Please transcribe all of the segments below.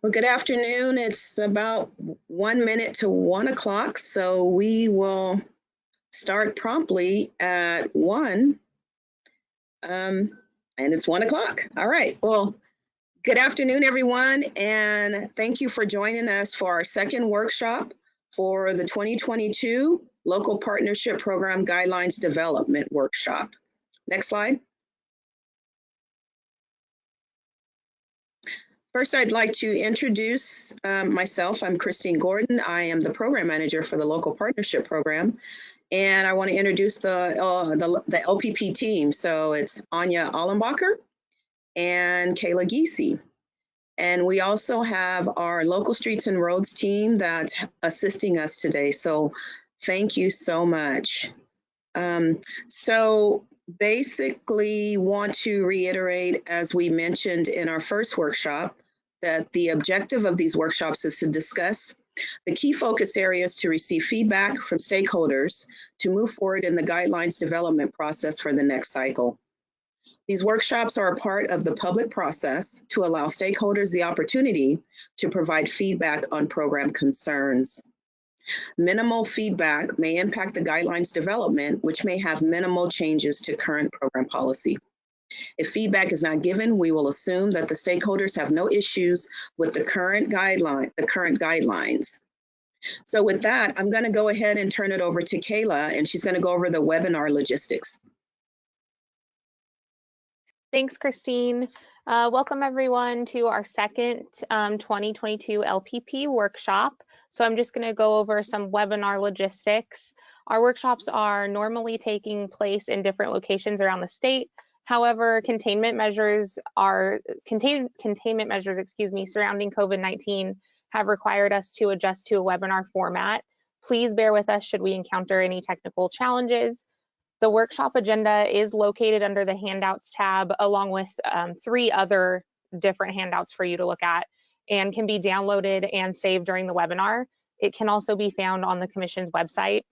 Well, good afternoon. It's about 1 minute to 1 o'clock, so we will start promptly at 1, and it's 1 o'clock. All right. Well, good afternoon, everyone, and thank you for joining us for our second workshop for the 2022 Local Partnership Program Guidelines Development Workshop. Next slide. First, I'd like to introduce myself. I'm Christine Gordon. I am the program manager for the Local Partnership Program, and I want to introduce the LPP team. So it's Anya Allenbacher and Kayla Giese. And we also have our Local Streets and Roads team that's assisting us today. So thank you so much. So basically want to reiterate, as we mentioned in our first workshop, that the objective of these workshops is to discuss the key focus areas to receive feedback from stakeholders to move forward in the guidelines development process for the next cycle. These workshops are a part of the public process to allow stakeholders the opportunity to provide feedback on program concerns. Minimal feedback may impact the guidelines development, which may have minimal changes to current program policy. If feedback is not given, we will assume that the stakeholders have no issues with the current guidelines. So with that, I'm going to go ahead and turn it over to Kayla, and she's going to go over the webinar logistics. Thanks, Christine. Welcome everyone to our second 2022 LPP workshop. So I'm just going to go over some webinar logistics. Our workshops are normally taking place in different locations around the state. However, containment measures surrounding COVID-19 have required us to adjust to a webinar format. Please bear with us should we encounter any technical challenges. The workshop agenda is located under the handouts tab, along with 3 other different handouts for you to look at, and can be downloaded and saved during the webinar. It can also be found on the Commission's website.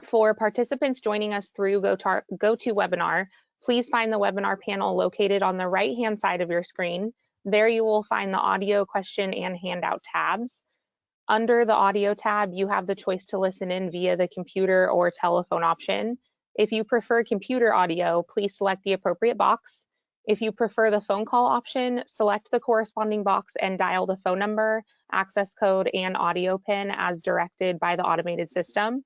For participants joining us through GoToWebinar, please find the webinar panel located on the right-hand side of your screen. There you will find the audio, question, and handout tabs. Under the audio tab, you have the choice to listen in via the computer or telephone option. If you prefer computer audio, please select the appropriate box. If you prefer the phone call option, select the corresponding box and dial the phone number, access code, and audio PIN as directed by the automated system.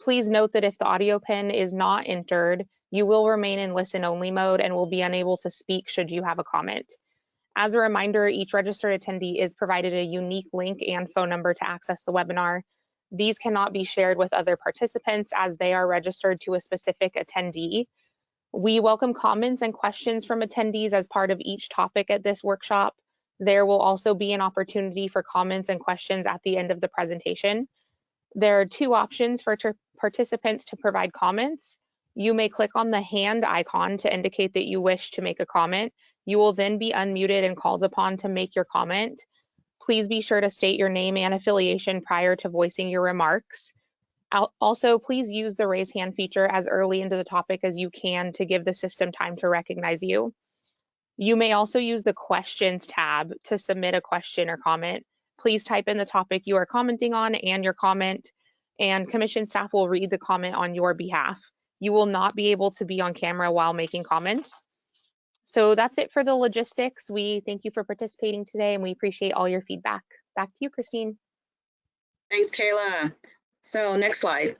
Please note that if the audio PIN is not entered, you will remain in listen-only mode and will be unable to speak should you have a comment. As a reminder, each registered attendee is provided a unique link and phone number to access the webinar. These cannot be shared with other participants as they are registered to a specific attendee. We welcome comments and questions from attendees as part of each topic at this workshop. There will also be an opportunity for comments and questions at the end of the presentation. There are 2 options for participants to provide comments. You may click on the hand icon to indicate that you wish to make a comment. You will then be unmuted and called upon to make your comment. Please be sure to state your name and affiliation prior to voicing your remarks. Also, please use the raise hand feature as early into the topic as you can to give the system time to recognize you. You may also use the questions tab to submit a question or comment. Please type in the topic you are commenting on and your comment, and Commission staff will read the comment on your behalf. You will not be able to be on camera while making comments. So that's it for the logistics. We thank you for participating today and we appreciate all your feedback. Back to you, Christine. Thanks, Kayla. So next slide.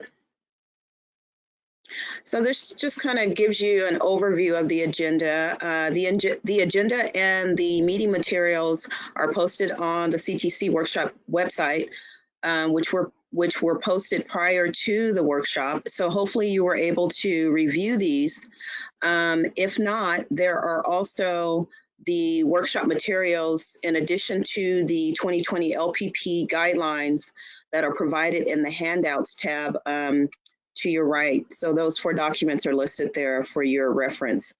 So this just kind of gives you an overview of the agenda. The agenda and the meeting materials are posted on the CTC workshop website, which were posted prior to the workshop. So hopefully you were able to review these. If not, there are also the workshop materials in addition to the 2020 LPP guidelines that are provided in the handouts tab to your right. So those 4 documents are listed there for your reference.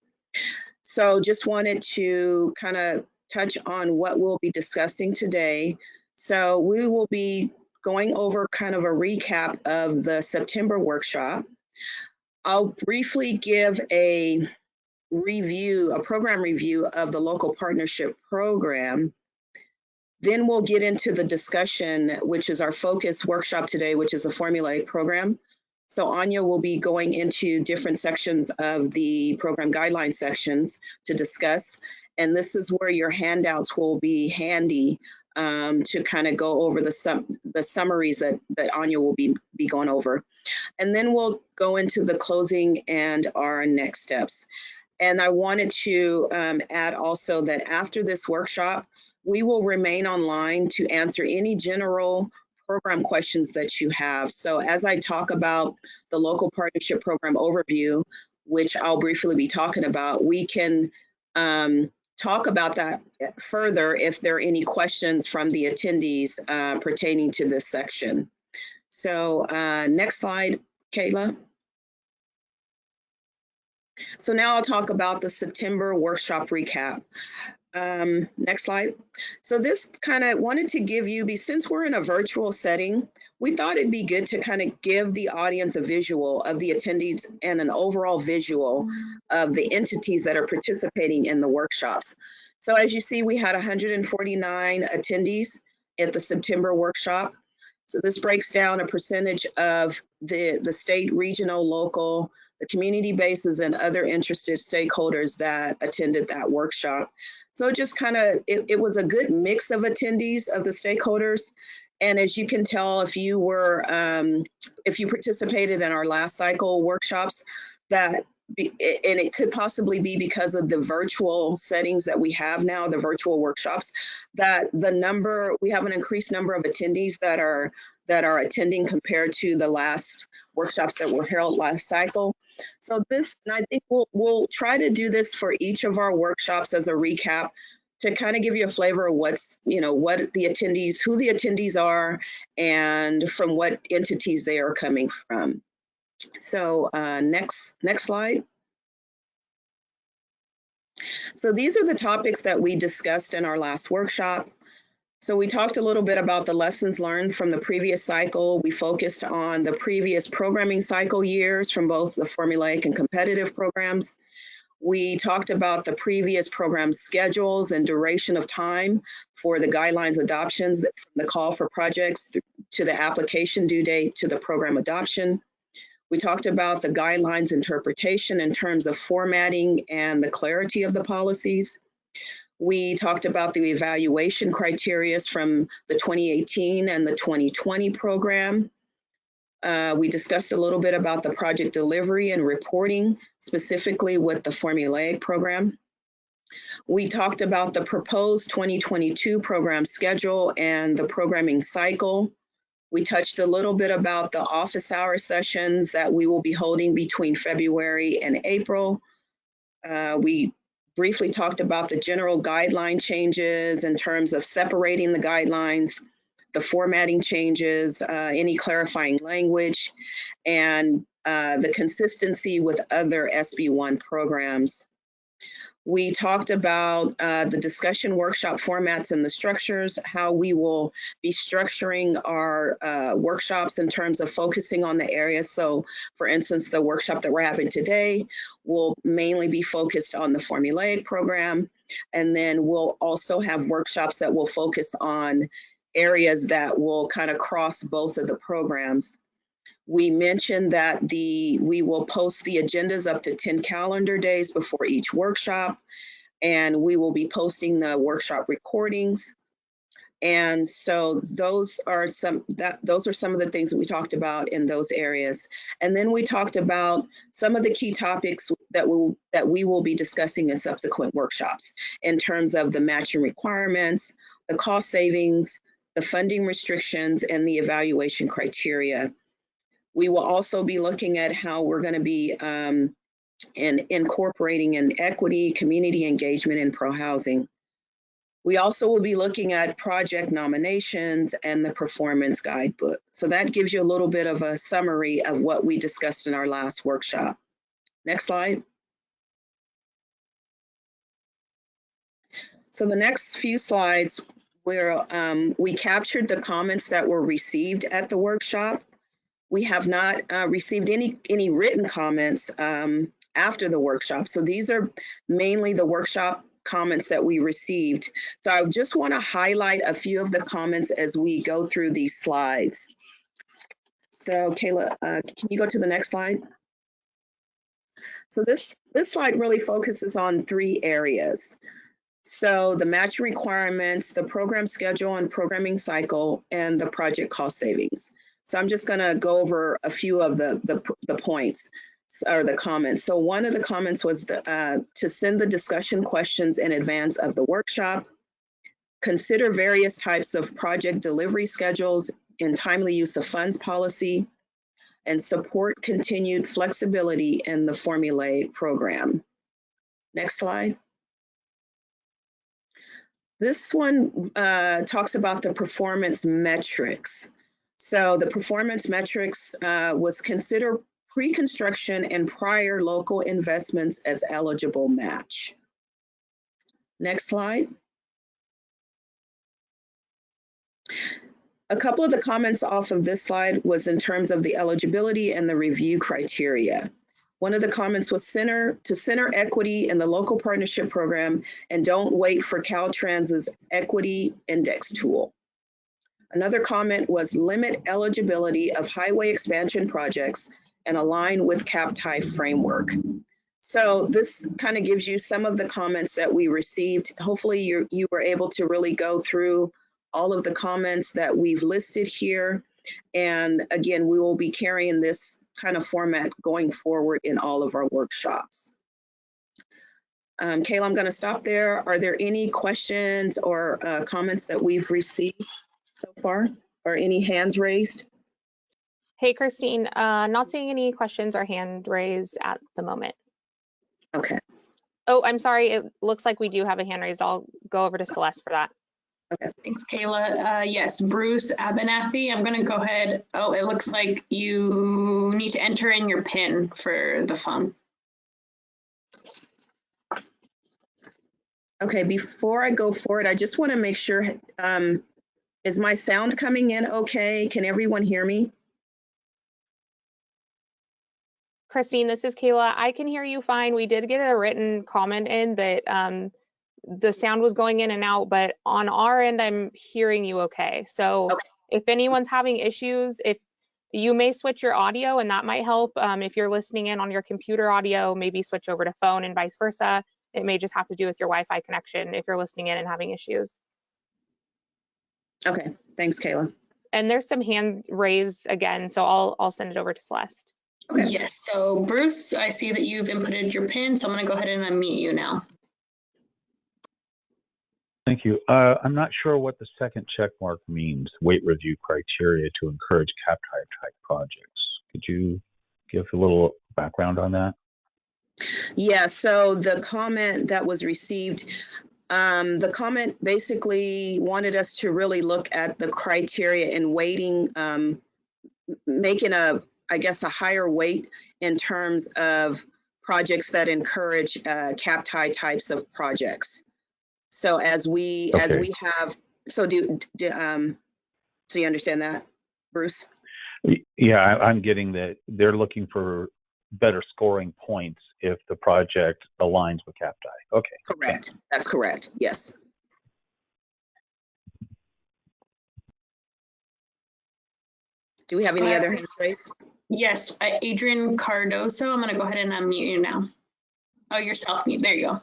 So just wanted to kind of touch on what we'll be discussing today. So we will be going over kind of a recap of the September workshop. I'll briefly give a program review of the Local Partnership Program. Then we'll get into the discussion, which is our focus workshop today, which is a formulaic program. So Anya will be going into different sections of the program guideline sections to discuss. And this is where your handouts will be handy to kind of go over the summaries that Anya will be going over. And then we'll go into the closing and our next steps. And I wanted to add also that after this workshop, we will remain online to answer any general program questions that you have. So as I talk about the local partnership program overview, which I'll briefly be talking about, we can talk about that further if there are any questions from the attendees pertaining to this section. So next slide, Kayla. So now I'll talk about the September workshop recap. Next slide. So this kind of wanted to give you, since we're in a virtual setting, we thought it'd be good to kind of give the audience a visual of the attendees and an overall visual of the entities that are participating in the workshops. So as you see, we had 149 attendees at the September workshop. So this breaks down a percentage of the state, regional, local, the community bases, and other interested stakeholders that attended that workshop. So just kind of, it was a good mix of attendees of the stakeholders. And as you can tell, if you were, if you participated in our last cycle workshops, and it could possibly be because of the virtual settings that we have now, the virtual workshops, that we have an increased number of attendees that are attending compared to the last workshops that were held last cycle. So this, and I think we'll try to do this for each of our workshops as a recap to kind of give you a flavor of what's, what the attendees, who the attendees are, and from what entities they are coming from. So next slide. So these are the topics that we discussed in our last workshop. So we talked a little bit about the lessons learned from the previous cycle. We focused on the previous programming cycle years from both the formulaic and competitive programs. We talked about the previous program schedules and duration of time for the guidelines adoptions, from the call for projects to the application due date to the program adoption. We talked about the guidelines interpretation in terms of formatting and the clarity of the policies. We talked about the evaluation criteria from the 2018 and the 2020 program. We discussed a little bit about the project delivery and reporting, specifically with the formulaic program. We talked about the proposed 2022 program schedule and the programming cycle. We touched a little bit about the office hour sessions that we will be holding between February and April. We briefly talked about the general guideline changes in terms of separating the guidelines, the formatting changes, any clarifying language, and the consistency with other SB1 programs. We talked about the discussion workshop formats and the structures, how we will be structuring our workshops in terms of focusing on the areas. So for instance, the workshop that we're having today will mainly be focused on the formulaic program. And then we'll also have workshops that will focus on areas that will kind of cross both of the programs. We mentioned that we will post the agendas up to 10 calendar days before each workshop, and we will be posting the workshop recordings. And so those are some of the things that we talked about in those areas. And then we talked about some of the key topics that we will be discussing in subsequent workshops in terms of the matching requirements, the cost savings, the funding restrictions, and the evaluation criteria. We will also be looking at how we're going to be incorporating in equity, community engagement, and pro-housing. We also will be looking at project nominations and the performance guidebook. So that gives you a little bit of a summary of what we discussed in our last workshop. Next slide. So the next few slides, we captured the comments that were received at the workshop. We have not received any written comments after the workshop. So these are mainly the workshop comments that we received. So I just want to highlight a few of the comments as we go through these slides. So Kayla, can you go to the next slide? So this slide really focuses on 3 areas. So the matching requirements, the program schedule and programming cycle, and the project cost savings. So I'm just going to go over a few of the points or the comments. So one of the comments was to send the discussion questions in advance of the workshop, consider various types of project delivery schedules and timely use of funds policy, and support continued flexibility in the formulaic program. Next slide. This one talks about the performance metrics. So the performance metrics was consider pre-construction and prior local investments as eligible match. Next slide. A couple of the comments off of this slide was in terms of the eligibility and the review criteria. One of the comments was center equity in the local partnership program and don't wait for Caltrans's equity index tool. Another comment was limit eligibility of highway expansion projects and align with CAPTI framework. So this kind of gives you some of the comments that we received. Hopefully you were able to really go through all of the comments that we've listed here. And again, we will be carrying this kind of format going forward in all of our workshops. Kayla, I'm going to stop there. Are there any questions or comments that we've received so far, or any hands raised? Hey, Christine, not seeing any questions or hand raised at the moment. Okay. Oh, I'm sorry. It looks like we do have a hand raised. I'll go over to Celeste for that. Okay. Thanks, Kayla. Yes, Bruce Abernathy, I'm going to go ahead. Oh, it looks like you need to enter in your PIN for the phone. Okay, before I go forward, I just want to make sure, is my sound coming in okay? Can everyone hear me? Christine, this is Kayla. I can hear you fine. We did get a written comment in that the sound was going in and out, but on our end, I'm hearing you okay. So okay. If anyone's having issues, if you may switch your audio and that might help. If you're listening in on your computer audio, maybe switch over to phone and vice versa. It may just have to do with your Wi-Fi connection if you're listening in and having issues. Okay, thanks, Kayla. And there's some hand raised again, so I'll send it over to Celeste. Okay. Yes, so Bruce, I see that you've inputted your PIN, so I'm gonna go ahead and unmute you now. Thank you. I'm not sure what the second check mark means, weight review criteria to encourage CAPTI type projects. Could you give a little background on that? Yeah, so the comment that was received, the comment basically wanted us to really look at the criteria and weighting, making I guess, a higher weight in terms of projects that encourage CAPTI types of projects. So as we have, so do you understand that, Bruce? Yeah, I'm getting that they're looking for better scoring points if the project aligns with CAPTI. Okay. Correct. That's correct. Yes. Do we have any other hands raised? Yes, Adrian Cardoso. I'm going to go ahead and unmute you now. Oh, you're self-mute. There you go.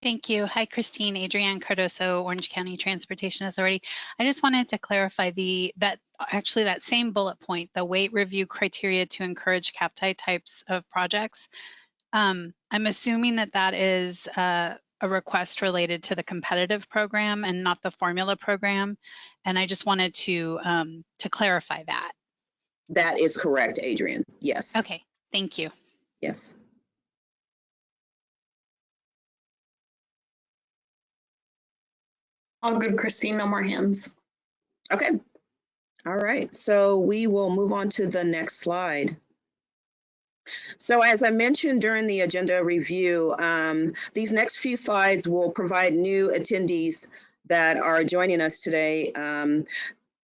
Thank you. Hi, Christine. Adrienne Cardoso, Orange County Transportation Authority. I just wanted to clarify that same bullet point, the weight review criteria to encourage CAPTI types of projects. I'm assuming that is a request related to the competitive program and not the formula program. And I just wanted to clarify that. That is correct, Adrienne. Yes. Okay. Thank you. Yes. All good, Christine. No more hands. Okay. All right. So we will move on to the next slide. So as I mentioned during the agenda review, these next few slides will provide new attendees that are joining us today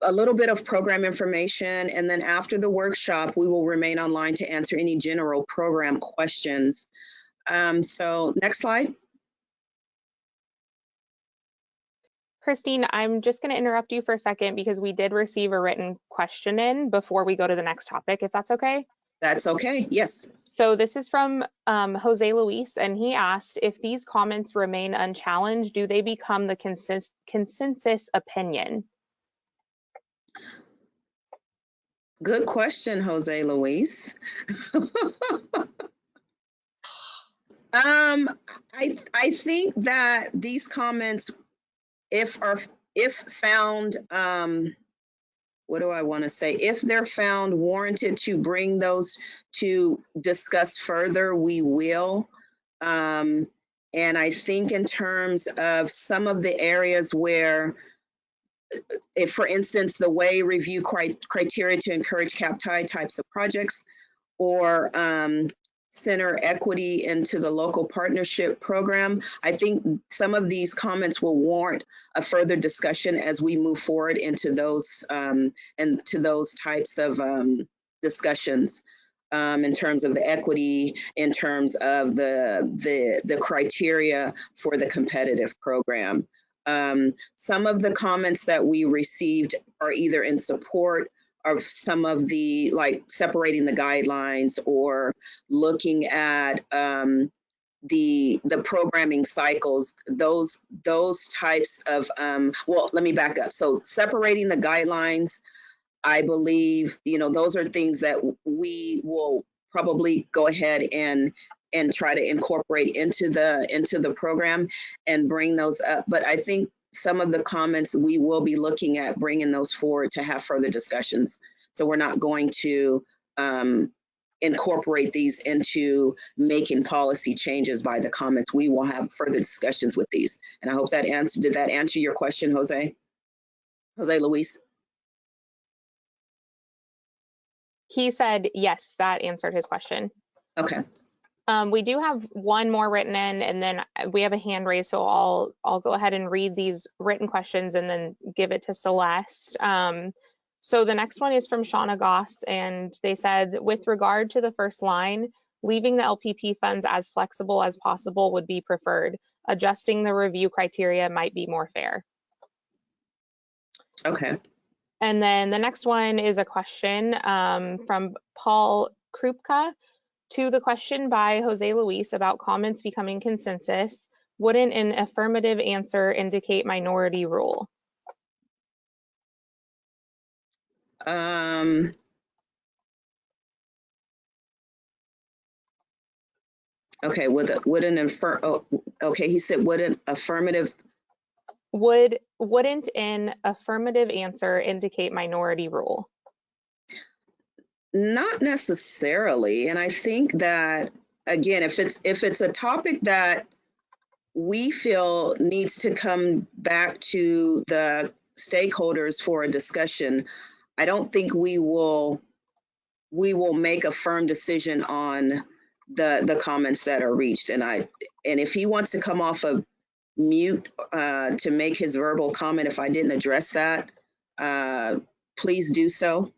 a little bit of program information, and then after the workshop, we will remain online to answer any general program questions. So next slide. Christine, I'm just going to interrupt you for a second because we did receive a written question in before we go to the next topic, if that's okay. That's okay. Yes. So this is from Jose Luis, and he asked, if these comments remain unchallenged, do they become the consensus opinion? Good question, Jose Luis. I think that these comments, if found, what do I want to say? If they're found warranted to bring those to discuss further, we will. And I think in terms of some of the areas where, if, for instance, the way review criteria to encourage CAPTI types of projects, or center equity into the local partnership program, I think some of these comments will warrant a further discussion as we move forward into those types of discussions. In terms of the equity, in terms of the criteria for the competitive program. Some of the comments that we received are either in support of some of the, like, separating the guidelines or looking at the programming cycles, those types of, well, let me back up. So separating the guidelines, I believe, those are things that we will probably go ahead and try to incorporate into the program and bring those up. But I think some of the comments we will be looking at bringing those forward to have further discussions. So we're not going to incorporate these into making policy changes by the comments. We will have further discussions with these. And I hope that did that answer your question, Jose Luis? He said, yes, that answered his question. Okay. We do have one more written in, and then we have a hand raised, so I'll go ahead and read these written questions and then give it to Celeste. So the next one is from Shauna Goss, and they said, with regard to the first line, leaving the LPP funds as flexible as possible would be preferred. Adjusting the review criteria might be more fair. Okay. And then the next one is a question from Paul Krupka. To the question by Jose Luis about comments becoming consensus, wouldn't an affirmative answer indicate minority rule? Okay, he said would an affirmative, wouldn't an affirmative answer indicate minority rule? Not necessarily. And I think that, again, if it's a topic that we feel needs to come back to the stakeholders for a discussion, I don't think we will make a firm decision on the comments that are reached. And if he wants to come off of mute to make his verbal comment, if I didn't address that, please do so.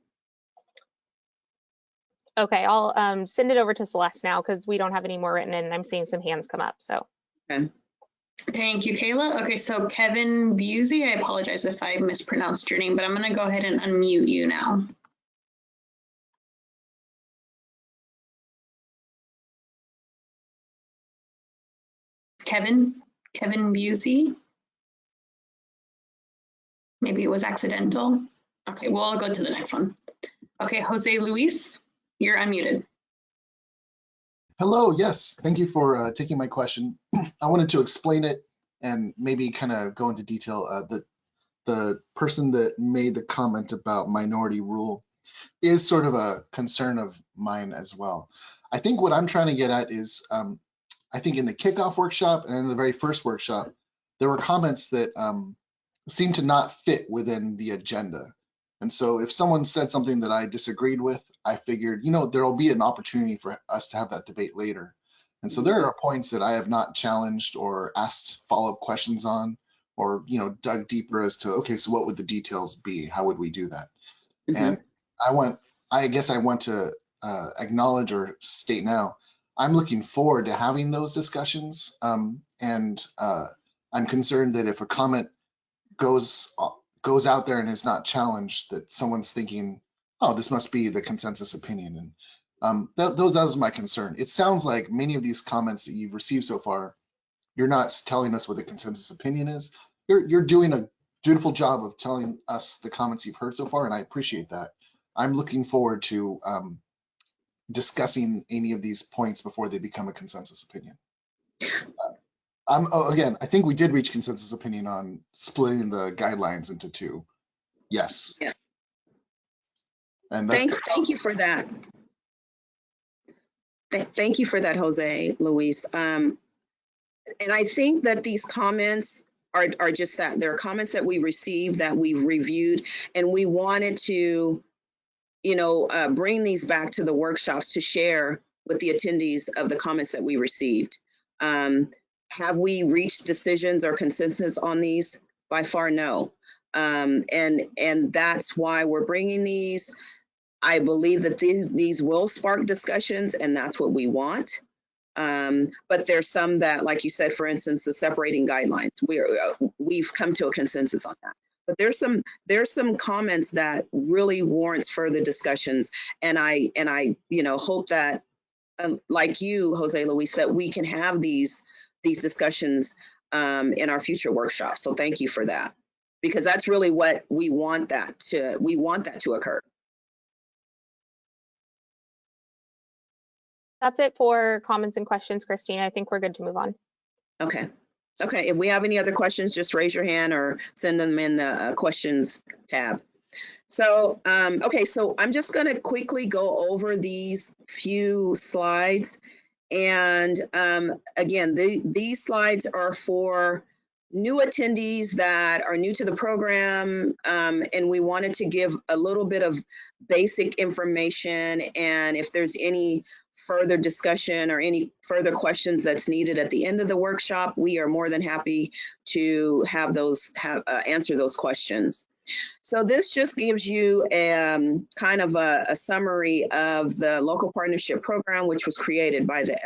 Okay, I'll send it over to Celeste now because we don't have any more written in, and I'm seeing some hands come up. So. Okay. Thank you, Kayla. Okay, so Kevin Busey, I apologize if I mispronounced your name, but I'm going to go ahead and unmute you now. Kevin Busey. Maybe it was accidental. Okay, well, I'll go to the next one. Okay, Jose Luis, you're unmuted. Hello, yes, thank you for taking my question. I wanted to explain it and maybe kind of go into detail. The person that made the comment about minority rule is sort of a concern of mine as well. I think what I'm trying to get at is, I think in the kickoff workshop and in the very first workshop, there were comments that seemed to not fit within the agenda. And so if someone said something that I disagreed with, I figured, there will be an opportunity for us to have that debate later. And so there are points that I have not challenged or asked follow-up questions on, or, dug deeper as to, okay, so what would the details be? How would we do that? Mm-hmm. And I guess I want to acknowledge or state now, I'm looking forward to having those discussions. And I'm concerned that if a comment goes out there and is not challenged, that someone's thinking, oh, this must be the consensus opinion. And that was my concern. It sounds like many of these comments that you've received so far, you're not telling us what the consensus opinion is. You're doing a beautiful job of telling us the comments you've heard so far, and I appreciate that. I'm looking forward to discussing any of these points before they become a consensus opinion. Again, I think we did reach consensus opinion on splitting the guidelines into two. Yes. Yeah. And Thank you for that. Thank you for that, Jose Luis. And I think that these comments are just that. They're comments that we received, that we've reviewed, and we wanted to, bring these back to the workshops to share with the attendees of the comments that we received. Have we reached decisions or consensus on these? By far, no. And that's why we're bringing these. I believe that these will spark discussions, and that's what we want. But there's some that, like you said, for instance, the separating guidelines, we've come to a consensus on that. But there's some comments that really warrants further discussions, and I hope that, like you, Jose Luis, that we can have these discussions in our future workshops. So thank you for that, because that's really what we want that to occur. That's it for comments and questions, Christine. I think we're good to move on. Okay. If we have any other questions, just raise your hand or send them in the questions tab. So, okay, so I'm just going to quickly go over these few slides. And again, these slides are for new attendees that are new to the program, and we wanted to give a little bit of basic information, and if there's any further discussion or any further questions that's needed at the end of the workshop, we are more than happy to have answer those questions. So this just gives you kind of a summary of the local partnership program, which was created by the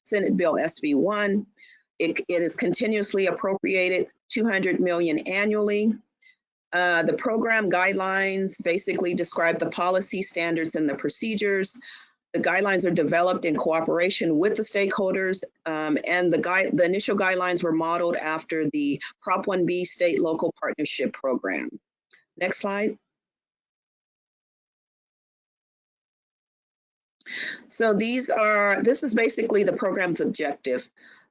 Senate Bill SB1. It is continuously appropriated $200 million annually. The program guidelines basically describe the policy, standards, and the procedures. The guidelines are developed in cooperation with the stakeholders, and the initial guidelines were modeled after the Prop 1B state local partnership program. Next slide. So this is basically the program's objective.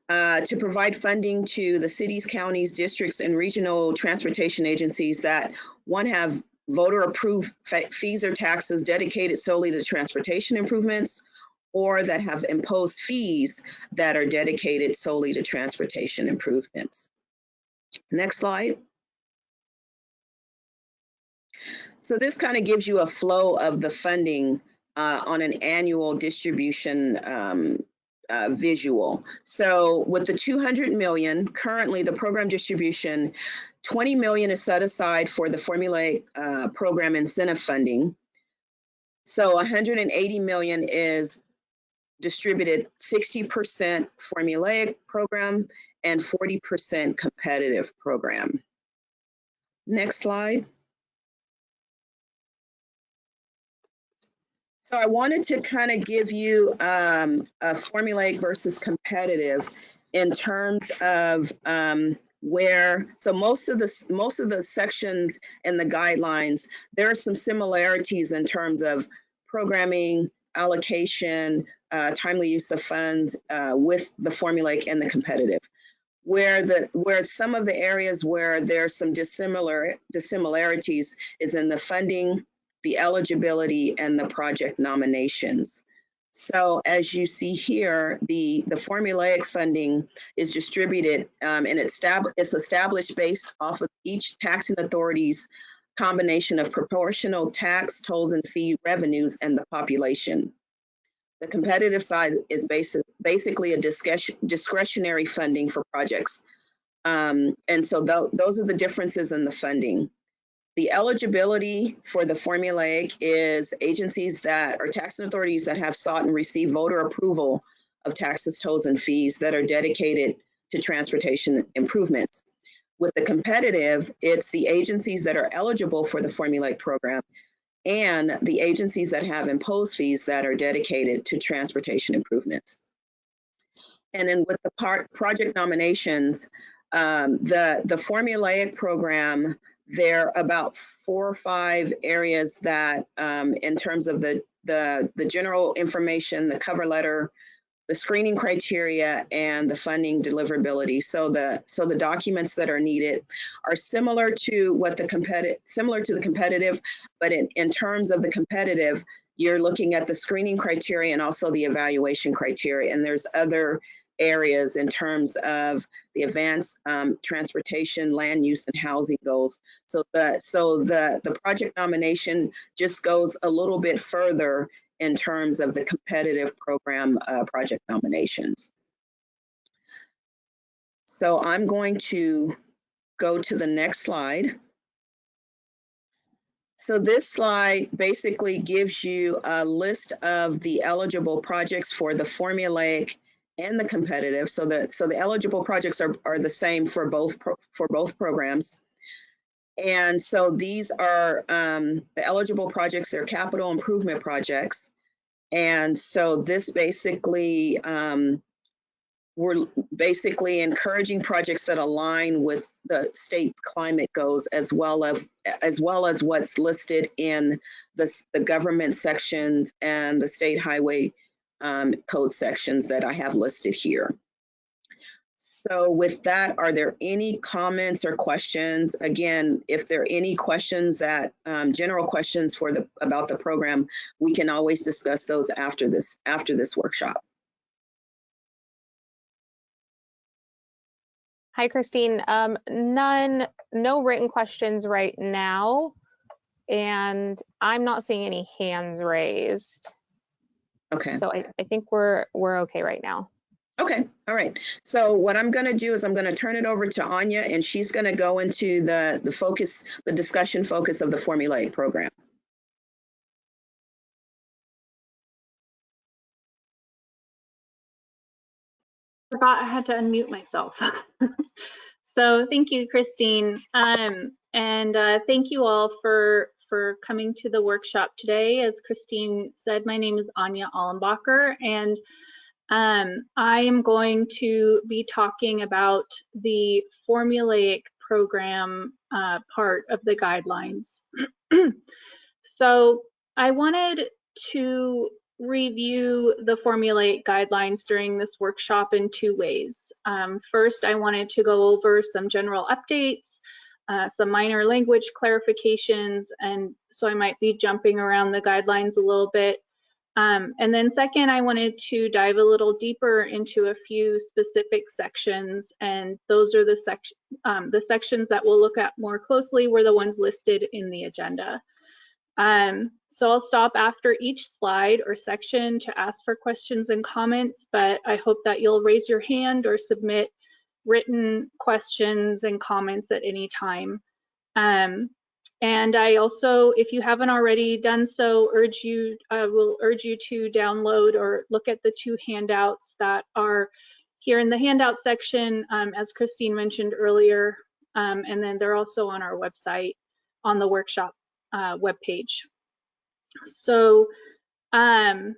To provide funding to the cities, counties, districts, and regional transportation agencies that, one, have voter-approved fees or taxes dedicated solely to transportation improvements, or that have imposed fees that are dedicated solely to transportation improvements. Next slide. So this kind of gives you a flow of the funding on an annual distribution visual. So with the 200 million, currently the program distribution, 20 million is set aside for the formulaic program incentive funding. So 180 million is distributed 60% formulaic program and 40% competitive program. Next slide. So I wanted to kind of give you a formulaic versus competitive in terms of so most of the sections in the guidelines, there are some similarities in terms of programming, allocation, timely use of funds with the formulaic and the competitive. Where some of the areas where there's some dissimilarities is in the funding, the eligibility, and the project nominations. So as you see here, the formulaic funding is distributed and it's established based off of each taxing authority's combination of proportional tax, tolls, and fee revenues and the population. The competitive side is basically a discretionary funding for projects. And so those are the differences in the funding. The eligibility for the formulaic is agencies that are taxing authorities that have sought and received voter approval of taxes, tolls, and fees that are dedicated to transportation improvements. With the competitive, it's the agencies that are eligible for the formulaic program and the agencies that have imposed fees that are dedicated to transportation improvements. And then with the project nominations, the formulaic program, there are about 4 or 5 areas that in terms of the general information, the cover letter, the screening criteria, and the funding deliverability. So the documents that are needed are similar to what the competitive, but in terms of the competitive, you're looking at the screening criteria and also the evaluation criteria. And there's other areas in terms of the advanced transportation, land use, and housing goals. So the project nomination just goes a little bit further in terms of the competitive program project nominations. So I'm going to go to the next slide. So this slide basically gives you a list of the eligible projects for the formulaic and the competitive. So the eligible projects are the same for both programs. And so these are the eligible projects. They're capital improvement projects. And so this basically, we're basically encouraging projects that align with the state climate goals, as well as what's listed in the government sections and the state highway code sections that I have listed here. So with that, are there any comments or questions? Again, if there are any questions that general questions about the program, we can always discuss those after this workshop. Hi, Christine. No written questions right now, and I'm not seeing any hands raised. Okay. So I think we're okay right now. Okay, all right. So what I'm going to do is I'm going to turn it over to Anya, and she's going to go into the discussion focus of the formulaic program. Forgot I had to unmute myself. So thank you, Christine. And thank you all for coming to the workshop today. As Christine said, my name is Anya Allenbacher, and I am going to be talking about the formulaic program part of the guidelines. So I wanted to review the formulaic guidelines during this workshop in 2 ways. First, I wanted to go over some general updates, some minor language clarifications, and so I might be jumping around the guidelines a little bit. And then second, I wanted to dive a little deeper into a few specific sections, and those are the sections that we'll look at more closely were the ones listed in the agenda. So I'll stop after each slide or section to ask for questions and comments, but I hope that you'll raise your hand or submit written questions and comments at any time. And I also, if you haven't already done so, will urge you to download or look at the 2 handouts that are here in the handout section, as Christine mentioned earlier, and then they're also on our website on the workshop webpage. So, and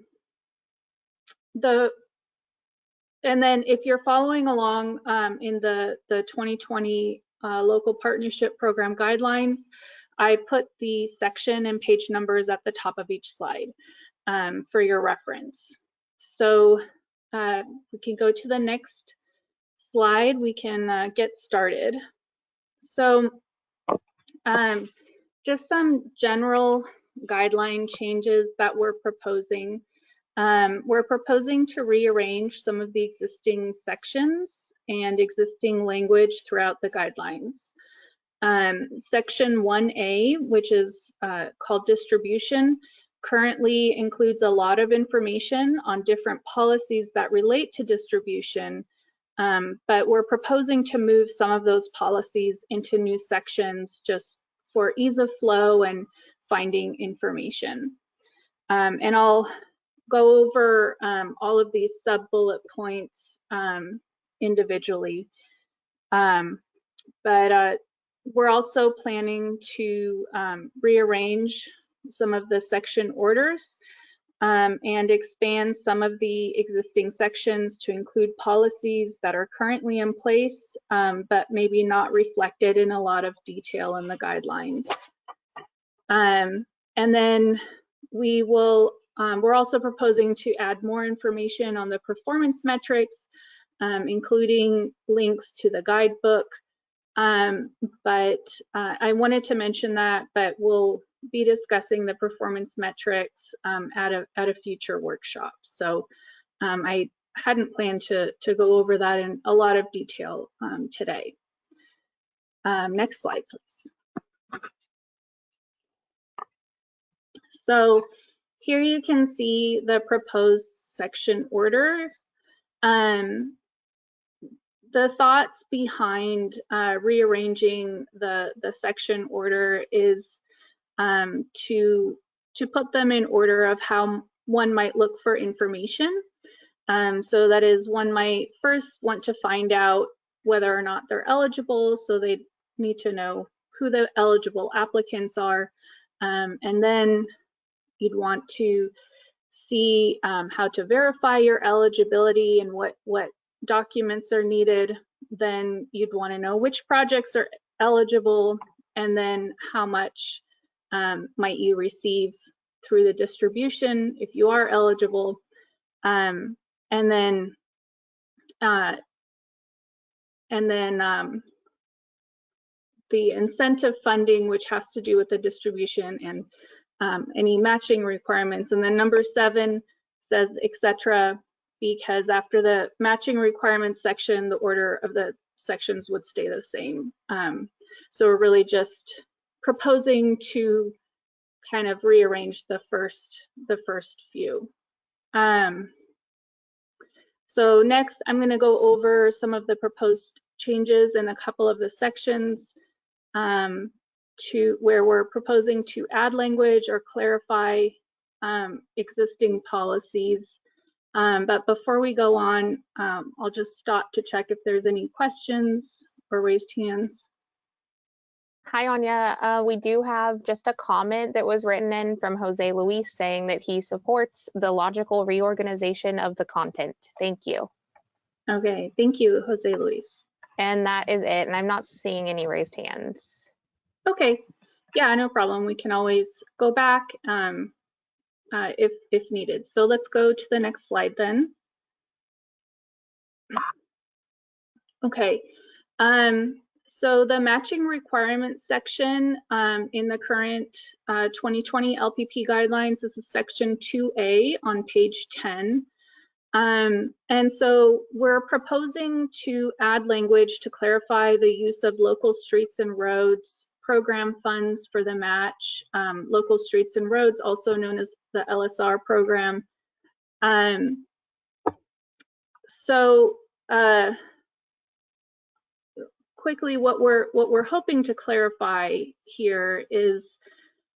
then if you're following along in the 2020 local partnership program guidelines, I put the section and page numbers at the top of each slide for your reference. So we can go to the next slide. We can get started. So just some general guideline changes that we're proposing. We're proposing to rearrange some of the existing sections and existing language throughout the guidelines. Section 1A, which is called distribution, currently includes a lot of information on different policies that relate to distribution, but we're proposing to move some of those policies into new sections just for ease of flow and finding information. And I'll go over all of these sub-bullet points individually. but we're also planning to rearrange some of the section orders and expand some of the existing sections to include policies that are currently in place, but maybe not reflected in a lot of detail in the guidelines. And then we will, we're also proposing to add more information on the performance metrics, including links to the guidebook. But I wanted to mention that, but we'll be discussing the performance metrics at a future workshop. So I hadn't planned to go over that in a lot of detail today. Next slide, please. So here you can see the proposed section orders. The thoughts behind rearranging the section order is to put them in order of how one might look for information. So that is, one might first want to find out whether or not they're eligible, so they need to know who the eligible applicants are, and then you'd want to see how to verify your eligibility and what documents are needed. Then you'd want to know which projects are eligible, and then how much might you receive through the distribution if you are eligible, and then the incentive funding, which has to do with the distribution and any matching requirements. And then number 7 says etc., because after the matching requirements section, the order of the sections would stay the same. So we're really just proposing to kind of rearrange the first few. So next, I'm going to go over some of the proposed changes in a couple of the sections to where we're proposing to add language or clarify existing policies. But before we go on, I'll just stop to check if there's any questions or raised hands. Hi, Anya. We do have just a comment that was written in from Jose Luis saying that he supports the logical reorganization of the content. Thank you. Okay, thank you, Jose Luis. And that is it. And I'm not seeing any raised hands. Okay, yeah, no problem. We can always go back if needed. So let's go to the next slide then. Okay. So the matching requirements section in the current 2020 LPP guidelines, this is section 2A on page 10. And so we're proposing to add language to clarify the use of local streets and roads program funds for the match. Local streets and roads, also known as the LSR program. Quickly, what we're hoping to clarify here is,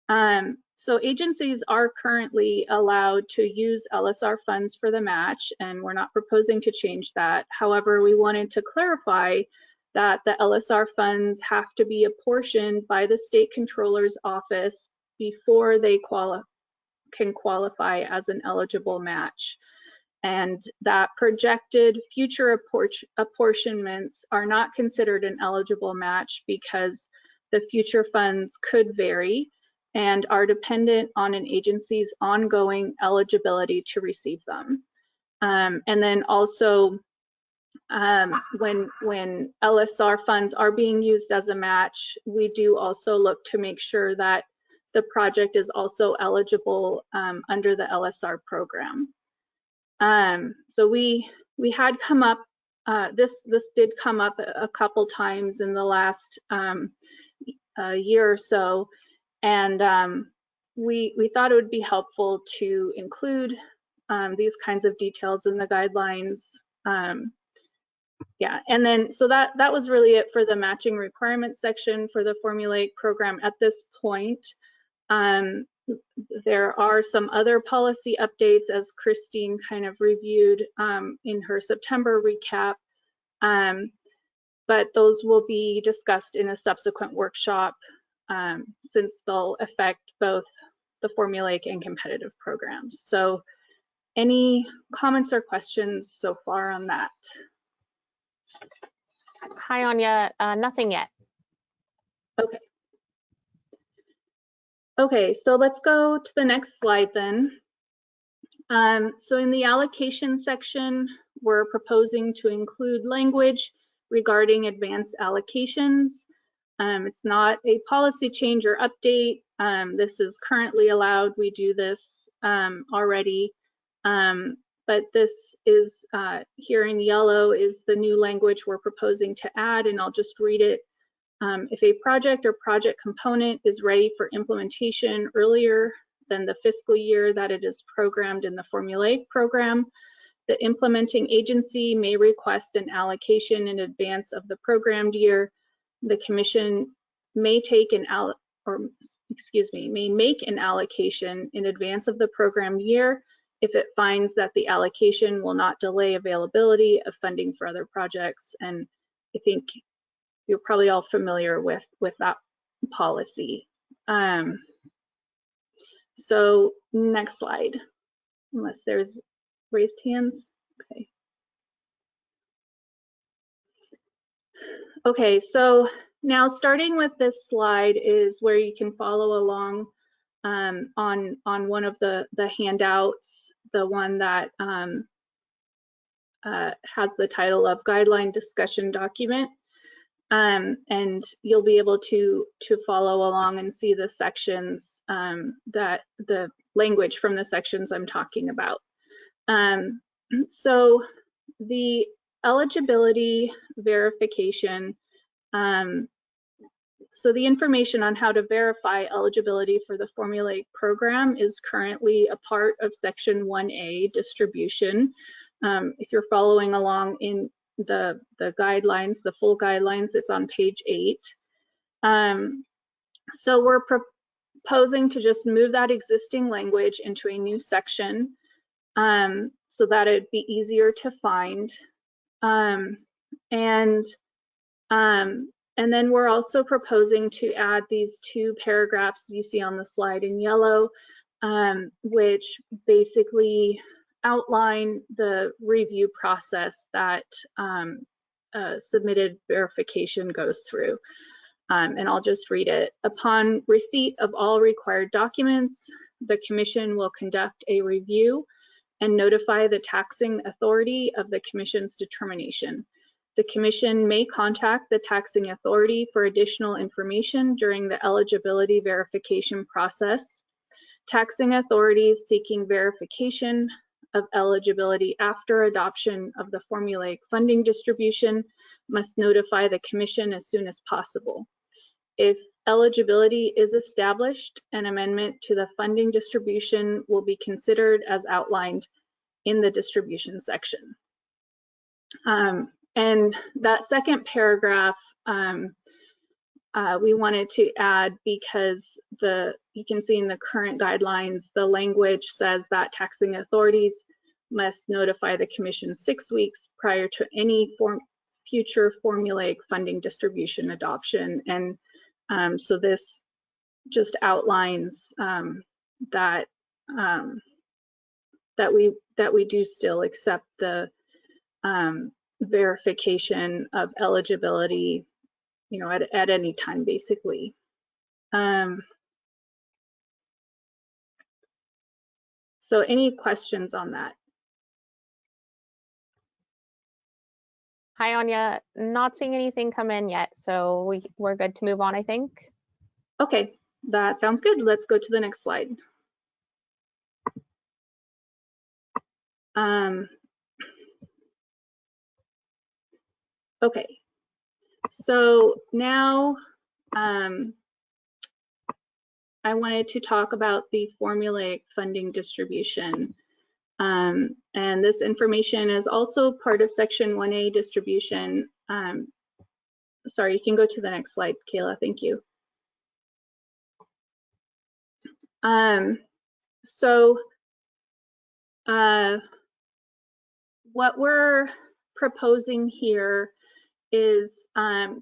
so agencies are currently allowed to use LSR funds for the match, and we're not proposing to change that. However, we wanted to clarify that the LSR funds have to be apportioned by the state controller's office before they can qualify as an eligible match. And that projected future apportionments are not considered an eligible match because the future funds could vary and are dependent on an agency's ongoing eligibility to receive them. And then also, when LSR funds are being used as a match, we do also look to make sure that the project is also eligible under the LSR program. So we had come up, this did come up a couple times in the last year or so, and we thought it would be helpful to include these kinds of details in the guidelines. Yeah, and then so that was really it for the matching requirements section for the formulaic program at this point. There are some other policy updates, as Christine kind of reviewed in her September recap. but those will be discussed in a subsequent workshop since they'll affect both the formulaic and competitive programs. So any comments or questions so far on that? Hi, Anya. Nothing yet. Okay. Okay, so let's go to the next slide then. So in the allocation section, we're proposing to include language regarding advanced allocations. It's not a policy change or update. This is currently allowed. We do this already. But this is here in yellow is the new language we're proposing to add, and I'll just read it. If a project or project component is ready for implementation earlier than the fiscal year that it is programmed in the formulaic program, the implementing agency may request an allocation in advance of the programmed year. The commission may make an allocation in advance of the programmed year if it finds that the allocation will not delay availability of funding for other projects. And I think you're probably all familiar with that policy. So next slide, unless there's raised hands. Okay. Okay, so now starting with this slide is where you can follow along on one of the handouts, the one that has the title of Guideline Discussion Document. And you'll be able to follow along and see the sections that the language from the sections I'm talking about. So the eligibility verification, so the information on how to verify eligibility for the formulaic program is currently a part of section 1A, distribution. If you're following along in the guidelines, the full guidelines, it's on page 8. So we're proposing to just move that existing language into a new section so that it'd be easier to find. And then we're also proposing to add these 2 paragraphs you see on the slide in yellow, which basically outline the review process that submitted verification goes through. And I'll just read it. Upon receipt of all required documents, the Commission will conduct a review and notify the taxing authority of the Commission's determination. The Commission may contact the taxing authority for additional information during the eligibility verification process. Taxing authorities seeking verification of eligibility after adoption of the formulaic funding distribution must notify the Commission as soon as possible. If eligibility is established, an amendment to the funding distribution will be considered as outlined in the distribution section. And that second paragraph, we wanted to add because you can see in the current guidelines, the language says that taxing authorities must notify the Commission 6 weeks prior to any future formulaic funding distribution adoption. And so this just outlines that we do still accept the verification of eligibility, you know, at any time, basically. So any questions on that? Hi, Anya. Not seeing anything come in yet, so we're good to move on, I think. Okay, that sounds good. Let's go to the next slide. Okay, so now I wanted to talk about the formulaic funding distribution. And this information is also part of section 1A distribution. Sorry, you can go to the next slide, Kayla, thank you. What we're proposing here is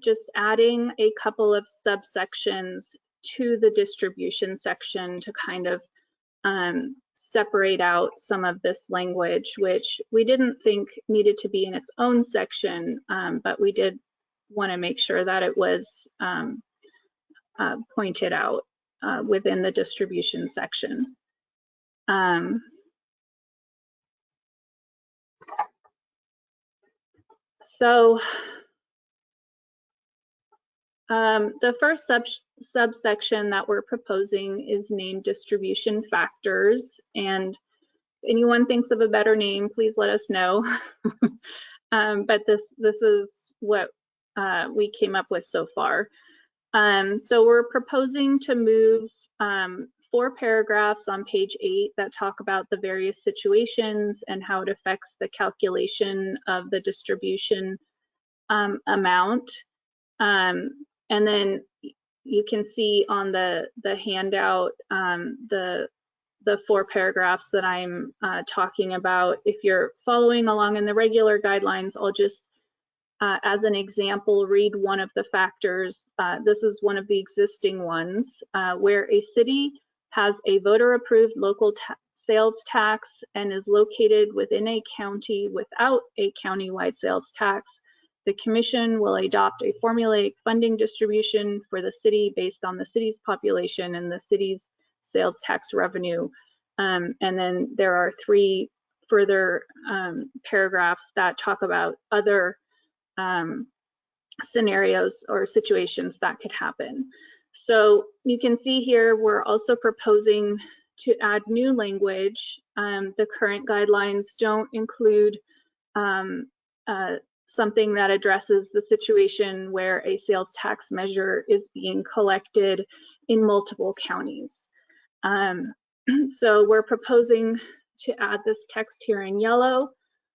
just adding a couple of subsections to the distribution section to kind of separate out some of this language, which we didn't think needed to be in its own section, but we did want to make sure that it was pointed out within the distribution section. So the first subsection that we're proposing is named distribution factors. And if anyone thinks of a better name, please let us know. But this is what we came up with so far. So we're proposing to move 4 paragraphs on page 8 that talk about the various situations and how it affects the calculation of the distribution amount. And then you can see on the handout the 4 paragraphs that I'm talking about. If you're following along in the regular guidelines, I'll just, as an example, read one of the factors. This is one of the existing ones, where a city has a voter-approved local sales tax and is located within a county without a county-wide sales tax. The commission will adopt a formulaic funding distribution for the city based on the city's population and the city's sales tax revenue. And then there are 3 further paragraphs that talk about other scenarios or situations that could happen. So you can see here, we're also proposing to add new language. The current guidelines don't include something that addresses the situation where a sales tax measure is being collected in multiple counties. So we're proposing to add this text here in yellow,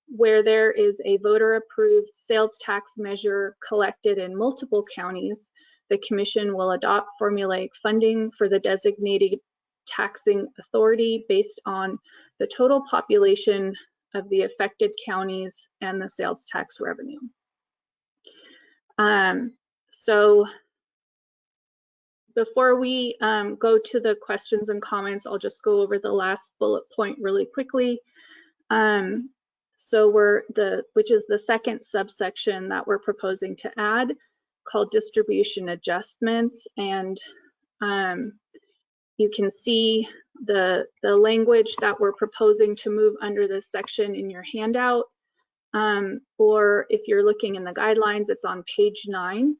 where there is a voter-approved sales tax measure collected in multiple counties. The commission will adopt formulaic funding for the designated taxing authority based on the total population of the affected counties and the sales tax revenue. So before we go to the questions and comments, I'll just go over the last bullet point really quickly. So which is the second subsection that we're proposing to add, called distribution adjustments. And you can see the language that we're proposing to move under this section in your handout. Or if you're looking in the guidelines, it's on page 9.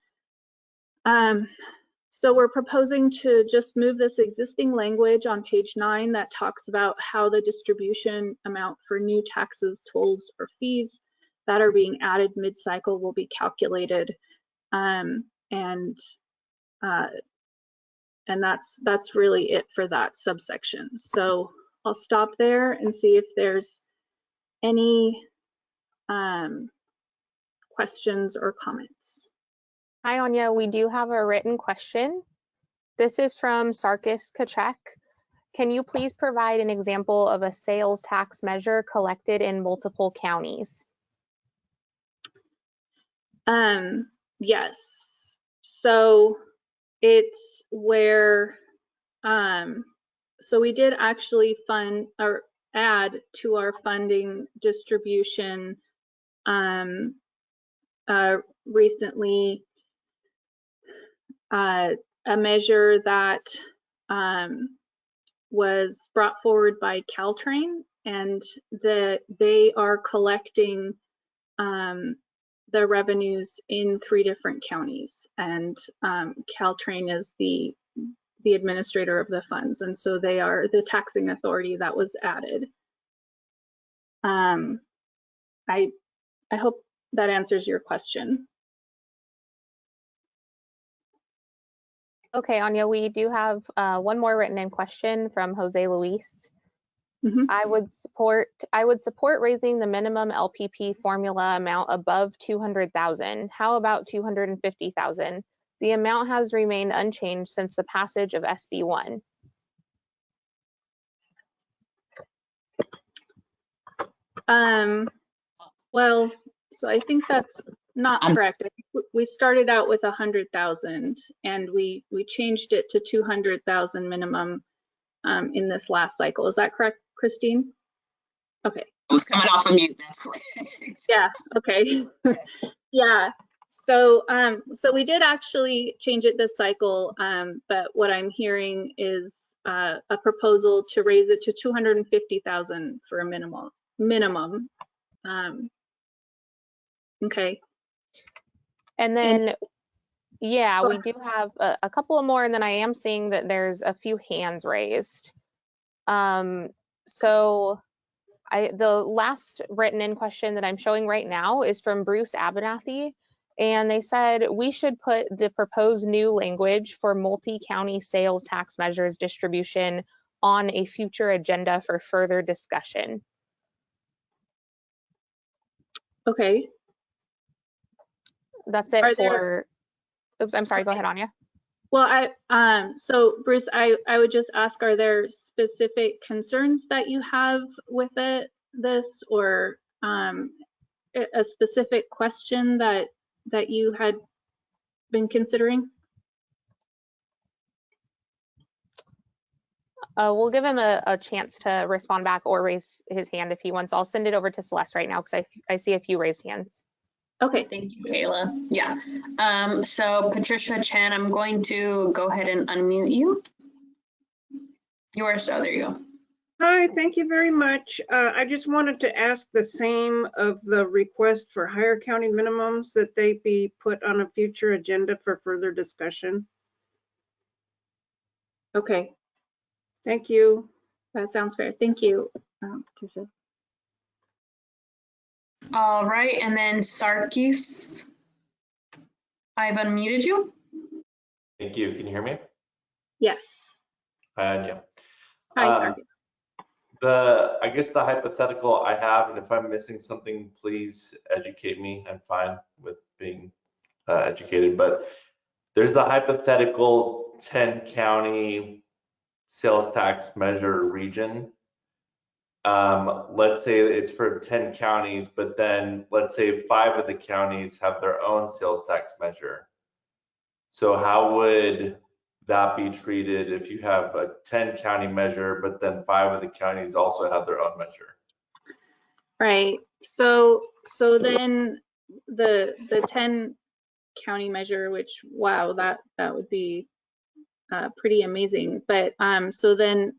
So we're proposing to just move this existing language on page 9 that talks about how the distribution amount for new taxes, tolls, or fees that are being added mid-cycle will be calculated. And that's really it for that subsection. So I'll stop there and see if there's any questions or comments. Hi, Anya. We do have a written question. This is from Sarkis Kachek. Can you please provide an example of a sales tax measure collected in multiple counties? Yes. So it's where, so we did actually fund or add to our funding distribution recently a measure that was brought forward by Caltrain, and they are collecting the revenues in 3 different counties, and Caltrain is the administrator of the funds, and so they are the taxing authority that was added. I hope that answers your question. Okay, Anya, we do have one more written in question from Jose Luis. Mm-hmm. I would support raising the minimum LPP formula amount above 200,000. How about 250,000? The amount has remained unchanged since the passage of SB 1. Well, so I think that's not correct. I think we started out with 100,000 and we changed it to 200,000 minimum in this last cycle. Is that correct, Christine? Okay. I was coming off of mute. That's correct. Yeah. Okay. Yeah. So so we did actually change it this cycle, but what I'm hearing is a proposal to raise it to 250,000 for a minimum. Okay. And then, yeah, we do have a couple of more, and then I am seeing that there's a few hands raised. So the last written in question that I'm showing right now is from Bruce Abernathy, and they said we should put the proposed new language for multi-county sales tax measures distribution on a future agenda for further discussion. Okay. That's it for, oops, I'm sorry, go ahead, Anya. Well, so Bruce, I would just ask, are there specific concerns that you have with this, or a specific question that you had been considering? We'll give him a chance to respond back or raise his hand if he wants. I'll send it over to Celeste right now because I see a few raised hands. Okay, thank you, Kayla. Yeah, so Patricia Chen, I'm going to go ahead and unmute you. There you go. Hi, thank you very much. I just wanted to ask the same of the request for higher county minimums, that they be put on a future agenda for further discussion. Okay, Thank you. that sounds fair. Thank you, Patricia. All right, and then Sarkis, I've unmuted you. Thank you. Can you hear me? Yes. Yeah. Hi, Sarkis. I guess the hypothetical I have, and if I'm missing something, please educate me. I'm fine with being educated, but there's a hypothetical 10 county sales tax measure region. Let's say it's for 10 counties, but then let's say 5 of the counties have their own sales tax measure. So how would that be treated if you have a 10 county measure, but then 5 of the counties also have their own measure? Right. So then the 10 county measure, which, wow, that would be pretty amazing. But so then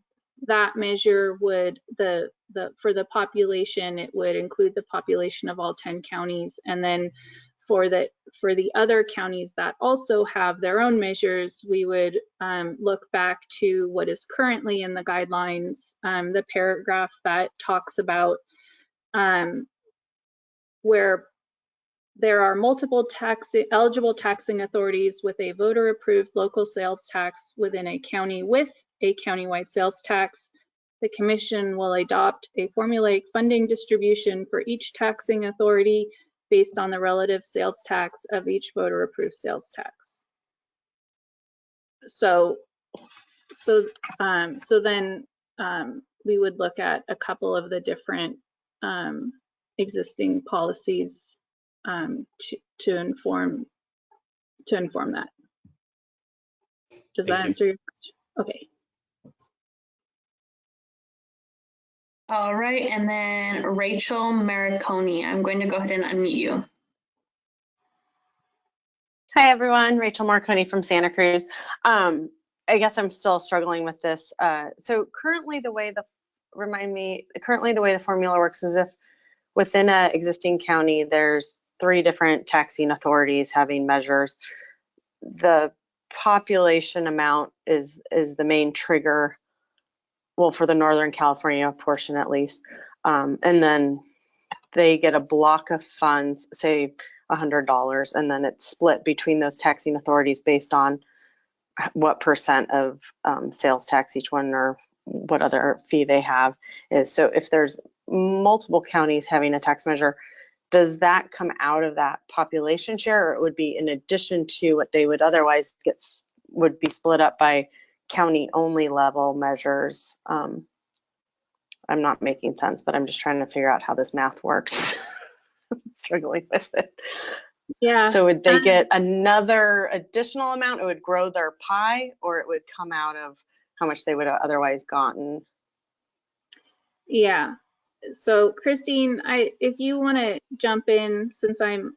that measure would for the population, it would include the population of all 10 counties, and then for the other counties that also have their own measures, we would look back to what is currently in the guidelines, the paragraph that talks about where there are multiple eligible taxing authorities with a voter-approved local sales tax within a county with a countywide sales tax. The Commission will adopt a formulaic funding distribution for each taxing authority based on the relative sales tax of each voter-approved sales tax. So then we would look at a couple of the different existing policies to inform that. Does that answer your question? Okay. All right, and then Rachel Mariconi, I'm going to go ahead and unmute you. Hi everyone, Rachel Marconi from Santa Cruz. I guess I'm still struggling with this. So currently the way the formula works is if within an existing county there's 3 different taxing authorities having measures, the population amount is the main trigger, well, for the Northern California portion at least, and then they get a block of funds, say $100, and then it's split between those taxing authorities based on what % of sales tax each one or what other fee they have is. So if there's multiple counties having a tax measure, does that come out of that population share, or it would be in addition to what they would otherwise get, would be split up by county only level measures? I'm not making sense, but I'm just trying to figure out how this math works. I'm struggling with it. Yeah. So would they get another additional amount? It would grow their pie, or it would come out of how much they would have otherwise gotten? Yeah. So Christine, if you want to jump in, since I'm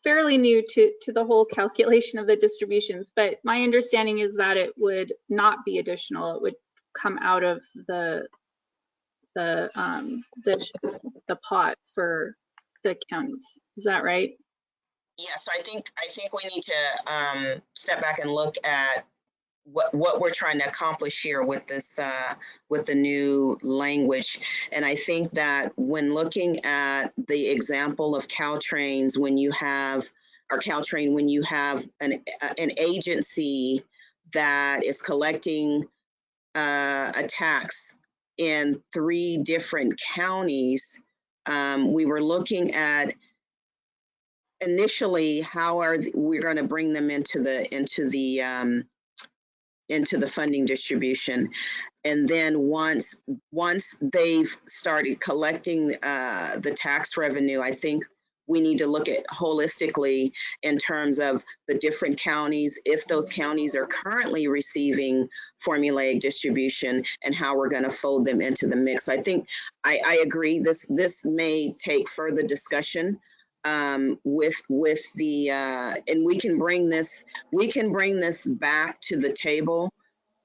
fairly new to the whole calculation of the distributions, but my understanding is that it would not be additional. It would come out of the pot for the counties. Is that right? Yes, I think we need to step back and look at what we're trying to accomplish here with this with the new language. And I think that when looking at the example of Caltrains, when you have an agency that is collecting a tax in 3 different counties, we were looking at initially how we're going to bring them into the funding distribution. And then once they've started collecting the tax revenue, I think we need to look at holistically in terms of the different counties, if those counties are currently receiving formulaic distribution, and how we're going to fold them into the mix. So I think I agree. This may take further discussion with the and we can bring this back to the table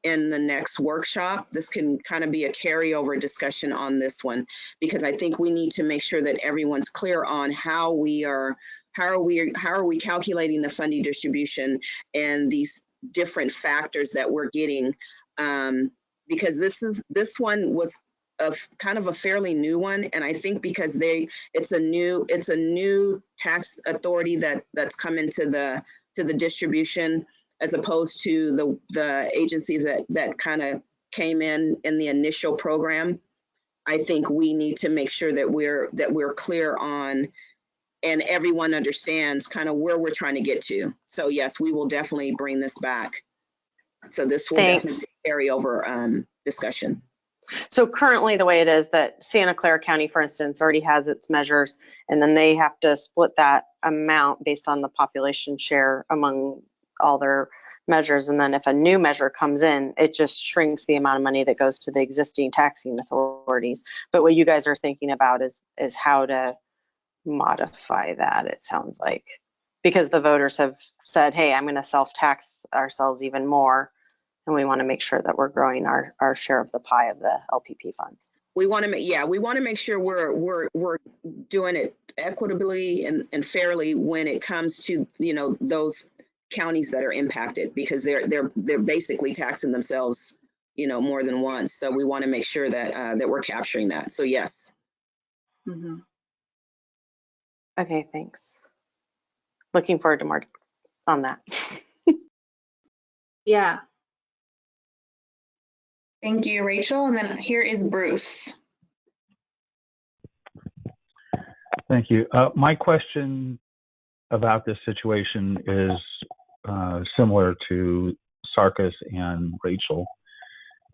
in the next workshop. This can kind of be a carryover discussion on this one, because I think we need to make sure that everyone's clear on how are we calculating the funding distribution and these different factors that we're getting, because this one was kind of a fairly new one, and I think because it's a new tax authority that's come into the distribution, as opposed to the agencies that kind of came in the initial program. I think we need to make sure that we're clear on, and everyone understands kind of where we're trying to get to. So yes, we will definitely bring this back. So this will definitely carry over discussion. So currently the way it is that Santa Clara County, for instance, already has its measures, and then they have to split that amount based on the population share among all their measures. And then if a new measure comes in, it just shrinks the amount of money that goes to the existing taxing authorities. But what you guys are thinking about is how to modify that, it sounds like, because the voters have said, hey, I'm going to self-tax ourselves even more. And we want to make sure that we're growing our share of the pie of the LPP funds. We want to make sure we're doing it equitably and fairly when it comes to, those counties that are impacted, because they're basically taxing themselves, more than once. So we want to make sure that that we're capturing that. So yes. Mm-hmm. Okay, thanks. Looking forward to more on that. Yeah. Thank you, Rachel. And then here is Bruce. Thank you. My question about this situation is similar to Sarkis and Rachel.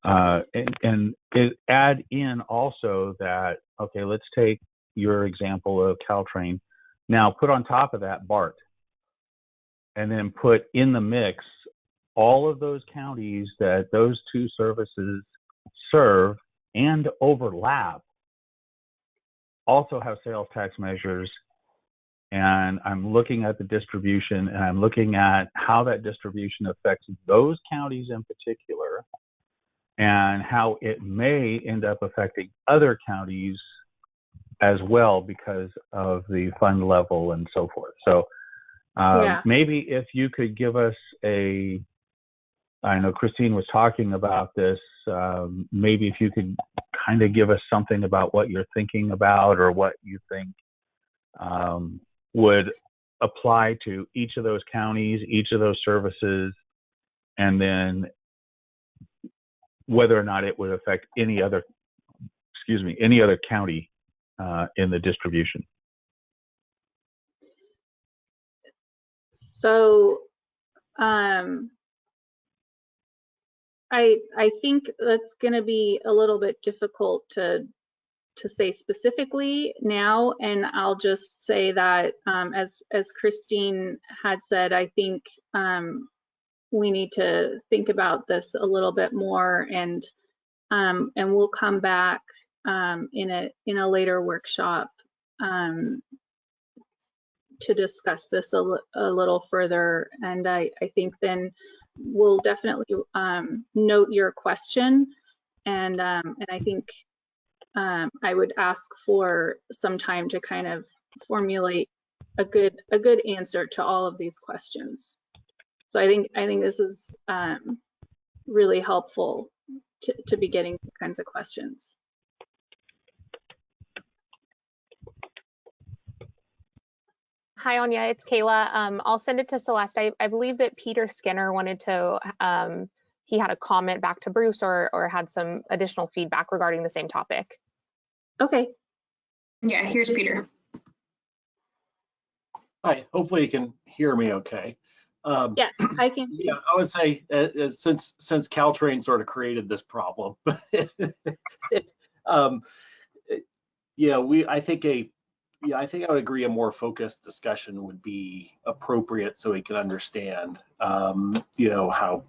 And it add in also that, okay, let's take your example of Caltrain. Now put on top of that BART, and then put in the mix all of those counties that those 2 services serve and overlap, also have sales tax measures. And I'm looking at the distribution, and I'm looking at how that distribution affects those counties in particular, and how it may end up affecting other counties as well because of the fund level and so forth. So maybe if you could give us I know Christine was talking about this, maybe if you could kind of give us something about what you're thinking about, or what you think would apply to each of those counties, each of those services, and then whether or not it would affect any other county in the distribution. So I think that's going to be a little bit difficult to to say specifically now, and I'll just say that as Christine had said, I think we need to think about this a little bit more, and we'll come back in a later workshop to discuss this a little further. And I think then we'll definitely note your question, and I think I would ask for some time to kind of formulate a good answer to all of these questions. So I think this is really helpful to be getting these kinds of questions. Hi, Anya, it's Kayla. I'll send it to Celeste. I believe that Peter Skinner wanted to, he had a comment back to Bruce or had some additional feedback regarding the same topic. Okay. Yeah, here's Peter. Hi, hopefully you can hear me okay. Yes, I can. Yeah, I would say since Caltrain sort of created this problem, I think I would agree a more focused discussion would be appropriate so we can understand, how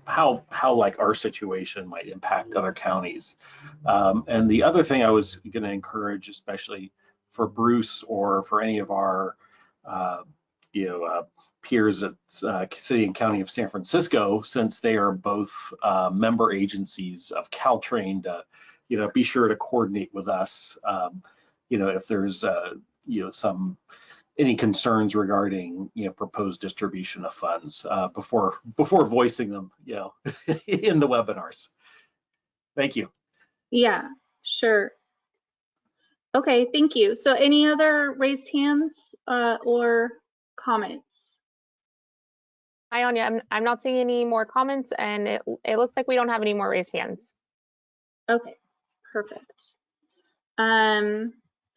like our situation might impact other counties. And the other thing I was going to encourage, especially for Bruce or for any of our, peers at City and County of San Francisco, since they are both member agencies of Caltrain, to, be sure to coordinate with us, if there's any concerns regarding proposed distribution of funds before voicing them in the webinars. Thank you. Yeah, sure. Okay, thank you. So any other raised hands or comments? Hi, Anya. I'm not seeing any more comments, and it looks like we don't have any more raised hands. Okay, perfect.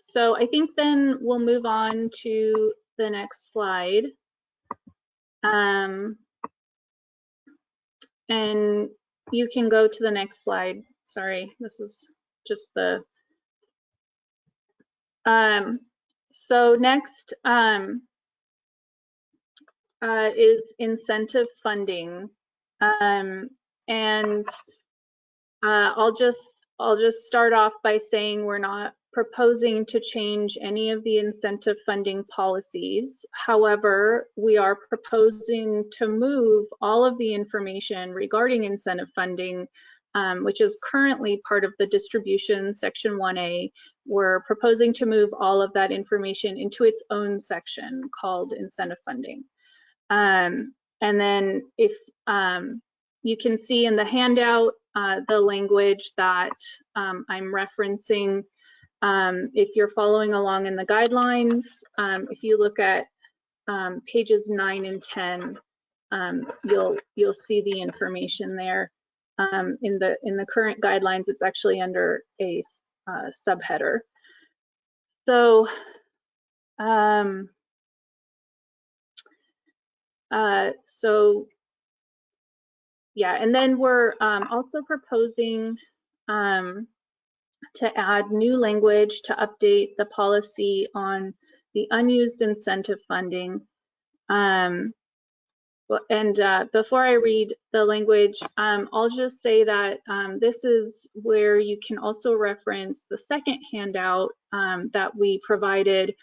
So I think then we'll move on to the next slide. And you can go to the next slide. Sorry, this is just the so next is incentive funding, and I'll just start off by saying we're not proposing to change any of the incentive funding policies. However, we are proposing to move all of the information regarding incentive funding, which is currently part of the distribution section 1A. We're proposing to move all of that information into its own section called incentive funding. And then if you can see in the handout the language that I'm referencing. If you're following along in the guidelines, if you look at pages 9 and 10, you'll see the information there. In the current guidelines, it's actually under a subheader. So yeah, and then we're also proposing to add new language to update the policy on the unused incentive funding. And before I read the language, I'll just say that this is where you can also reference the second handout that we provided,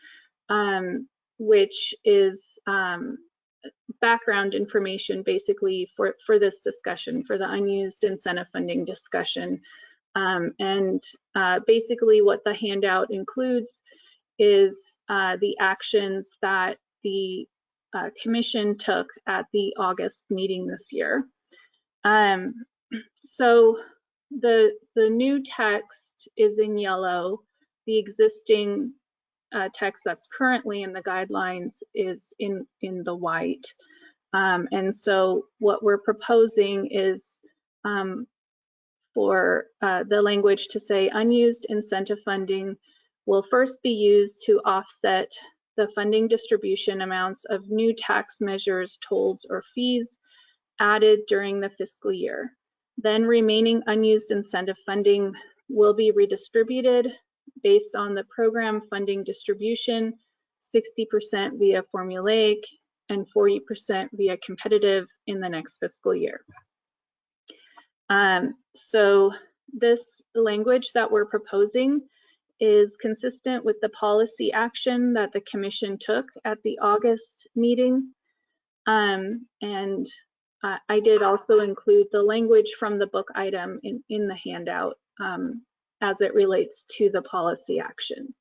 which is background information basically for this discussion, for the unused incentive funding discussion. Basically what the handout includes is the actions that the commission took at the August meeting this year. So the new text is in yellow. The existing text that's currently in the guidelines is in the white. And so what we're proposing is for the language to say unused incentive funding will first be used to offset the funding distribution amounts of new tax measures, tolls, or fees added during the fiscal year. Then remaining unused incentive funding will be redistributed based on the program funding distribution, 60% via formulaic and 40% via competitive in the next fiscal year. So this language that we're proposing is consistent with the policy action that the commission took at the August meeting. I did also include the language from the book item in the handout as it relates to the policy action.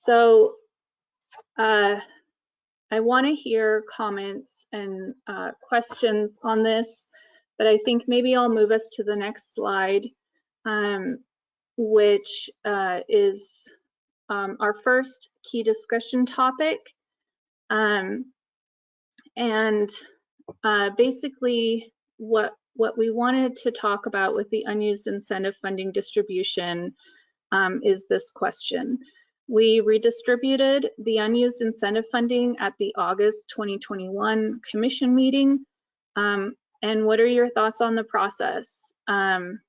So I want to hear comments and questions on this, but I think maybe I'll move us to the next slide, which is our first key discussion topic. Basically what we wanted to talk about with the unused incentive funding distribution is this question. We redistributed the unused incentive funding at the August 2021 commission meeting. And what are your thoughts on the process and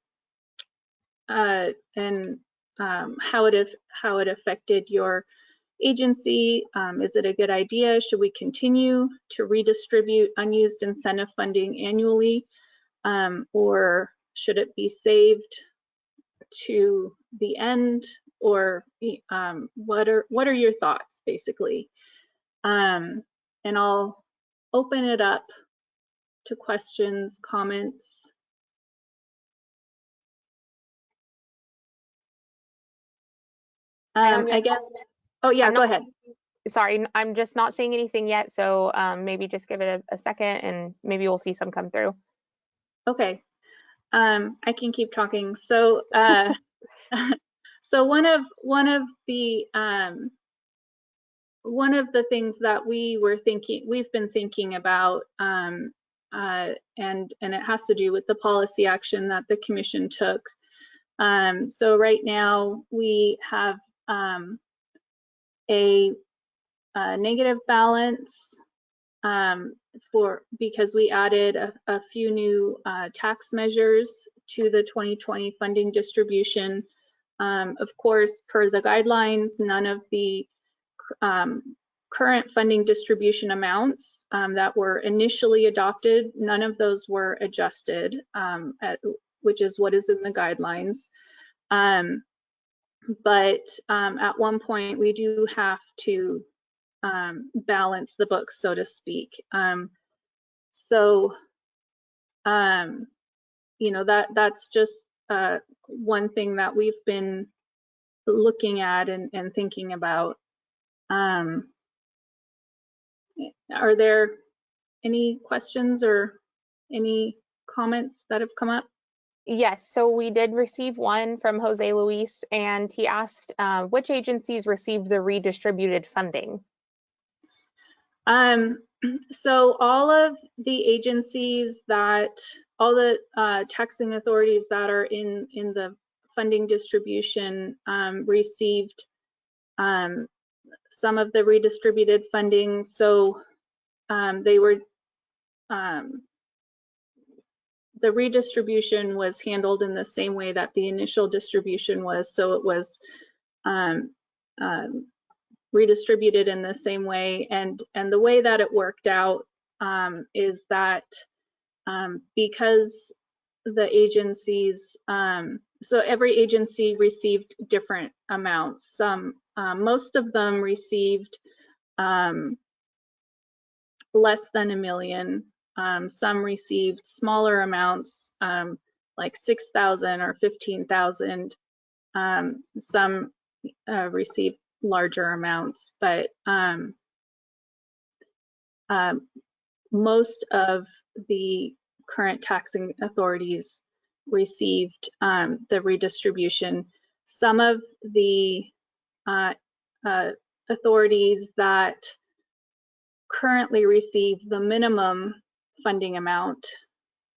how it affected your agency? Is it a good idea? Should we continue to redistribute unused incentive funding annually, or should it be saved to the end? Or what are your thoughts, basically? And I'll open it up to questions, comments. I guess. Oh yeah, go ahead. Sorry, I'm just not seeing anything yet, so maybe just give it a second, and maybe we'll see some come through. Okay, I can keep talking. So. So one of the things that we've been thinking about, and it has to do with the policy action that the commission took. So right now we have a negative balance because we added a few new tax measures to the 2020 funding distribution. Of course, per the guidelines, none of the current funding distribution amounts that were initially adopted, none of those were adjusted, which is what is in the guidelines. But at one point, we do have to balance the books, so to speak. You know, that's just one thing that we've been looking at and thinking about. Are there any questions or any comments that have come up? Yes, so we did receive one from Jose Luis, and he asked which agencies received the redistributed funding? So all of the agencies all the taxing authorities that are in the funding distribution received some of the redistributed funding. So the redistribution was handled in the same way that the initial distribution was. So it was redistributed in the same way, and the way that it worked out is that because the agencies, so every agency received different amounts. Most of them received less than $1 million. Some received smaller amounts, like 6,000 or 15,000. Some received larger amounts, but most of the current taxing authorities received the redistribution. Some of the authorities that currently receive the minimum funding amount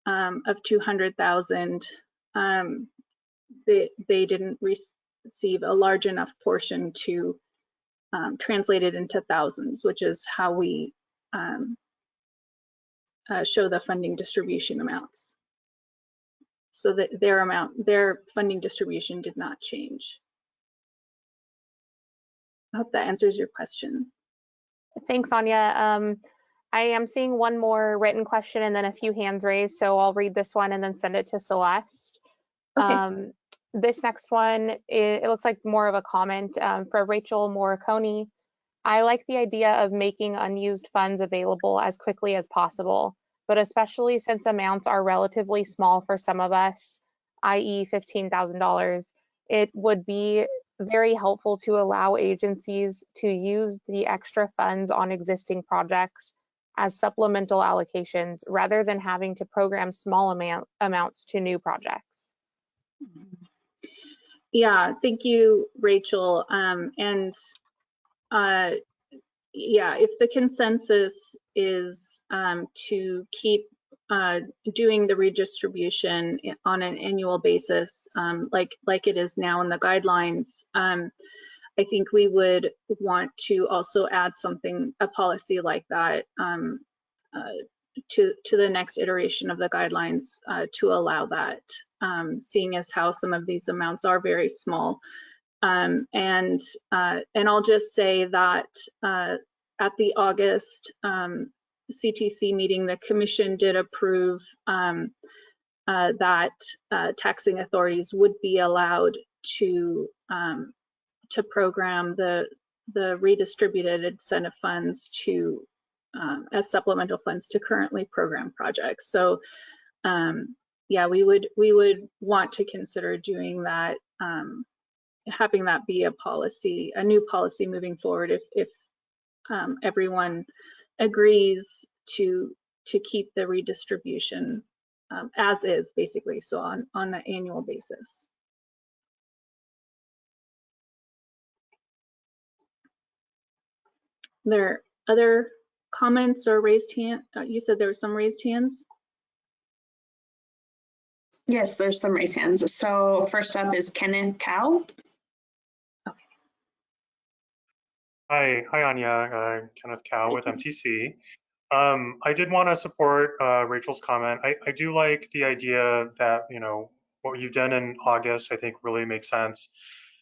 of 200,000, they didn't receive a large enough portion to translate it into thousands, which is how we show the funding distribution amounts. so that their funding distribution did not change. I hope that answers your question. Thanks, Anya. I am seeing one more written question and then a few hands raised, so I'll read this one and then send it to Celeste. Okay. This next one, it looks like more of a comment for Rachel Morricone. I like the idea of making unused funds available as quickly as possible, but especially since amounts are relatively small for some of us, i.e. $15,000, it would be very helpful to allow agencies to use the extra funds on existing projects as supplemental allocations rather than having to program small amounts to new projects. Yeah, thank you, Rachel. Yeah, if the consensus is to keep doing the redistribution on an annual basis, like it is now in the guidelines, I think we would want to also add a policy like that to the next iteration of the guidelines to allow that, seeing as how some of these amounts are very small. And I'll just say that at the August CTC meeting, the commission did approve that taxing authorities would be allowed to program the redistributed incentive funds to as supplemental funds to currently program projects. So yeah, we would want to consider doing that, having that be a policy, a new policy moving forward if everyone agrees to keep the redistribution as is, basically, so on an annual basis. There are other comments or raised hand? You said there were some raised hands? Yes, there's some raised hands. So first up is Kenneth Cow. Hi Anya, Kenneth Cow with MTC. I did want to support Rachel's comment. I do like the idea that, you know, what you've done in August, I think really makes sense.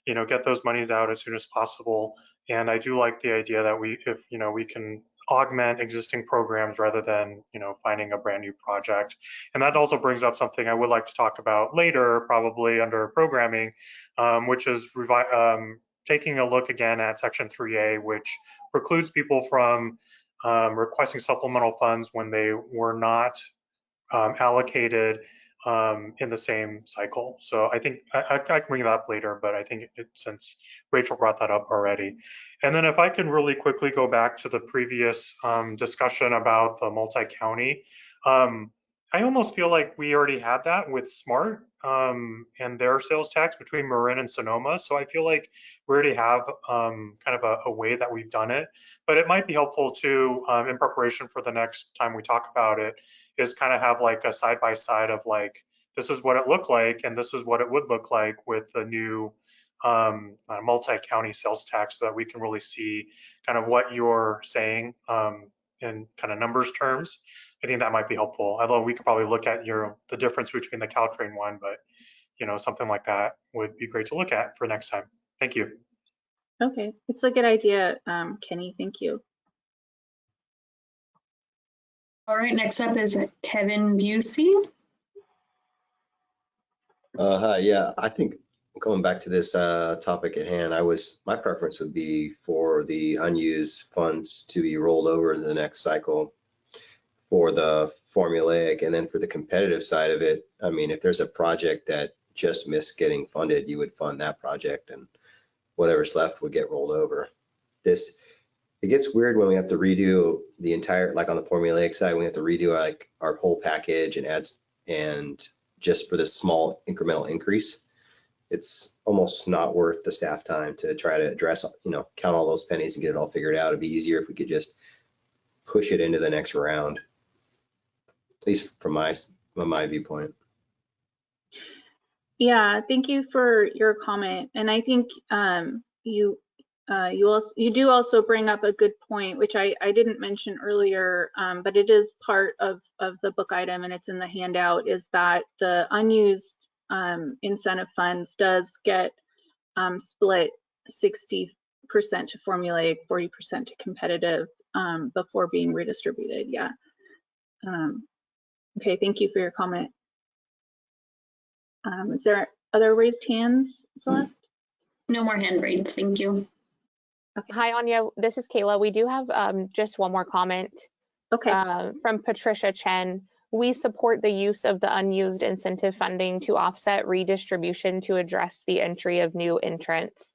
You know, get those monies out as soon as possible. And I do like the idea that if we can augment existing programs rather than, you know, finding a brand new project. And that also brings up something I would like to talk about later, probably under programming, which is taking a look again at Section 3A, which precludes people from requesting supplemental funds when they were not allocated in the same cycle. So I think I can bring that up later, but I think since Rachel brought that up already. And then if I can really quickly go back to the previous discussion about the multi-county, I almost feel like we already had that with SMART and their sales tax between Marin and Sonoma. So I feel like we already have kind of a way that we've done it, but it might be helpful to, in preparation for the next time we talk about it, is kind of have like a side-by-side of like, this is what it looked like and this is what it would look like with the new multi-county sales tax, so that we can really see kind of what you're saying in kind of numbers terms. I think that might be helpful. Although we could probably look at the difference between the Caltrain one, but you know, something like that would be great to look at for next time. Thank you. Okay, it's a good idea, Kenny. Thank you. All right, next up is Kevin Busey. Hi, yeah, I think going back to this topic at hand, my preference would be for the unused funds to be rolled over to the next cycle for the formulaic, and then for the competitive side of it, I mean, if there's a project that just missed getting funded, you would fund that project and whatever's left would get rolled over. It gets weird when we have to redo the entire, like on the formulaic side, we have to redo like our whole package and adds, and just for this small incremental increase, it's almost not worth the staff time to try to address, you know, count all those pennies and get it all figured out. It'd be easier if we could just push it into the next round, at least from my viewpoint. Yeah, thank you for your comment. And I think you do also bring up a good point, which I didn't mention earlier, but it is part of the book item and it's in the handout, is that the unused incentive funds does get split 60% to formulaic, 40% to competitive before being redistributed. Yeah. Okay, thank you for your comment. Is there other raised hands, Celeste? No more hand raised, thank you. Okay. Hi, Anya. This is Kayla. We do have just one more comment. Okay. From Patricia Chen. We support the use of the unused incentive funding to offset redistribution to address the entry of new entrants.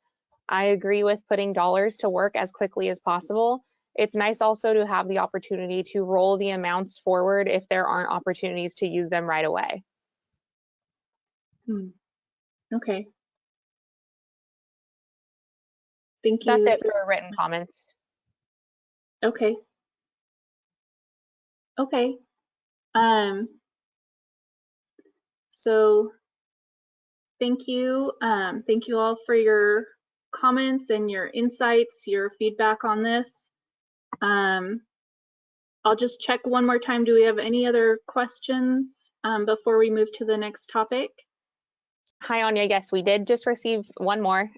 I agree with putting dollars to work as quickly as possible. It's nice also to have the opportunity to roll the amounts forward if there aren't opportunities to use them right away. Okay. Thank you. That's it for written comments. Okay. Okay. So thank you. Thank you all for your comments and your insights, your feedback on this. I'll just check one more time. Do we have any other questions before we move to the next topic? Hi, Anya. Yes, we did just receive one more.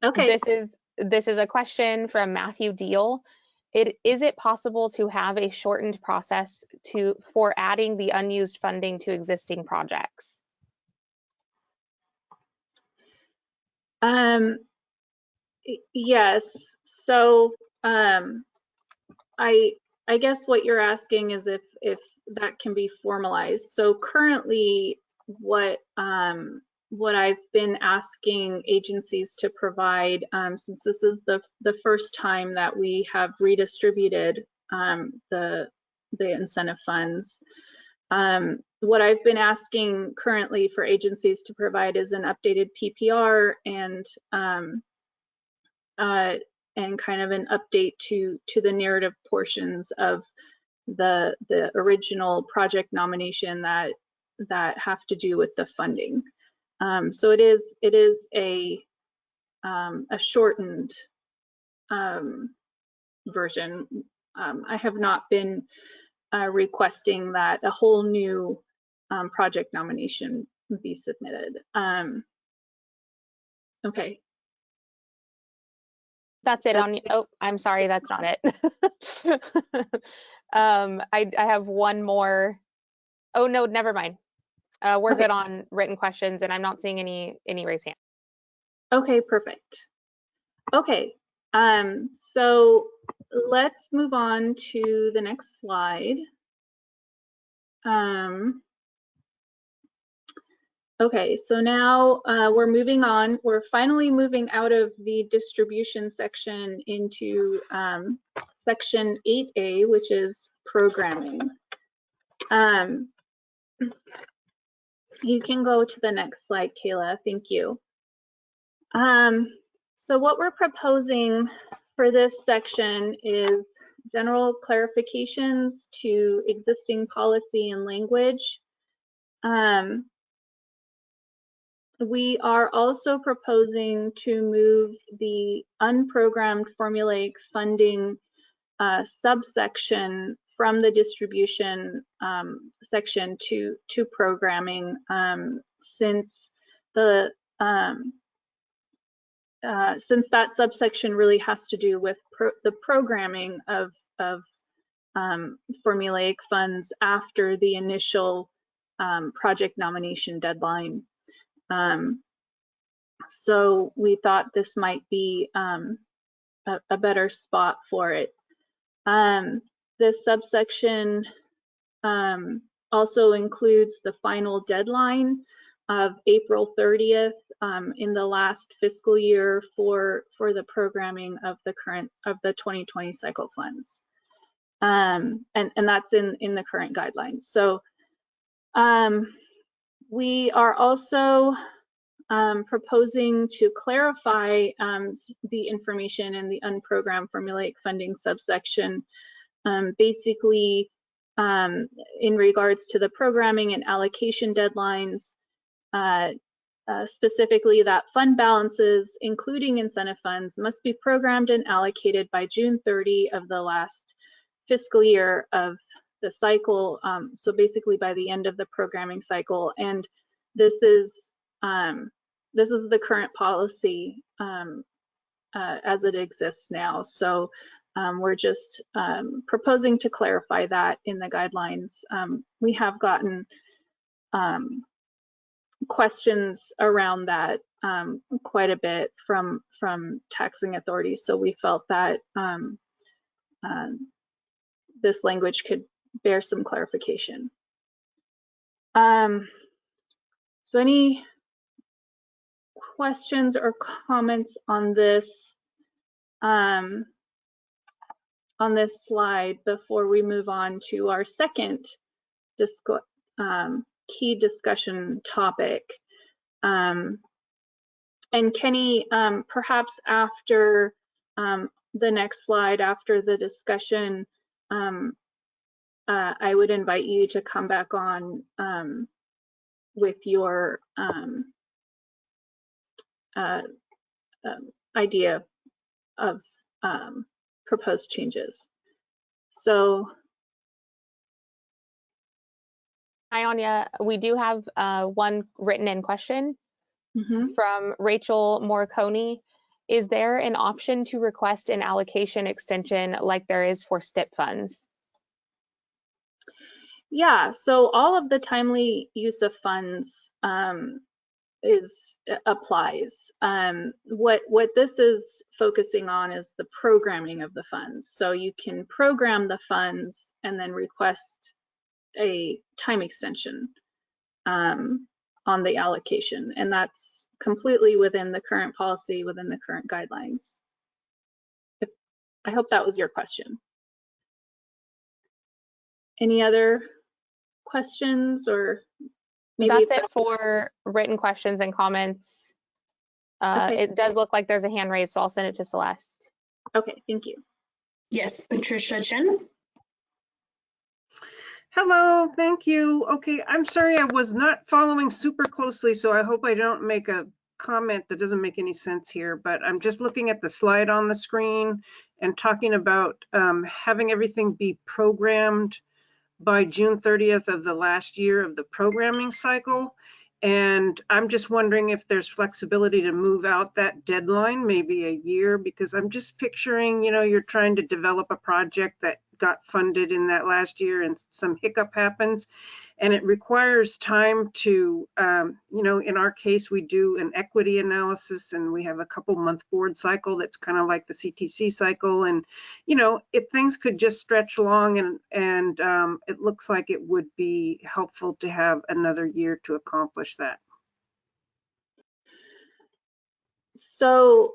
Okay. This is a question from Matthew Deal. Is it possible to have a shortened process for adding the unused funding to existing projects? Yes. So I guess what you're asking is if that can be formalized. So currently, what I've been asking agencies to provide, since this is the first time that we have redistributed the incentive funds, what I've been asking currently for agencies to provide is an updated PPR and kind of an update to the narrative portions of the original project nomination that have to do with the funding. So it is a shortened version. I have not been requesting that a whole new project nomination be submitted. Okay. That's it. Oh, I'm sorry, that's not it. I have one more. Oh no, never mind. We're Okay. good on written questions, and I'm not seeing any raised hands. Okay, perfect. Okay, so let's move on to the next slide. Okay, so now we're moving on. We're finally moving out of the distribution section into section 8A, which is programming. You can go to the next slide, Kayla. Thank you. So what we're proposing for this section is general clarifications to existing policy and language. We are also proposing to move the unprogrammed formulaic funding subsection from the distribution section to programming, since that subsection really has to do with the programming of formulaic funds after the initial project nomination deadline. So we thought this might be a better spot for it. This subsection also includes the final deadline of April 30th in the last fiscal year for the programming of the 2020 cycle funds. And that's in the current guidelines. So we are also proposing to clarify the information in the unprogrammed formulaic funding subsection, basically in regards to the programming and allocation deadlines. specifically that fund balances, including incentive funds, must be programmed and allocated by June 30 of the last fiscal year of the cycle. So basically by the end of the programming cycle. And this is the current policy as it exists now. So we're just proposing to clarify that in the guidelines. We have gotten questions around that quite a bit from taxing authorities. So we felt that this language could bear some clarification. So any questions or comments on this slide before we move on to our second key discussion topic? And Kenny, perhaps after the next slide, after the discussion, I would invite you to come back on with your idea of proposed changes. So, hi, Anya. We do have one written in question from Rachel Morcone. Is there an option to request an allocation extension like there is for STIP funds? Yeah, so all of the timely use of funds applies. What this is focusing on is the programming of the funds. So you can program the funds and then request a time extension on the allocation, and that's completely within the current policy, within the current guidelines. I hope that was your question. Any other questions, or maybe that's it for written questions and comments. Okay. It does look like there's a hand raised, so I'll send it to Celeste. Okay, thank you. Yes, Patricia Chen. Hello, thank you. Okay, I'm sorry I was not following super closely, so I hope I don't make a comment that doesn't make any sense here, but I'm just looking at the slide on the screen and talking about having everything be programmed by June 30th of the last year of the programming cycle. And I'm just wondering if there's flexibility to move out that deadline, maybe a year, because I'm just picturing, you know, you're trying to develop a project that got funded in that last year and some hiccup happens, and it requires time to, you know, in our case, we do an equity analysis and we have a couple-month board cycle that's kind of like the CTC cycle. And, you know, if things could just stretch long, and it looks like it would be helpful to have another year to accomplish that. So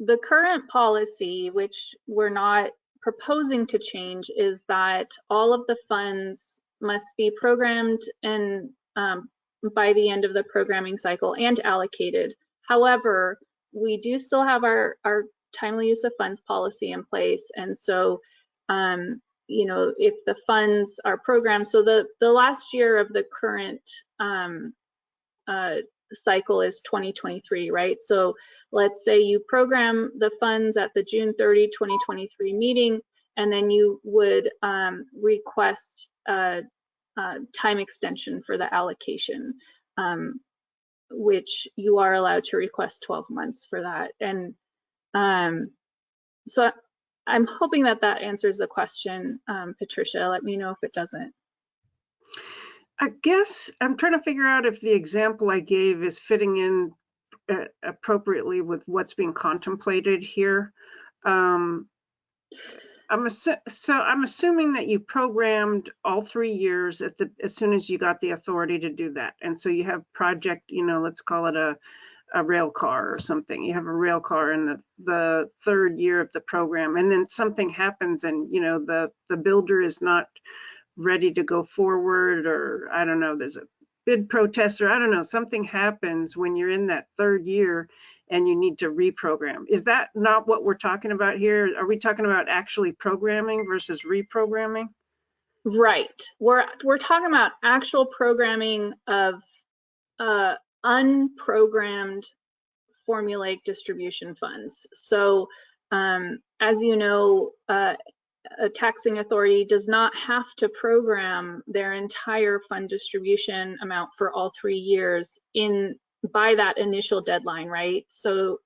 the current policy, which we're not proposing to change, is that all of the funds must be programmed and by the end of the programming cycle and allocated. However, we do still have our timely use of funds policy in place, and so you know, if the funds are programmed, so the last year of the current cycle is 2023, right? So let's say you program the funds at the June 30, 2023 meeting, and then you would request a time extension for the allocation, which you are allowed to request 12 months for that. And so I'm hoping that that answers the question, Patricia. Let me know if it doesn't. I guess I'm trying to figure out if the example I gave is fitting in appropriately with what's being contemplated here. I'm assuming that you programmed all 3 years as soon as you got the authority to do that. And so you have project, you know, let's call it a rail car or something. You have a rail car in the 3rd year of the program, and then something happens and, you know, the builder is not ready to go forward, or I don't know, there's a bid protest, or I don't know, something happens when you're in that 3rd year and you need to reprogram. Is that not what we're talking about here? Are we talking about actually programming versus reprogramming? Right. We're talking about actual programming of unprogrammed formulaic distribution funds. So as you know, a taxing authority does not have to program their entire fund distribution amount for all 3 years by that initial deadline, right? So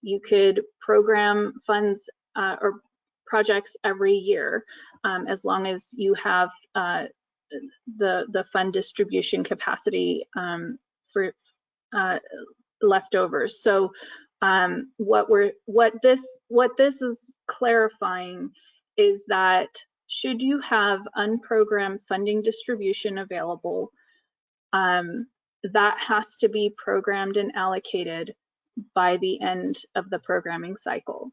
you could program funds or projects every year as long as you have the fund distribution capacity for leftovers. So what this is clarifying is that should you have unprogrammed funding distribution available, that has to be programmed and allocated by the end of the programming cycle.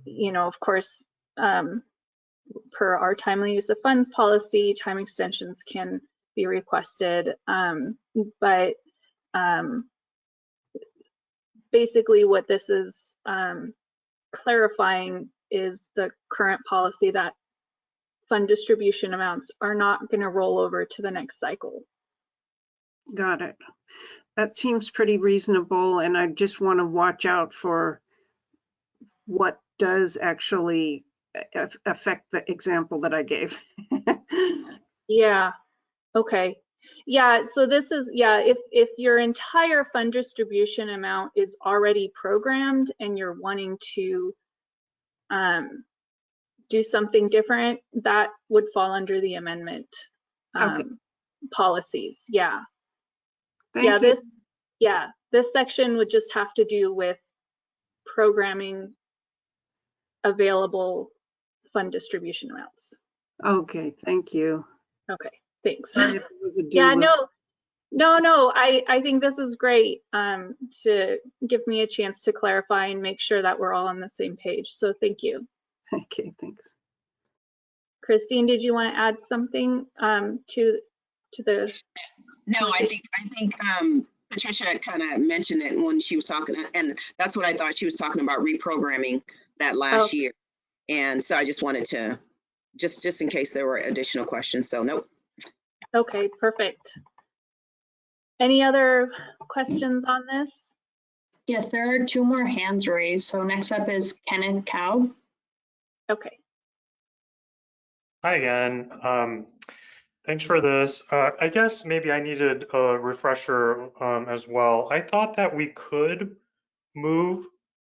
You know, of course, per our timely use of funds policy, time extensions can be requested, but basically what this is clarifying is the current policy that fund distribution amounts are not going to roll over to the next cycle. Got it. That seems pretty reasonable, and I just want to watch out for what does actually affect the example that I gave. Yeah, okay. Yeah, so this is, yeah, if your entire fund distribution amount is already programmed and you're wanting to do something different, that would fall under the amendment policies. Yeah. Thank you. This section would just have to do with programming available fund distribution amounts. Okay, thank you. Okay, thanks. Sorry if it was a Yeah, doodle. no, I think this is great to give me a chance to clarify and make sure that we're all on the same page. So thank you. Okay, thanks. Christine, did you want to add something to the? No, I think Patricia kind of mentioned it when she was talking, and that's what I thought she was talking about, reprogramming that last year. And so I just wanted to, just in case there were additional questions. So nope. Okay, perfect. Any other questions on this? Yes, there are 2 more hands raised. So next up is Kenneth Cow. Okay. Hi again. Thanks for this. I guess maybe I needed a refresher as well. I thought that we could move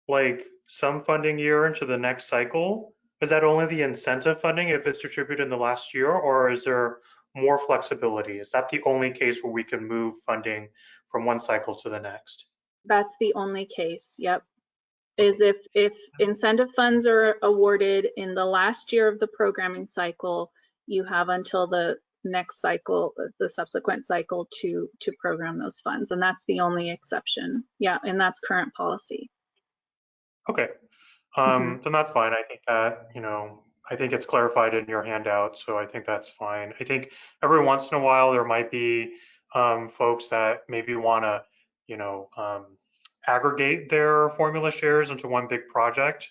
like some funding year into the next cycle. Is that only the incentive funding if it's distributed in the last year, or is there more flexibility? Is that the only case where we can move funding from one cycle to the next? That's the only case, yep. Is if incentive funds are awarded in the last year of the programming cycle, you have until the next cycle, the subsequent cycle to program those funds. And that's the only exception. Yeah, and that's current policy. Okay, then that's fine. I think that, you know, I think it's clarified in your handout, so I think that's fine. I think every once in a while there might be folks that maybe want to, you know, aggregate their formula shares into one big project,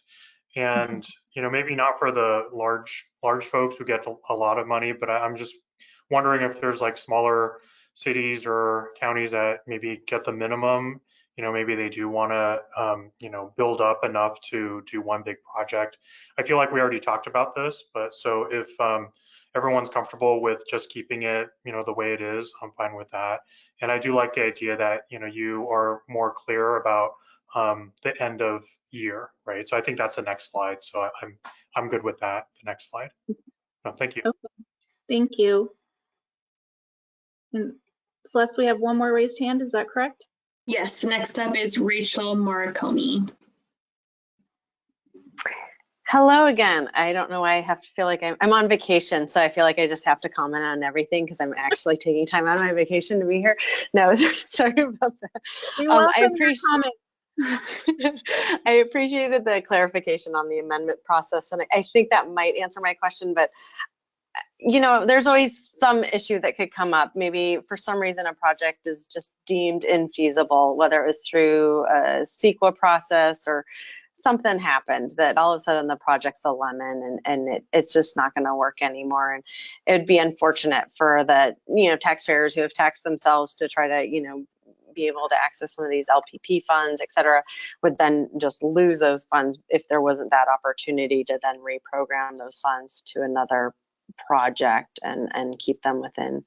and you know, maybe not for the large folks who get a lot of money, but I'm just wondering if there's like smaller cities or counties that maybe get the minimum. You know, maybe they do want to, you know, build up enough to do one big project. I feel like we already talked about this, but so if everyone's comfortable with just keeping it, you know, the way it is, I'm fine with that. And I do like the idea that, you know, you are more clear about the end of year, right? So I think that's the next slide. So I'm good with that. The next slide. No, thank you. Okay. Thank you. And Celeste, we have one more raised hand. Is that correct? Yes, next up is Rachel Morricone. Hello again. I don't know why I have to feel like I'm on vacation, so I feel like I just have to comment on everything because I'm actually taking time out of my vacation to be here. No, sorry about that. We welcome your comments. I appreciated the clarification on the amendment process, and I think that might answer my question, but you know, there's always some issue that could come up. Maybe for some reason a project is just deemed infeasible, whether it was through a CEQA process or something happened that all of a sudden the project's a lemon and it's just not going to work anymore. And it would be unfortunate for the, taxpayers who have taxed themselves to try to, be able to access some of these LPP funds, et cetera, would then just lose those funds if there wasn't that opportunity to then reprogram those funds to another project and keep them within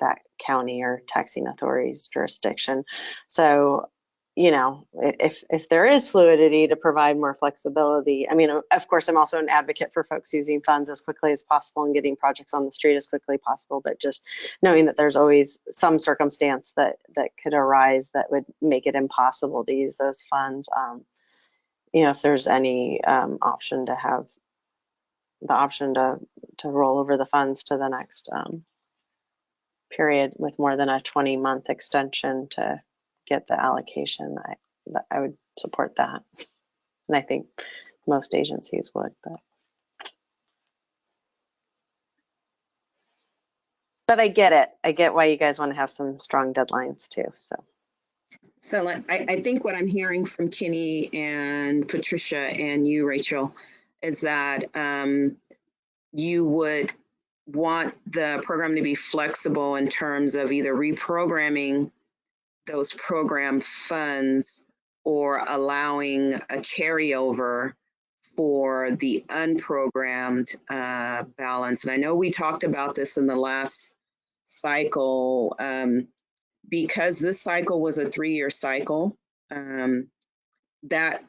that county or taxing authority's jurisdiction. So, if there is fluidity to provide more flexibility, I mean, of course, I'm also an advocate for folks using funds as quickly as possible and getting projects on the street as quickly as possible, but just knowing that there's always some circumstance that could arise that would make it impossible to use those funds. If there's any option to have the option to roll over the funds to the next period with more than a 20-month extension to get the allocation, I would support that. And I think most agencies would, but I get it. I get why you guys want to have some strong deadlines too. So I think what I'm hearing from Kenny and Patricia and you, Rachel, is that you would want the program to be flexible in terms of either reprogramming those program funds or allowing a carryover for the unprogrammed balance. And I know we talked about this in the last cycle, because this cycle was a 3-year cycle, that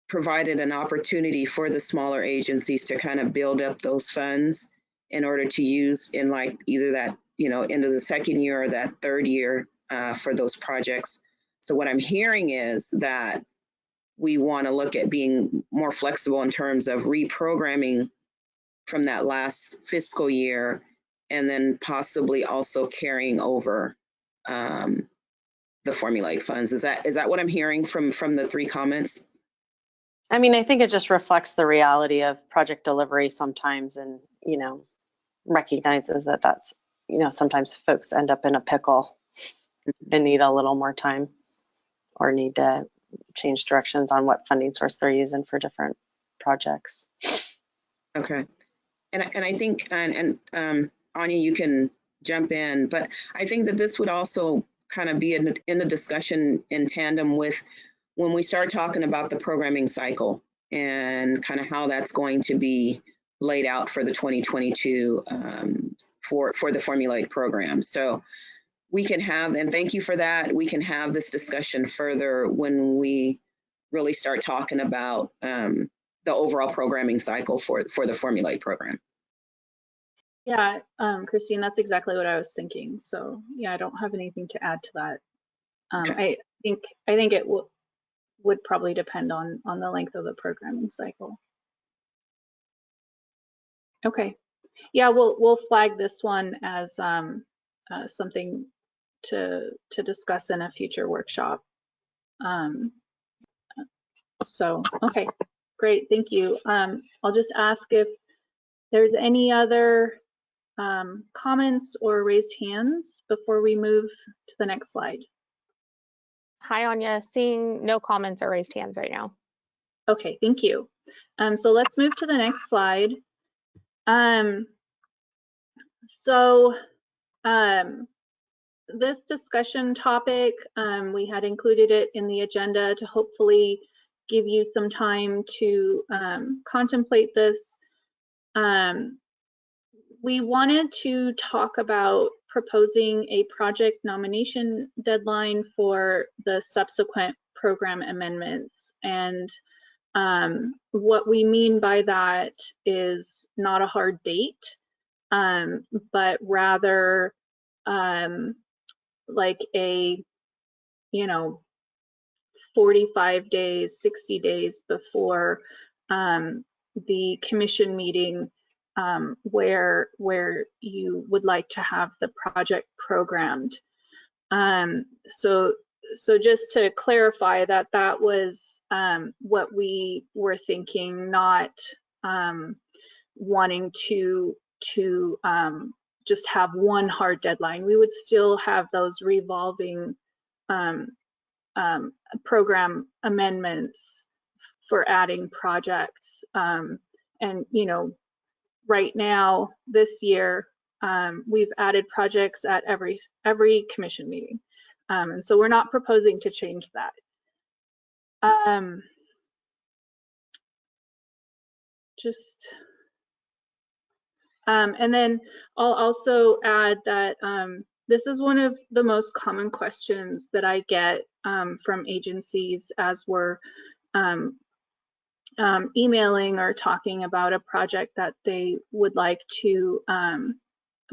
provided an opportunity for the smaller agencies to kind of build up those funds in order to use in either that, into the second year or that third year for those projects. So what I'm hearing is that we want to look at being more flexible in terms of reprogramming from that last fiscal year and then possibly also carrying over the formulaic funds. Is that what I'm hearing from the 3 comments? I mean, I think it just reflects the reality of project delivery sometimes, and recognizes that that's sometimes folks end up in a pickle and need a little more time or need to change directions on what funding source they're using for different projects. Okay, and I think and Anya, you can jump in, but I think that this would also kind of be in a discussion in tandem with when we start talking about the programming cycle and kind of how that's going to be laid out for the 2022 for the formulaic program. So we can have, and thank you for that, we can have this discussion further when we really start talking about the overall programming cycle for the formulaic program. Yeah, Christine, that's exactly what I was thinking. So yeah, I don't have anything to add to that. Okay. I think it would probably depend on the length of the programming cycle. Okay, yeah, we'll flag this one as something to discuss in a future workshop. So okay, great, thank you. I'll just ask if there's any other comments or raised hands before we move to the next slide. Hi, Anya. Seeing no comments or raised hands right now. Okay, thank you. So let's move to the next slide. This discussion topic, we had included it in the agenda to hopefully give you some time to contemplate this. We wanted to talk about proposing a project nomination deadline for the subsequent program amendments. And what we mean by that is not a hard date, but rather like a, 45 days, 60 days before the commission meeting where you would like to have the project programmed. So just to clarify that was what we were thinking, not wanting to just have one hard deadline. We would still have those revolving program amendments for adding projects. And, you know, right now, this year, we've added projects at every commission meeting. And so we're not proposing to change that. And then I'll also add that this is one of the most common questions that I get from agencies as we're emailing or talking about a project that they would like to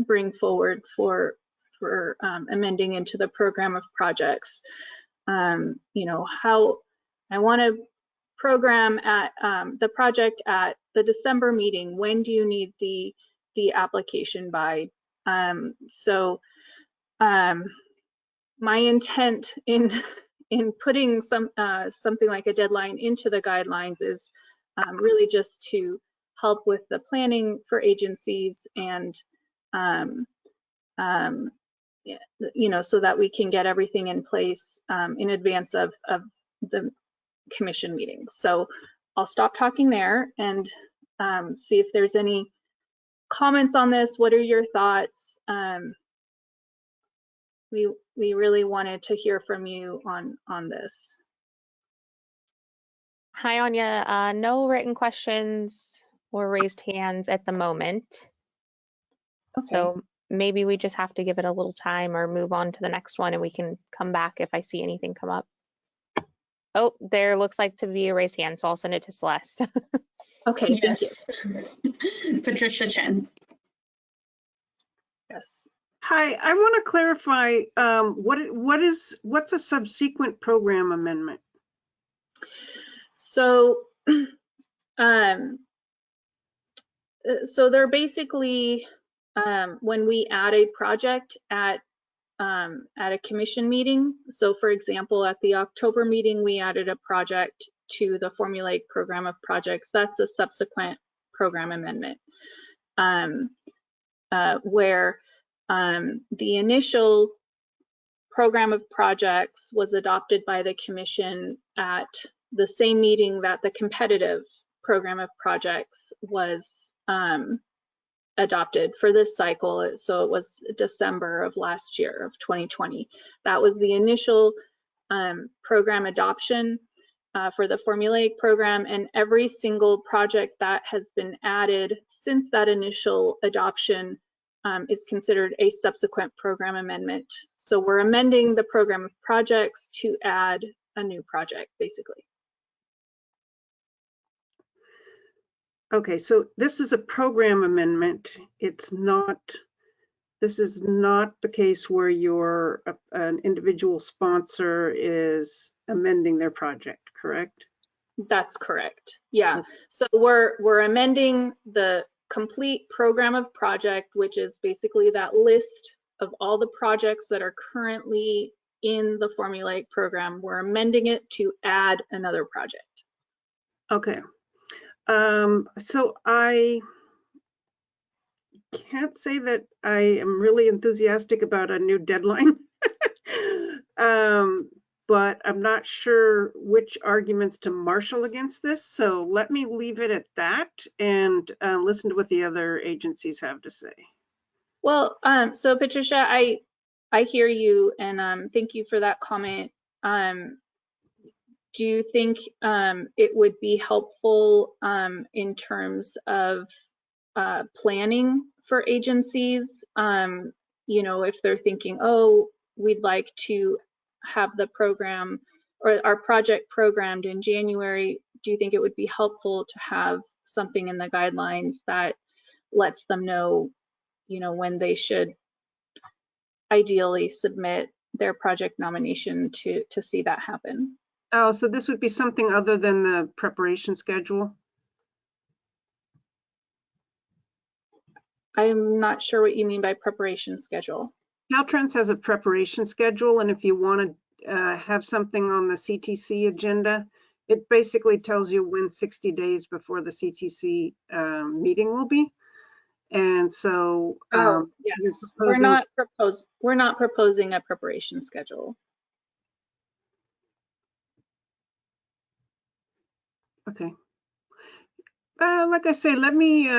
bring forward for amending into the program of projects. You know, how I want to program at the project at the December meeting. When do you need the application by? So my intent in putting something like a deadline into the guidelines is really just to help with the planning for agencies and you know, so that we can get everything in place in advance of the commission meetings. So I'll stop talking there and see if there's any comments on this. What are your thoughts? We really wanted to hear from you on this. Hi, Anya. No written questions or raised hands at the moment. Okay. So maybe we just have to give it a little time or move on to the next one, and we can come back if I see anything come up. Oh, there looks like to be a raised hand, so I'll send it to Celeste. Okay, Yes. Thank you. Patricia Chen. Yes. Hi, I want to clarify what's a subsequent program amendment? So, so they're basically when we add a project at a commission meeting. So, for example, at the October meeting, we added a project to the formulaic program of projects. That's a subsequent program amendment, where the initial program of projects was adopted by the commission at the same meeting that the competitive program of projects was adopted for this cycle. So it was December of last year of 2020. That was the initial program adoption for the formulaic program, and every single project that has been added since that initial adoption is considered a subsequent program amendment. So we're amending the program of projects to add a new project, basically. Okay, so this is a program amendment. This is not the case where an individual sponsor is amending their project, correct? That's correct. Yeah. So we're amending the complete program of project, which is basically that list of all the projects that are currently in the formulaic program. We're amending it to add another project. Okay. So I can't say that I am really enthusiastic about a new deadline, but I'm not sure which arguments to marshal against this. So let me leave it at that and listen to what the other agencies have to say. Well, so Patricia, I hear you, and thank you for that comment. Do you think it would be helpful in terms of planning for agencies? You know, if they're thinking, oh, we'd like to have the program or our project programmed in January, do you think it would be helpful to have something in the guidelines that lets them know, you know, when they should ideally submit their project nomination to see that happen? Oh, so this would be something other than the preparation schedule? I'm not sure what you mean by preparation schedule. Caltrans has a preparation schedule, and if you want to have something on the CTC agenda, it basically tells you when 60 days before the CTC meeting will be. And so yes, we're not proposing a preparation schedule. Okay. Okay. Like I say, let me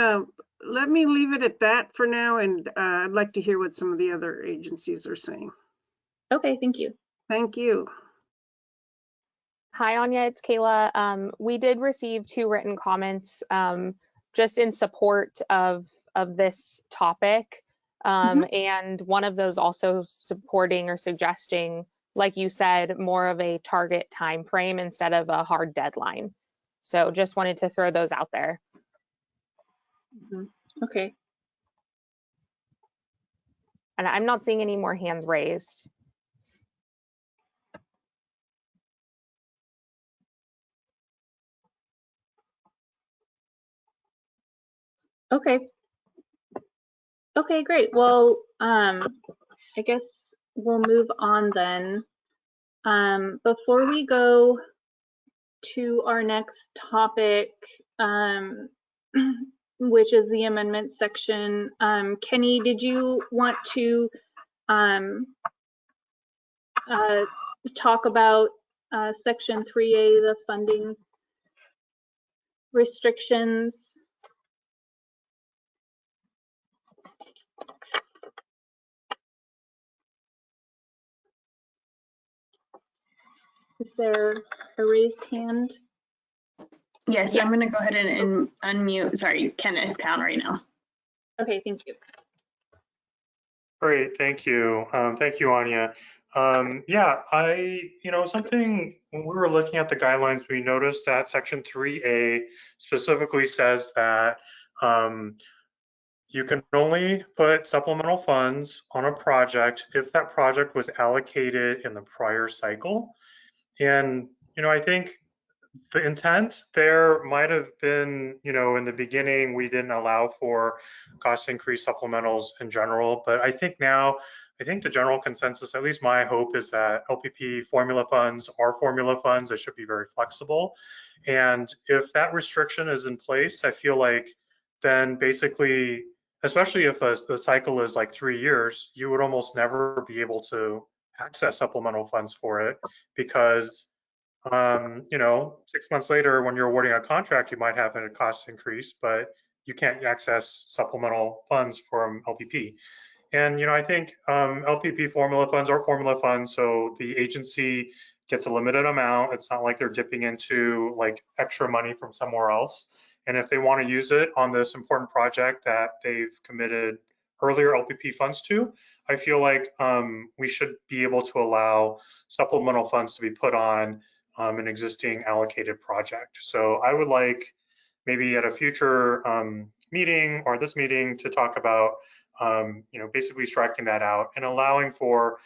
leave it at that for now, and I'd like to hear what some of the other agencies are saying. Okay, thank you. Thank you. Hi, Anya, it's Kayla. We did receive 2 written comments just in support of this topic. And one of those also supporting or suggesting, like you said, more of a target time frame instead of a hard deadline. So just wanted to throw those out there. Okay. And I'm not seeing any more hands raised. Okay. Okay, great. Well, I guess we'll move on then. Before we go to our next topic, which is the amendment section, Kenny, did you want to talk about section 3A, the funding restrictions? Is there a raised hand? Yes, I'm going to go ahead and unmute, sorry, Kenneth Cowan right now. Okay, thank you. Great, thank you. Thank you, Anya. Yeah, something when we were looking at the guidelines, we noticed that section 3A specifically says that you can only put supplemental funds on a project if that project was allocated in the prior cycle. And, I think the intent there might have been, in the beginning, we didn't allow for cost increase supplementals in general, but I think the general consensus, at least my hope, is that LPP formula funds are formula funds. They should be very flexible. And if that restriction is in place, I feel like then basically, especially if the cycle is like 3 years, you would almost never be able to access supplemental funds for it because 6 months later, when you're awarding a contract, you might have a cost increase, but you can't access supplemental funds from LPP. And, I think LPP formula funds are formula funds, so the agency gets a limited amount. It's not like they're dipping into like extra money from somewhere else. And if they want to use it on this important project that they've committed earlier LPP funds to, I feel like we should be able to allow supplemental funds to be put on an existing allocated project. So I would like maybe at a future meeting or this meeting to talk about basically striking that out and allowing for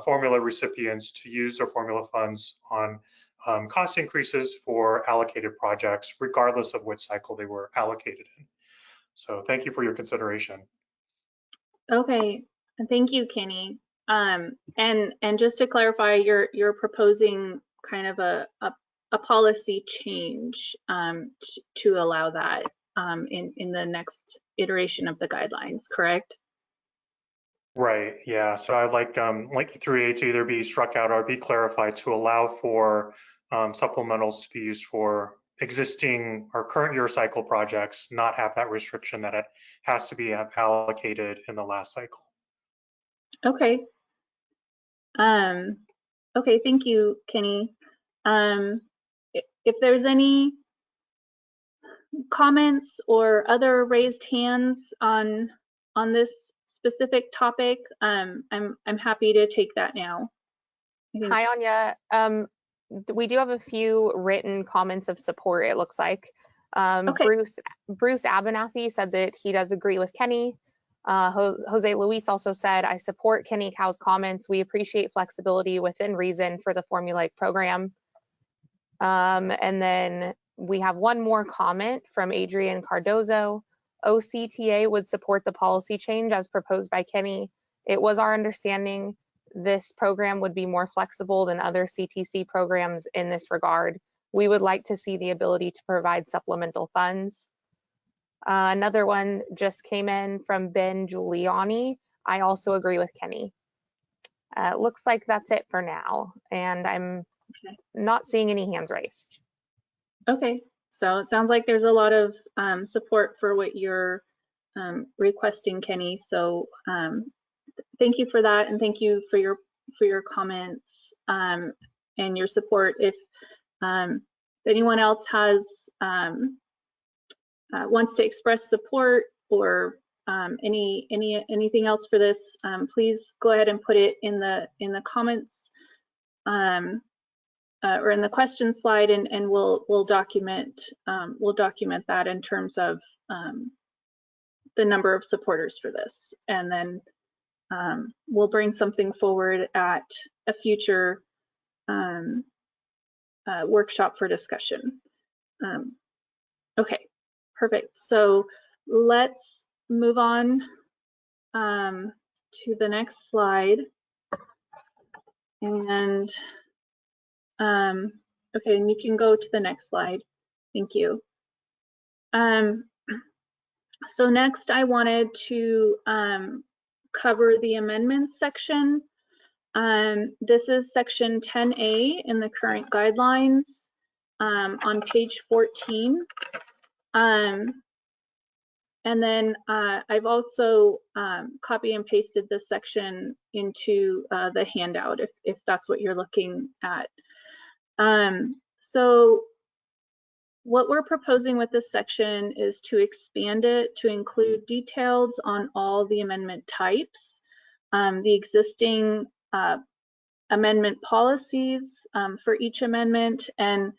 formula recipients to use their formula funds on cost increases for allocated projects, regardless of which cycle they were allocated in. So thank you for your consideration. Okay, thank you, Kenny. And just to clarify, you're proposing kind of a policy change to allow that in the next iteration of the guidelines, correct? Right, yeah, so I'd like 3A to either be struck out or be clarified to allow for supplementals to be used for existing or current year cycle projects, not have that restriction that it has to be allocated in the last cycle. Okay. Okay, thank you, Kenny. If there's any comments or other raised hands on this specific topic, I'm happy to take that now. Hi, Anya. We do have a few written comments of support, it looks like. Okay. Bruce Abernathy said that he does agree with Kenny. Jose Luis also said, I support Kenny Cow's comments. We appreciate flexibility within reason for the formulaic program. And then we have one more comment from Adrian Cardozo. OCTA would support the policy change as proposed by Kenny. It was our understanding this program would be more flexible than other CTC programs in this regard. We would like to see the ability to provide supplemental funds. Another one just came in from Ben Giuliani. I also agree with Kenny. Looks like that's it for now, and I'm not seeing any hands raised. Okay, So it sounds like there's a lot of support for what you're requesting, Kenny. So thank you for that, and thank you for your comments and your support. If anyone else has wants to express support or anything else for this, please go ahead and put it in the comments or in the question slide, and we'll document that in terms of the number of supporters for this, and then we'll bring something forward at a future workshop for discussion. Okay, perfect. So let's move on to the next slide. And okay, and you can go to the next slide. Thank you. So next I wanted to cover the amendments section. This is section 10A in the current guidelines on page 14. And then I've also copy and pasted this section into the handout if that's what you're looking at. So what we're proposing with this section is to expand it to include details on all the amendment types, the existing amendment policies for each amendment, and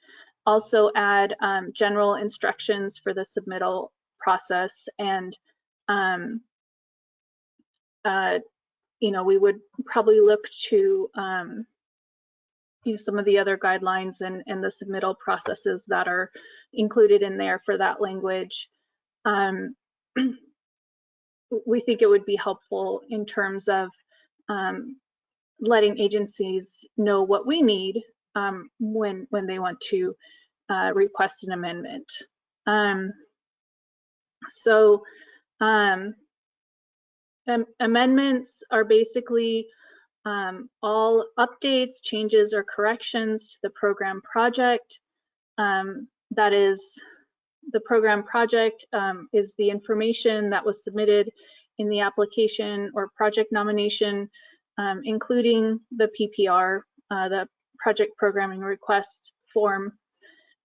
also add general instructions for the submittal process. And you know, we would probably look to you know, some of the other guidelines and the submittal processes that are included in there for that language. We think it would be helpful in terms of letting agencies know what we need when they want to request an amendment. So amendments are basically all updates, changes, or corrections to the program project. That is, the program project is the information that was submitted in the application or project nomination, including the PPR, the project programming request form.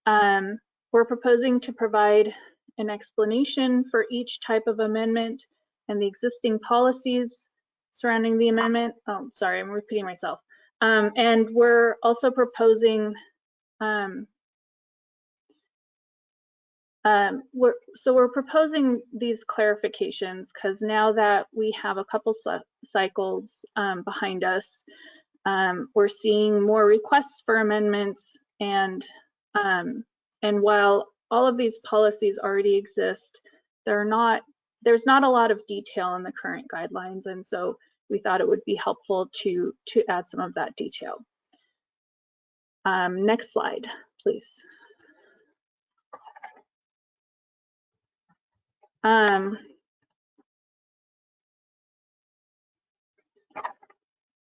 We're proposing to provide an explanation for each type of amendment and the existing policies surrounding the amendment. Oh, sorry, I'm repeating myself. And we're also proposing, we're proposing these clarifications because now that we have a couple cycles behind us, we're seeing more requests for amendments, and while all of these policies already exist, there's not a lot of detail in the current guidelines, and so we thought it would be helpful to add some of that detail. Next slide, please.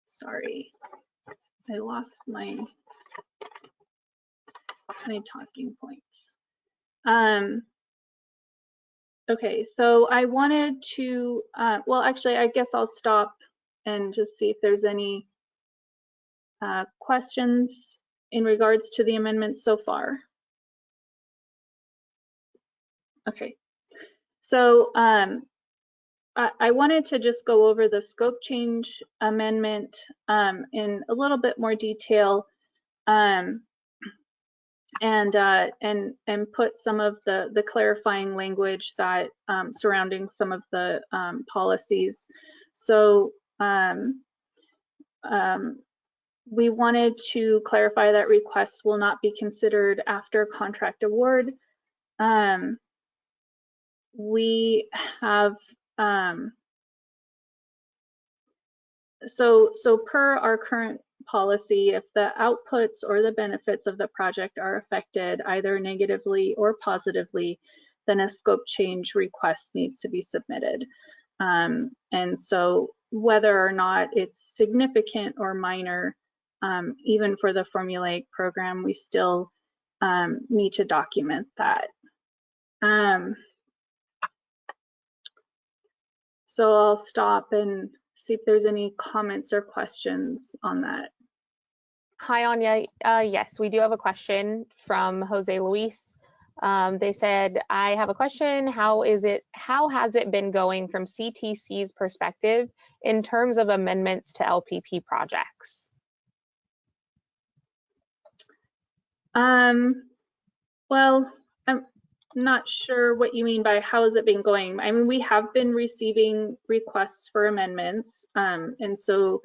Sorry, I lost my talking points. Okay, so I wanted to, well, actually, I guess I'll stop and just see if there's any questions in regards to the amendments so far. Okay, so I wanted to just go over the scope change amendment in a little bit more detail, and put some of the clarifying language that surrounding some of the policies. So we wanted to clarify that requests will not be considered after contract award. We have so per our current policy, if the outputs or the benefits of the project are affected either negatively or positively, then a scope change request needs to be submitted. And so whether or not it's significant or minor, even for the formulaic program, we still me to document that. So I'll stop and see if there's any comments or questions on that. Hi, Anya. Yes, we do have a question from Jose Luis. They said, I have a question. How has it been going from CTC's perspective in terms of amendments to LPP projects? Well, I'm not sure what you mean by how has it been going. I mean, we have been receiving requests for amendments, and so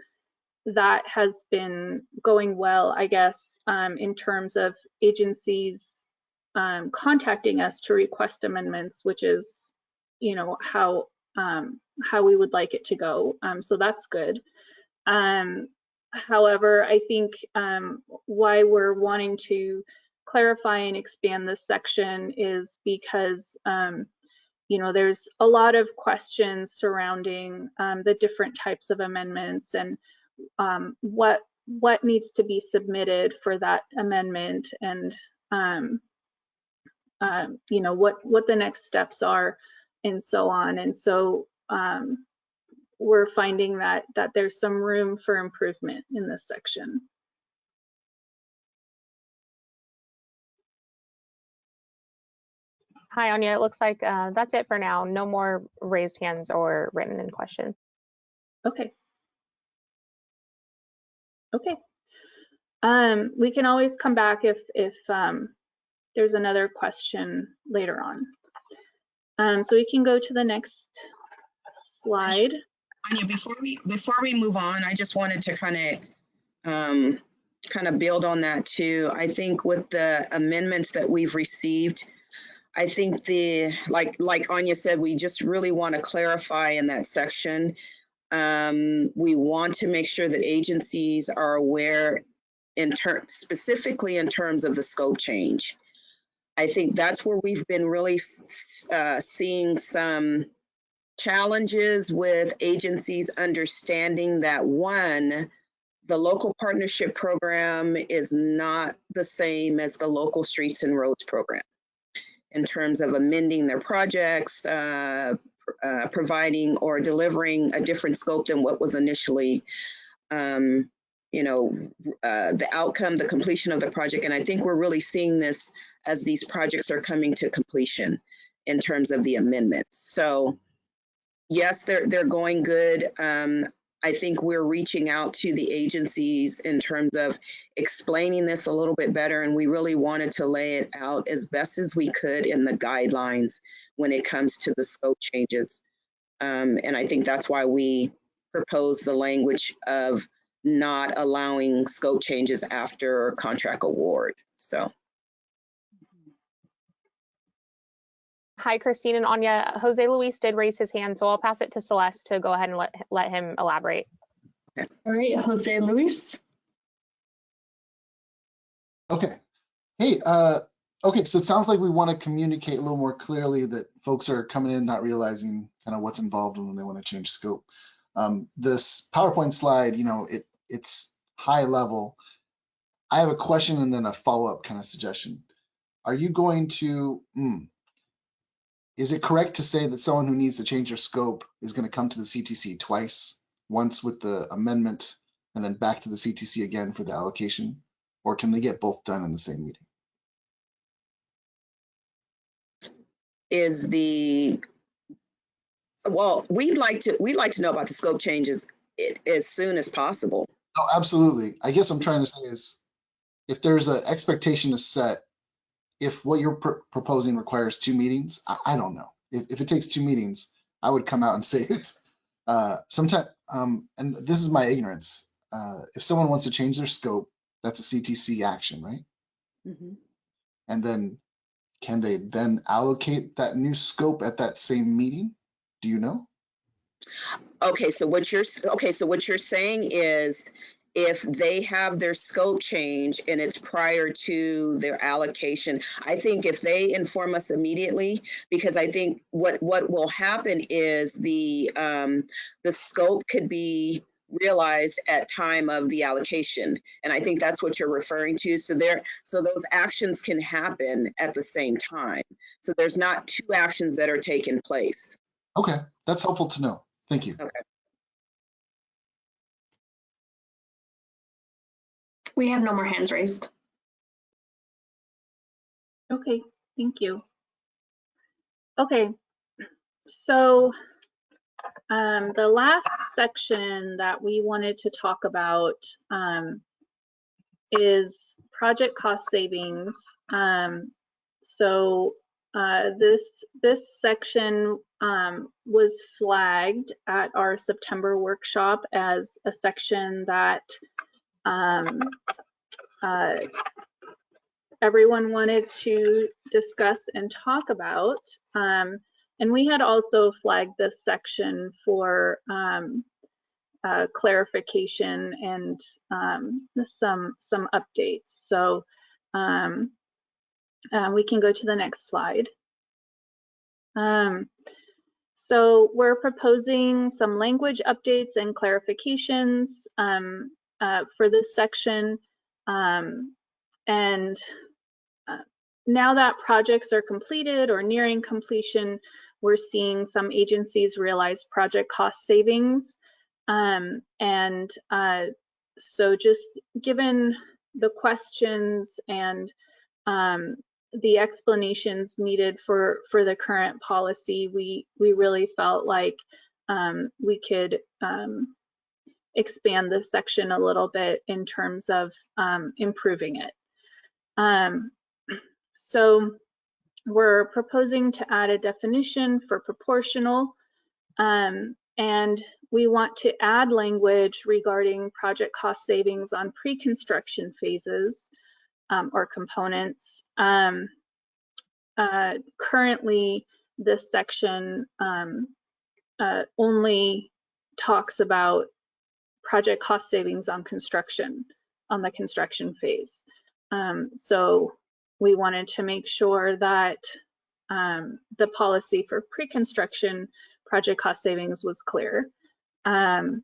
that has been going well, I guess, in terms of agencies contacting us to request amendments, which is, you know, how we would like it to go. So that's good. However, I think why we're wanting to clarify and expand this section is because you know, there's a lot of questions surrounding the different types of amendments and what needs to be submitted for that amendment, and you know, what the next steps are and so on. And so we're finding that there's some room for improvement in this section. Hi, Anya. It looks like that's it for now. No more raised hands or written in questions. Okay. Okay. We can always come back if there's another question later on. So we can go to the next slide. Anya, before we move on, I just wanted to kind of build on that too. I think with the amendments that we've received, I think like Anya said, we just really want to clarify in that section. We want to make sure that agencies are aware specifically in terms of the scope change. I think that's where we've been really seeing some challenges with agencies understanding that, one, the local partnership program is not the same as the local streets and roads program in terms of amending their projects, providing or delivering a different scope than what was initially, you know, the outcome, the completion of the project. And I think we're really seeing this as these projects are coming to completion in terms of the amendments. So yes, they're going good. I think we're reaching out to the agencies in terms of explaining this a little bit better, and we really wanted to lay it out as best as we could in the guidelines when it comes to the scope changes. And I think that's why we proposed the language of not allowing scope changes after contract award. So. Hi, Christine and Anya. Jose Luis did raise his hand, so I'll pass it to Celeste to go ahead and let him elaborate. All right, Jose Luis. Okay. Hey, okay, so it sounds like we want to communicate a little more clearly that folks are coming in not realizing kind of what's involved when they want to change scope. This PowerPoint slide, you know, it's high level. I have a question and then a follow-up kind of suggestion. Are you going to, is it correct to say that someone who needs to change their scope is going to come to the CTC twice, once with the amendment and then back to the CTC again for the allocation? Or can they get both done in the same meeting? Well, we'd like to know about the scope changes as soon as possible. Oh, absolutely. I guess what I'm trying to say is, if there's an expectation to set, if what you're proposing requires 2 meetings, I don't know. If it takes 2 meetings, I would come out and say it. Sometimes, and this is my ignorance, if someone wants to change their scope, that's a CTC action, right? Mm-hmm. And then can they then allocate that new scope at that same meeting? Do you know? Okay, so what you're saying is, if they have their scope change and it's prior to their allocation, I think if they inform us immediately, because I think what will happen is the scope could be realized at time of the allocation. And I think that's what you're referring to. So those actions can happen at the same time. So there's not two actions that are taking place. Okay, that's helpful to know. Thank you. Okay. We have no more hands raised. Okay, thank you. Okay, so the last section that we wanted to talk about is project cost savings. This section was flagged at our September workshop as a section that everyone wanted to discuss and talk about. And we had also flagged this section for clarification and some updates. So we can go to the next slide. So we're proposing some language updates and clarifications for this section. And now that projects are completed or nearing completion, we're seeing some agencies realize project cost savings. So just given the questions and the explanations needed for the current policy, we really felt like we could expand this section a little bit in terms of improving it. So we're proposing to add a definition for proportional, and we want to add language regarding project cost savings on pre-construction phases or components. Currently, this section only talks about project cost savings on construction, on the construction phase. So we wanted to make sure that the policy for pre-construction project cost savings was clear. And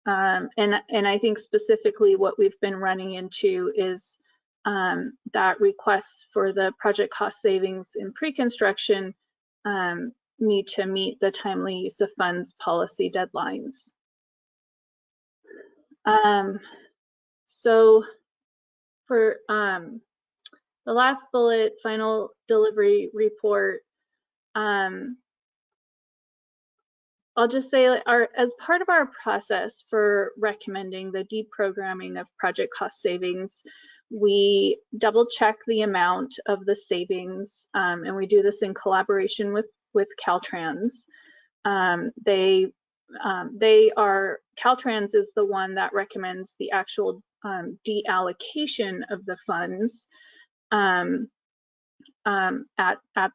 I think specifically what we've been running into is that requests for the project cost savings in pre-construction need to meet the timely use of funds policy deadlines. So for the last bullet, final delivery report, I'll just say as part of our process for recommending the deprogramming of project cost savings, we double check the amount of the savings, and we do this in collaboration with Caltrans. Caltrans is the one that recommends the actual deallocation of the funds at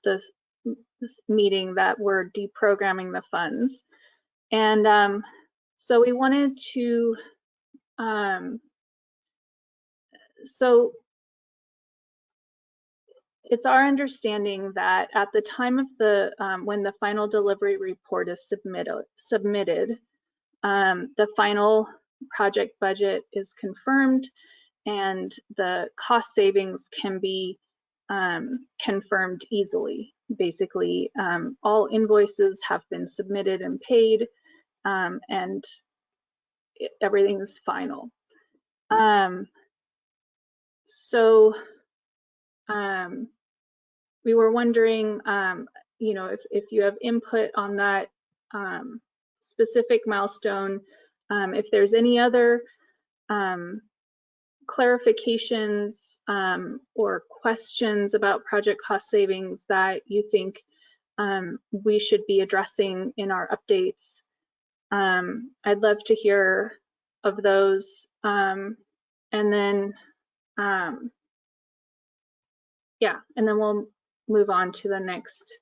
this meeting that we're deprogramming the funds. And so we wanted to, so it's our understanding that at the time of the, when the final delivery report is submitted, the final project budget is confirmed and the cost savings can be confirmed easily. Basically, all invoices have been submitted and paid, and everything's final. So we were wondering, you know, if you have input on that specific milestone, if there's any other clarifications or questions about project cost savings that you think we should be addressing in our updates. I'd love to hear of those. And then, yeah, and then we'll move on to the next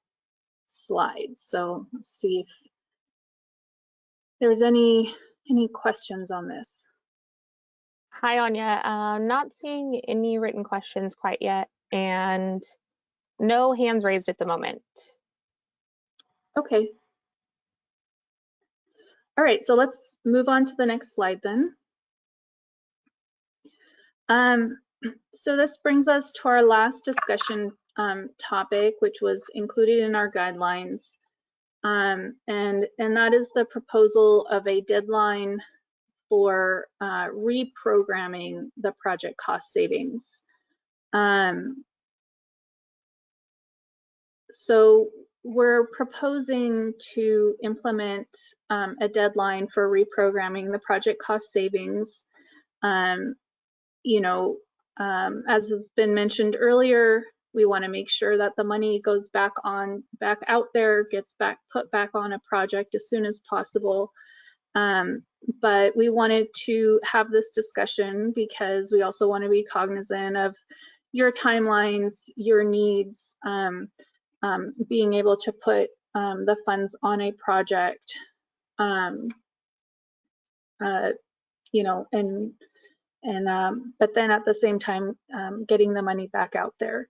slide. So see if there's any questions on this. Hi, Anya. Not seeing any written questions quite yet, and no hands raised at the moment. Okay. All right, so let's move on to the next slide then. So this brings us to our last discussion topic, which was included in our guidelines. And that is the proposal of a deadline for reprogramming the project cost savings. So we're proposing to implement a deadline for reprogramming the project cost savings. You know, as has been mentioned earlier, we want to make sure that the money goes back out there, gets put back on a project as soon as possible. But we wanted to have this discussion because we also want to be cognizant of your timelines, your needs, being able to put the funds on a project, you know, but then at the same time, getting the money back out there.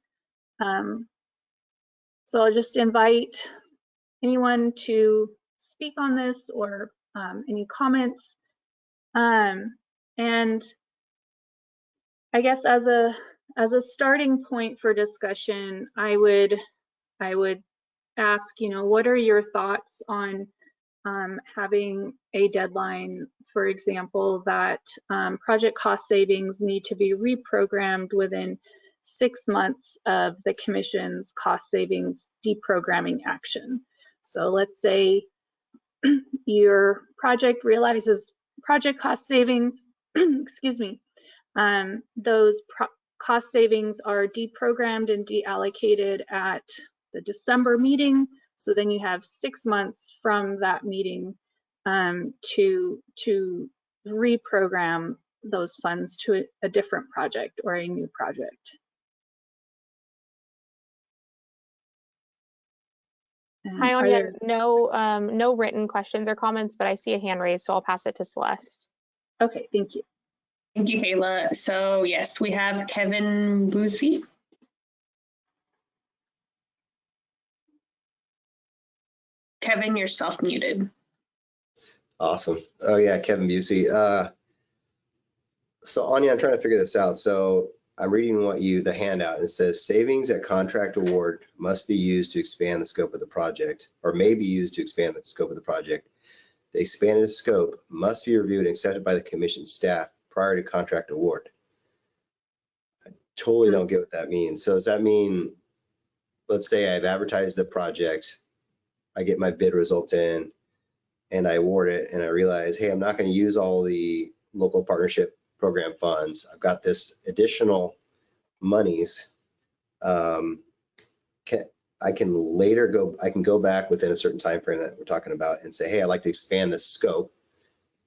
So I'll just invite anyone to speak on this or any comments. And I guess as a starting point for discussion, I would ask, you know, what are your thoughts on having a deadline, for example, that project cost savings need to be reprogrammed within 6 months of the Commission's cost savings deprogramming action. So let's say your project realizes project cost savings, excuse me, those cost savings are deprogrammed and deallocated at the December meeting. So then you have 6 months from that meeting to reprogram those funds to a different project or a new project. Hi, Anya. No written questions or comments, but I see a hand raised, so I'll pass it to Celeste. Okay, thank you. Thank you, Kayla. So yes, we have Kevin Busey. Kevin, you're self-muted. Awesome. Oh yeah, Kevin Busey. So Anya, I'm trying to figure this out. So I'm reading the handout. It says savings at contract award must be used to expand the scope of the project, or may be used to expand the scope of the project. The expanded scope must be reviewed and accepted by the Commission staff prior to contract award. I totally don't get what that means. So does that mean, let's say I've advertised the project, I get my bid results in, and I award it, and I realize, hey, I'm not going to use all the local partnership program funds. I've got this additional monies. I can go back within a certain time frame that we're talking about and say, hey, I'd like to expand the scope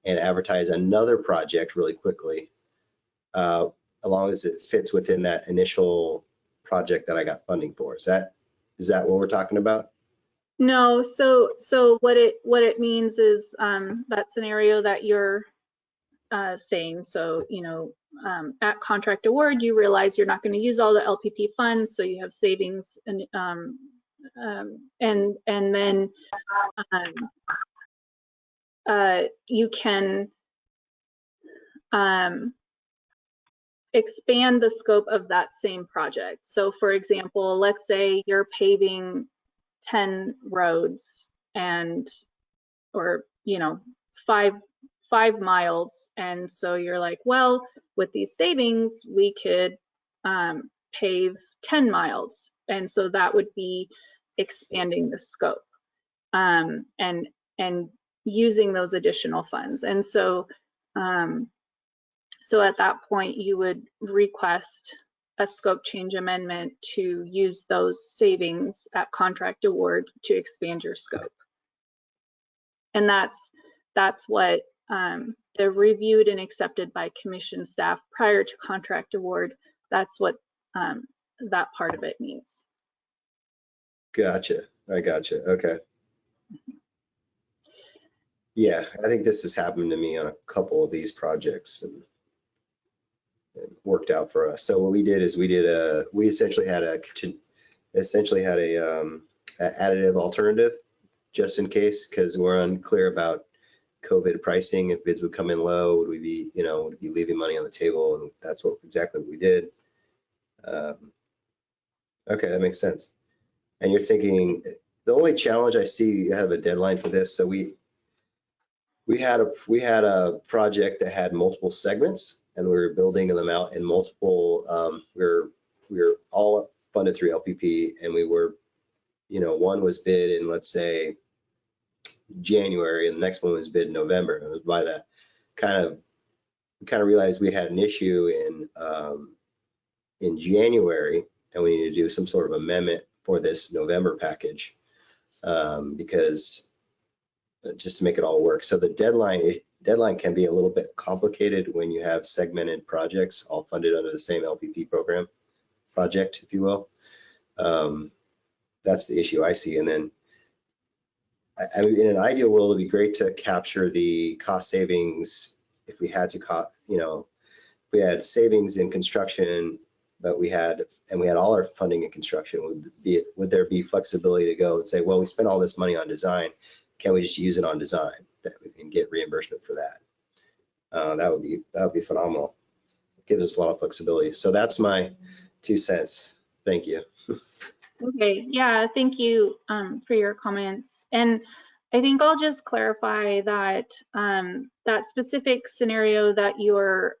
and advertise another project really quickly, as long as it fits within that initial project that I got funding for. Is that what we're talking about? No, so what it means is that scenario that you're saying. So, you know, at contract award, you realize you're not going to use all the LPP funds, so you have savings, and then you can expand the scope of that same project. So, for example, let's say you're paving 10 roads or you know 5 miles, and so you're like, well, with these savings we could pave 10 miles, and so that would be expanding the scope and using those additional funds. And so so at that point you would request a scope change amendment to use those savings at contract award to expand your scope. And that's what the reviewed and accepted by Commission staff prior to contract award, that's what that part of it means. Gotcha. I gotcha. Okay. Yeah, I think this has happened to me on a couple of these projects, and it worked out for us. So what we did is we essentially had a additive alternative just in case, because we're unclear about COVID pricing, if bids would come in low, would we be, would we be leaving money on the table? And that's exactly what we did. Okay, that makes sense. And you're thinking, the only challenge I see, you have a deadline for this. So we had a project that had multiple segments, and we were building them out in multiple. We were all funded through LPP, and we were, one was bid in, let's say, January, and the next one was bid in November. And by that, we kind of realized we had an issue in January, and we need to do some sort of amendment for this November package, because just to make it all work. So the deadline can be a little bit complicated when you have segmented projects all funded under the same LPP program project, if you will. That's the issue I see. And then in an ideal world, it'd be great to capture the cost savings if we had to, we had savings in construction, but we had all our funding in construction. Would there be flexibility to go and say, well, we spent all this money on design, can we just use it on design and get reimbursement for that? That would be phenomenal. It gives us a lot of flexibility. So that's my 2 cents. Thank you. Okay, yeah, thank you for your comments. And I think I'll just clarify that that specific scenario that you're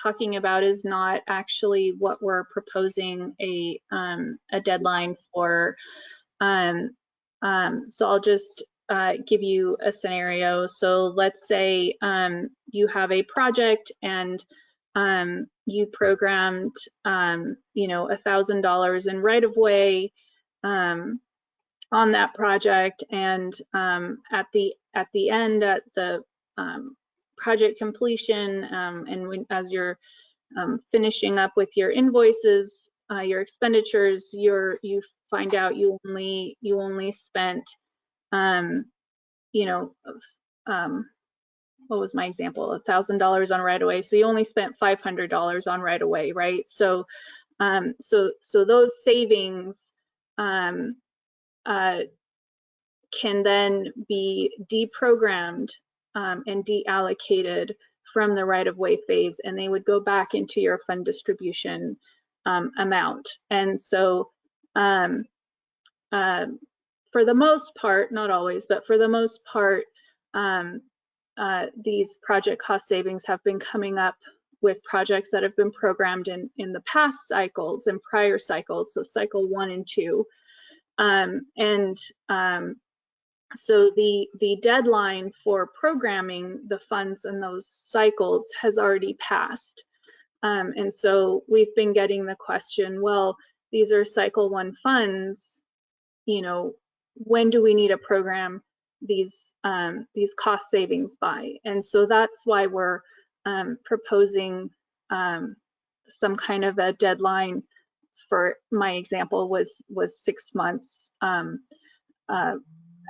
talking about is not actually what we're proposing a deadline for. So I'll just give you a scenario. So let's say you have a project and you programmed, $1,000 in right-of-way on that project, and at the end, at the project completion, and as you're finishing up with your invoices, your expenditures, you find out you only spent, what was my example? $1,000 on right-of-way. So you only spent $500 on right-of-way, right? So those savings can then be deprogrammed and deallocated from the right-of-way phase, and they would go back into your fund distribution amount. And so for the most part, not always, but for the most part, these project cost savings have been coming up with projects that have been programmed in the past cycles and prior cycles, so cycle 1 and 2. So the deadline for programming the funds in those cycles has already passed. And so we've been getting the question, well, these are cycle 1 funds, when do we need to program these cost savings by? And so that's why we're proposing some kind of a deadline. For my example was 6 months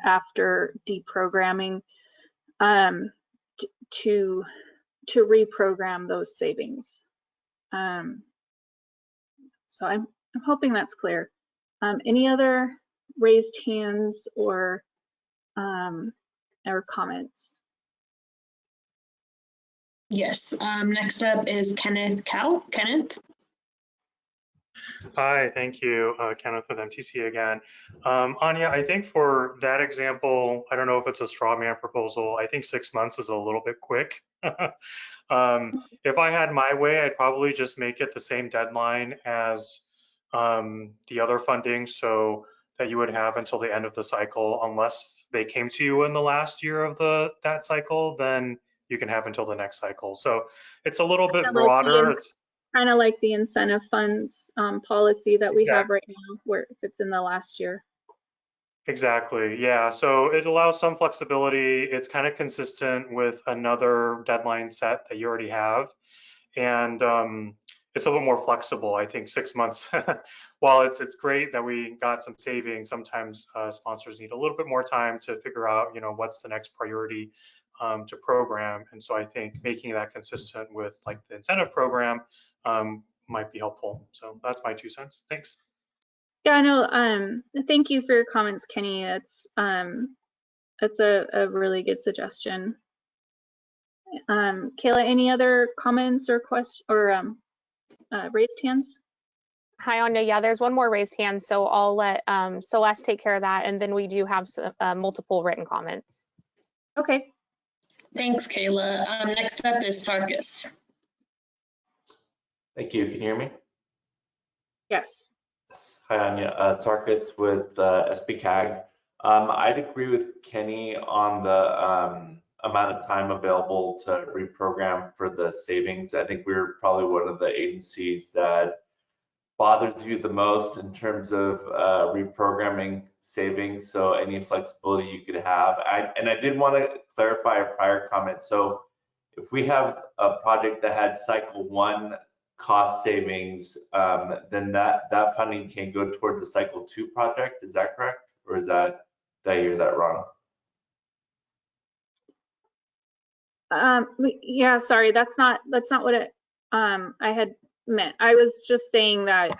after deprogramming to reprogram those savings. So I'm hoping that's clear. Any other raised hands or comments? Yes. Next up is Kenneth Cow. Kenneth. Hi, thank you, Kenneth with MTC again. Anya, I think for that example, I don't know if it's a straw man proposal. I think 6 months is a little bit quick. If I had my way, I'd probably just make it the same deadline as the other funding, so that you would have until the end of the cycle. Unless they came to you in the last year of that cycle, then you can have until the next cycle. So it's a little bit broader. It's kind of like the incentive funds policy that we have right now, where if it's in the last year. Exactly, yeah. So it allows some flexibility. It's kind of consistent with another deadline set that you already have. And it's a little more flexible. I think 6 months, while it's great that we got some savings, sometimes sponsors need a little bit more time to figure out, what's the next priority to program. And so I think making that consistent with like the incentive program might be helpful. So that's my 2 cents. Thanks. Yeah, I know. Thank you for your comments, Kenny. It's That's a really good suggestion. Kayla, any other comments or questions or raised hands? Hi, Anya. Yeah, there's one more raised hand, so I'll let Celeste take care of that, and then we do have some, multiple written comments. Okay. Thanks, Kayla. Next up is Sarkis. Thank you. Can you hear me? Yes. Hi, Anya. Sarkis with SBCAG. I'd agree with Kenny on the amount of time available to reprogram for the savings. I think we're probably one of the agencies that bothers you the most in terms of reprogramming savings. So any flexibility you could have. And I did want to clarify a prior comment. So if we have a project that had cycle 1 cost savings, then that funding can go toward the cycle 2 project. Is that correct? Or did I hear that wrong? Yeah, sorry, that's not what it I had meant. I was just saying that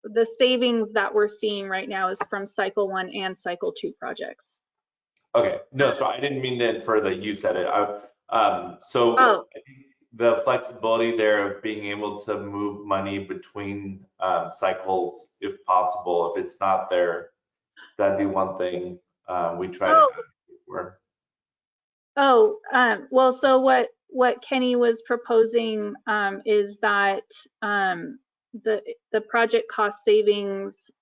the savings that we're seeing right now is from cycle 1 and cycle 2 projects. Okay, no, so I didn't mean to infer that you said it. I think the flexibility there of being able to move money between cycles, if possible, if it's not there, that'd be one thing we try to advocate for. Well, so what Kenny was proposing is that the project cost savings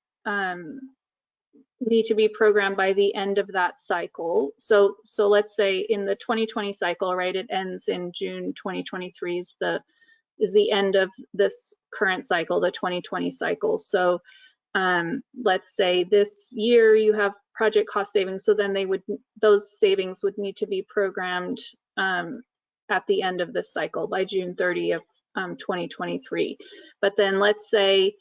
need to be programmed by the end of that cycle. So let's say in the 2020 cycle, right, it ends in June 2023 is the end of this current cycle, the 2020 cycle. So let's say this year you have project cost savings, so then those savings would need to be programmed at the end of this cycle by June 30 of 2023. But then let's say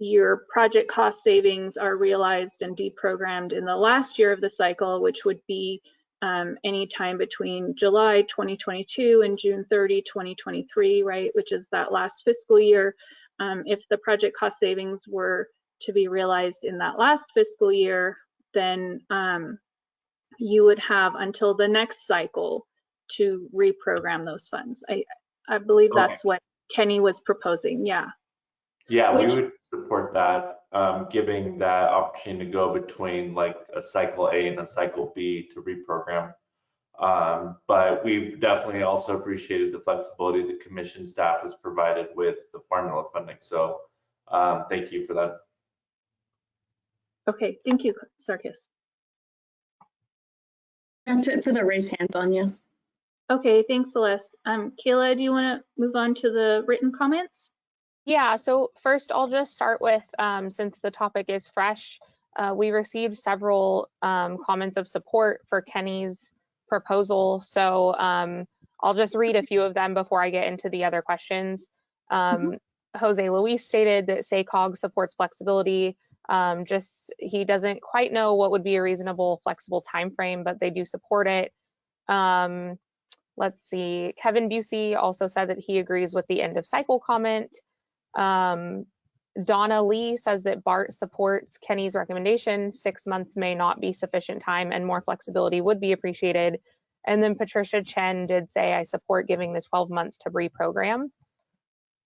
your project cost savings are realized and deprogrammed in the last year of the cycle, which would be any time between July 2022 and June 30, 2023, right, which is that last fiscal year. If the project cost savings were to be realized in that last fiscal year, then you would have until the next cycle to reprogram those funds. I believe that's what Kenny was proposing. Yeah. Yeah, we would support that, giving that opportunity to go between like a cycle A and a cycle B to reprogram. But we've definitely also appreciated the flexibility the commission staff has provided with the formula funding. So thank you for that. Okay, thank you, Sarkis. That's it for the raise hands, Anya. Okay, thanks, Celeste. Kayla, do you want to move on to the written comments? Yeah, so first I'll just start with, since the topic is fresh, we received several comments of support for Kenny's proposal. So I'll just read a few of them before I get into the other questions. Jose Luis stated that SACOG supports flexibility. He doesn't quite know what would be a reasonable flexible time frame, but they do support it. Let's see, Kevin Busey also said that he agrees with the end of cycle comment. Donna Lee says that BART supports Kenny's recommendation. 6 months may not be sufficient time and more flexibility would be appreciated. And then Patricia Chen did say, I support giving the 12 months to reprogram.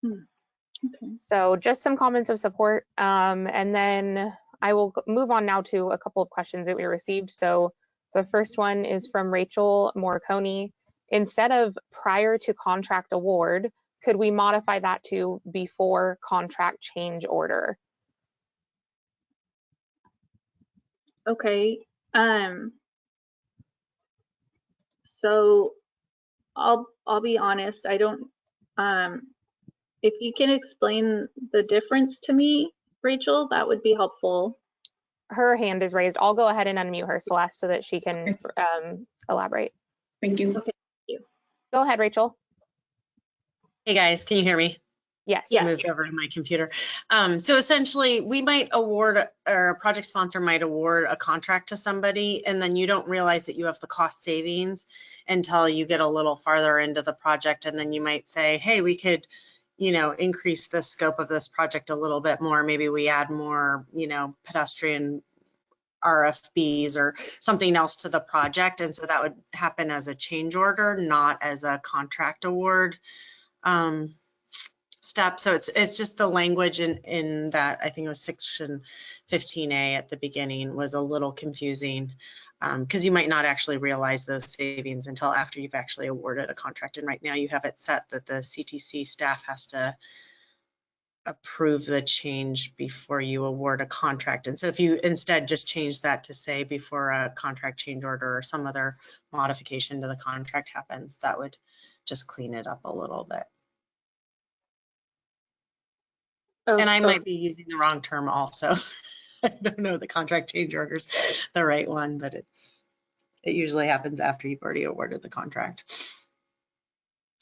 Okay. So just some comments of support. And then I will move on now to a couple of questions that we received. So the first one is from Rachel Morconi. Instead of prior to contract award, could we modify that to before contract change order? Okay. So I'll be honest, I don't if you can explain the difference to me, Rachel, that would be helpful. Her hand is raised. I'll go ahead and unmute her, Celeste, so that she can elaborate. Thank you. Okay, thank you. Go ahead, Rachel. Hey guys, can you hear me? Yes. I moved over to my computer. So essentially we might award, or a project sponsor might award a contract to somebody, and then you don't realize that you have the cost savings until you get a little farther into the project. And then you might say, hey, we could, increase the scope of this project a little bit more. Maybe we add more, pedestrian RFPs or something else to the project. And so that would happen as a change order, not as a contract award step. So it's just the language in that, I think it was section 15A at the beginning was a little confusing because you might not actually realize those savings until after you've actually awarded a contract. And right now you have it set that the CTC staff has to approve the change before you award a contract. And so if you instead just change that to say before a contract change order or some other modification to the contract happens, that would just clean it up a little bit. Oh, And I might be using the wrong term also. I don't know the contract change order's the right one, but it usually happens after you've already awarded the contract.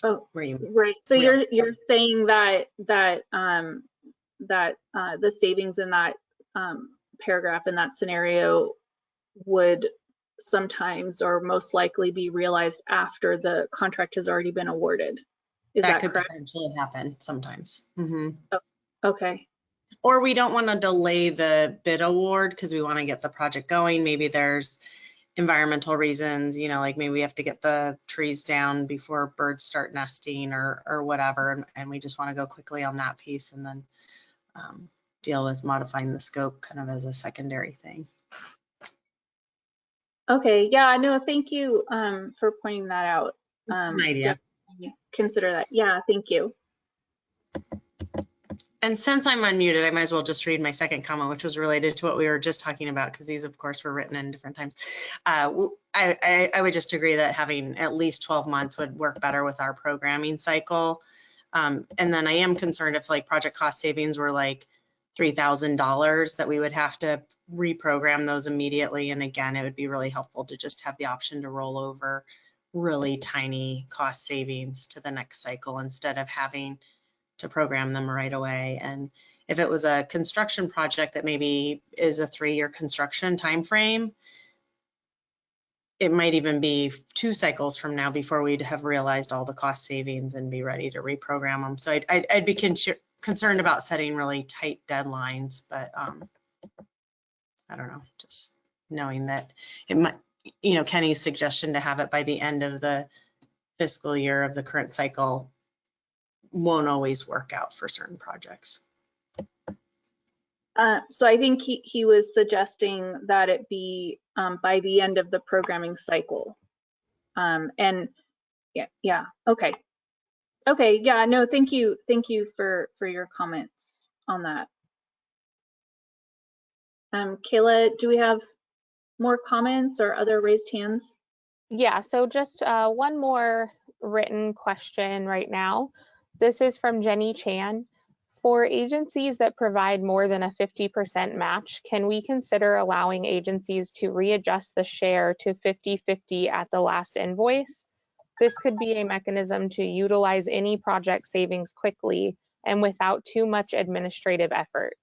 Oh, right. So you're saying that the savings in that paragraph in that scenario would sometimes or most likely be realized after the contract has already been awarded. Is that could correct? potentially happen sometimes. Mm-hmm. Oh, okay. Or we don't want to delay the bid award because we want to get the project going. Maybe there's environmental reasons, you know, like maybe we have to get the trees down before birds start nesting or whatever. And we just want to go quickly on that piece and then deal with modifying the scope kind of as a secondary thing. Okay, yeah, no, thank you for pointing that out. An idea. Consider that. Yeah, thank you. And since I'm unmuted, I might as well just read my second comment, which was related to what we were just talking about, because these, of course, were written in different times. I would just agree that having at least 12 months would work better with our programming cycle. And then I am concerned if like project cost savings were like $3,000 that we would have to reprogram those immediately. And again, it would be really helpful to just have the option to roll over really tiny cost savings to the next cycle instead of having to program them right away. And if it was a construction project that maybe is a 3-year construction timeframe, it might even be 2 cycles from now before we'd have realized all the cost savings and be ready to reprogram them. So I'd be concerned about setting really tight deadlines, but I don't know, just knowing that it might, you know, Kenny's suggestion to have it by the end of the fiscal year of the current cycle won't always work out for certain projects. So I think he was suggesting that it be by the end of the programming cycle. And yeah, okay. Okay, yeah, no, thank you for your comments on that. Kayla, do we have more comments or other raised hands? Yeah, so just one more written question right now. This is from Jenny Chan. For agencies that provide more than a 50% match, can we consider allowing agencies to readjust the share to 50-50 at the last invoice? This could be a mechanism to utilize any project savings quickly and without too much administrative effort.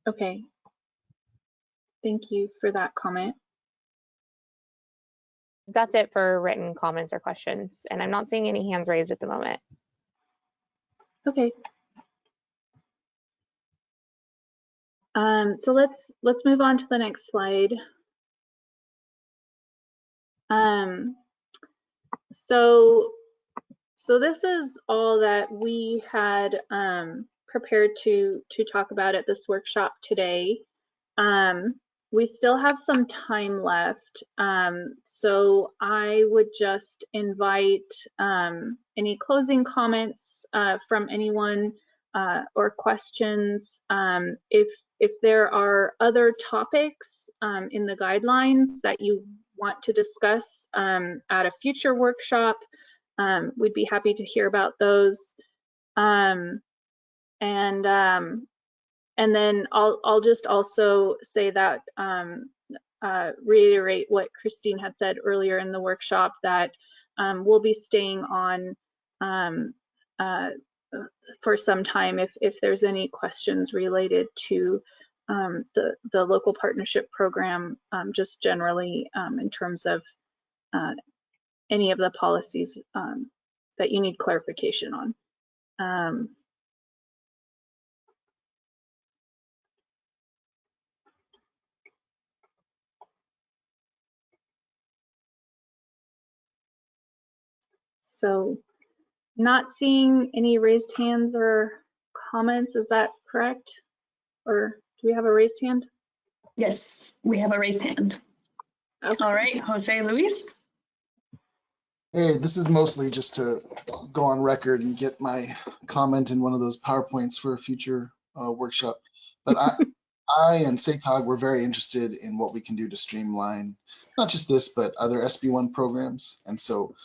Okay. Thank you for that comment. That's it for written comments or questions, and I'm not seeing any hands raised at the moment. Okay. So let's move on to the next slide. So this is all that we had prepared to talk about at this workshop today. We still have some time left, so I would just invite any closing comments from anyone or questions. If there are other topics in the guidelines that you want to discuss at a future workshop, we'd be happy to hear about those. And then I'll just also say that reiterate what Christine had said earlier in the workshop, that we'll be staying on for some time if there's any questions related to the local partnership program, just generally in terms of any of the policies that you need clarification on. So not seeing any raised hands or comments, is that correct? Or do we have a raised hand? Yes, we have a raised hand. Okay. All right, Jose Luis. Hey, this is mostly just to go on record and get my comment in one of those PowerPoints for a future workshop. But I and SACOG were very interested in what we can do to streamline not just this, but other SB1 programs. And so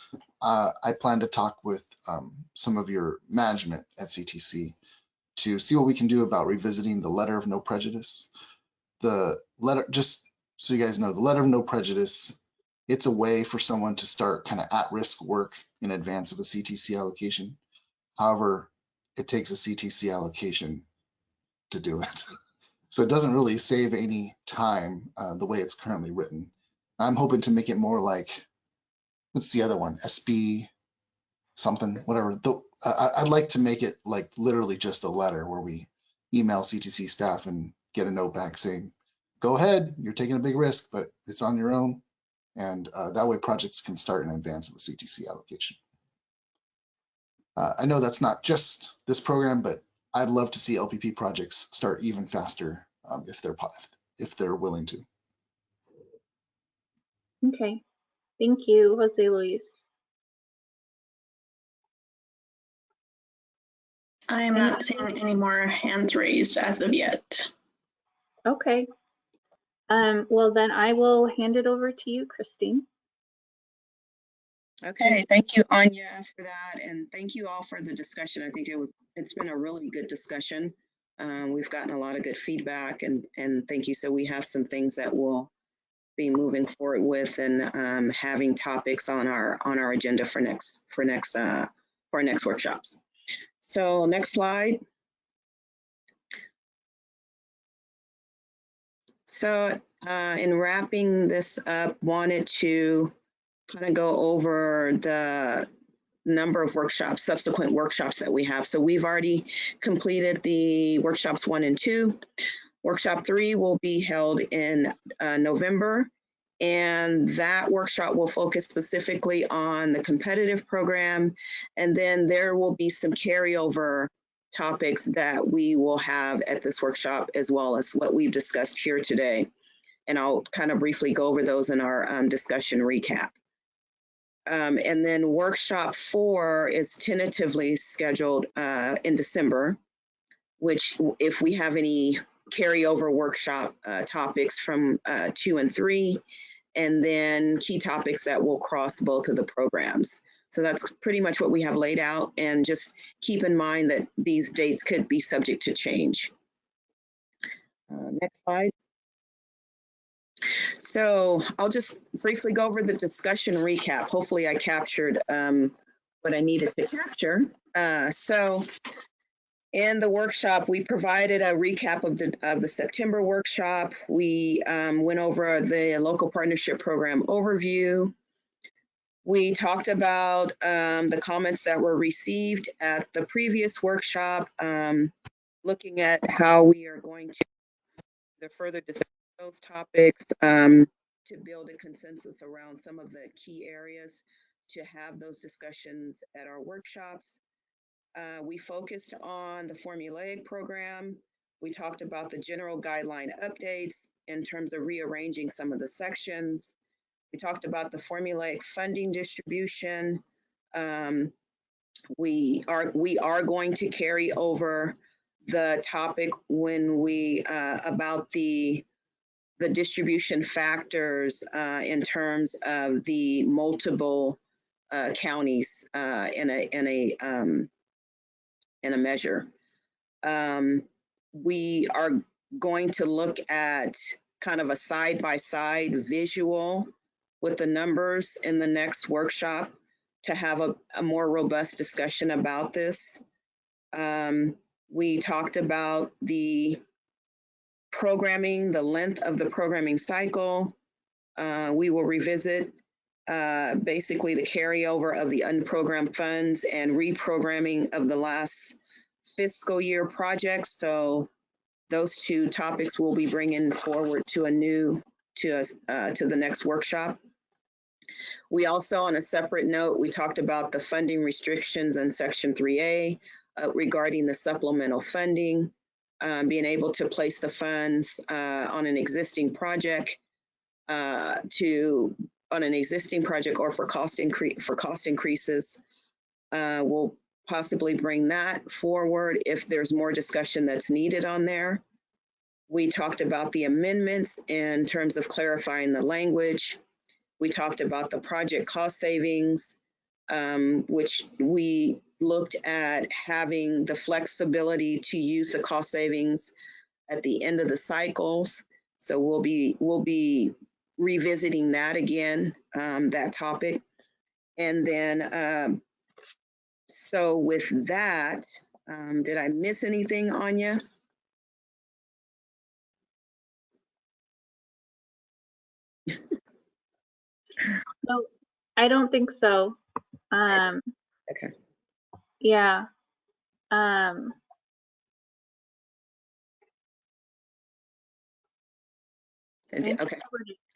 I plan to talk with some of your management at CTC to see what we can do about revisiting the letter of no prejudice. The letter, just so you guys know, the letter of no prejudice, it's a way for someone to start kind of at-risk work in advance of a CTC allocation. However, it takes a CTC allocation to do it. So it doesn't really save any time the way it's currently written. I'm hoping to make it more like, what's the other one? SB something, whatever. I'd like to make it like literally just a letter where we email CTC staff and get a note back saying, go ahead, you're taking a big risk, but it's on your own. And that way projects can start in advance of a CTC allocation. I know that's not just this program, but I'd love to see LPP projects start even faster if they're willing to. Okay, thank you, Jose Luis. I am not seeing any more hands raised as of yet. Okay. Well, then I will hand it over to you, Christine. Okay, thank you, Anya, for that, and thank you all for the discussion. I think it's been a really good discussion. We've gotten a lot of good feedback, and thank you. So we have some things that we'll be moving forward with, and having topics on our agenda for our next workshops. So next slide. So in wrapping this up, wanted to kind of go over the number of workshops, subsequent workshops that we have. So we've already completed the workshops 1 and 2. Workshop 3 will be held in November, and that workshop will focus specifically on the competitive program. And then there will be some carryover topics that we will have at this workshop, as well as what we've discussed here today. And I'll kind of briefly go over those in our discussion recap. And then workshop 4 is tentatively scheduled in December, which if we have any carryover workshop topics from 2 and 3, and then key topics that will cross both of the programs. So that's pretty much what we have laid out, and just keep in mind that these dates could be subject to change. Next slide. So I'll just briefly go over the discussion recap. Hopefully I captured what I needed to capture. So in the workshop, we provided a recap of the September workshop. We went over the local partnership program overview. We talked about the comments that were received at the previous workshop, looking at how we are going to further discuss those topics to build a consensus around some of the key areas to have those discussions at our workshops. We focused on the formulaic program. We talked about the general guideline updates in terms of rearranging some of the sections. We talked about the formulaic funding distribution. We are going to carry over the topic when we about the distribution factors in terms of the multiple counties in a measure. We are going to look at kind of a side-by-side visual with the numbers in the next workshop to have a more robust discussion about this. We talked about the programming, the length of the programming cycle. We will revisit basically the carryover of the unprogrammed funds and reprogramming of the last fiscal year projects. So those 2 topics we'll be bringing forward to the next workshop. We also, on a separate note, we talked about the funding restrictions in Section 3A regarding the supplemental funding, being able to place the funds on an existing project or for cost increases. We'll possibly bring that forward if there's more discussion that's needed on there. We talked about the amendments in terms of clarifying the language. We talked about the project cost savings, which we looked at having the flexibility to use the cost savings at the end of the cycles. So we'll be revisiting that again, that topic. And then, so with that, did I miss anything, Anya? No, I don't think so. Okay. Yeah. Okay.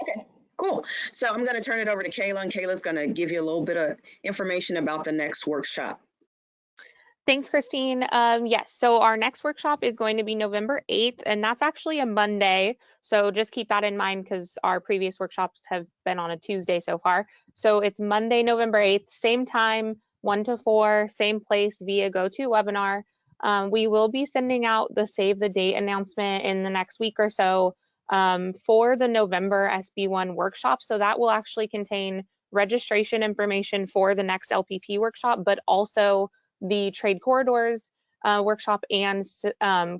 Okay, cool. So I'm going to turn it over to Kayla, and Kayla's going to give you a little bit of information about the next workshop. Thanks, Christine. Yes, so our next workshop is going to be November 8th, and that's actually a Monday. So just keep that in mind because our previous workshops have been on a Tuesday so far. So it's Monday, November 8th, same time, 1 to 4, same place via GoToWebinar. We will be sending out the save the date announcement in the next week or so for the November SB1 workshop. So that will actually contain registration information for the next LPP workshop, but also the trade corridors workshop and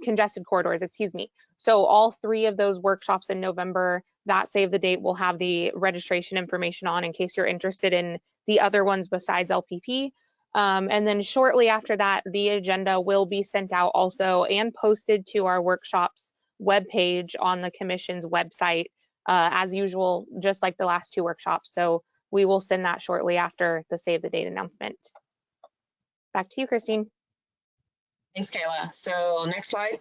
congested corridors, excuse me. So all 3 of those workshops in November, that save the date will have the registration information on in case you're interested in the other ones besides LPP. And then shortly after that, the agenda will be sent out also and posted to our workshops webpage on the Commission's website as usual, just like the last 2 workshops. So we will send that shortly after the save the date announcement. Back to you, Christine. Thanks, Kayla. So next slide.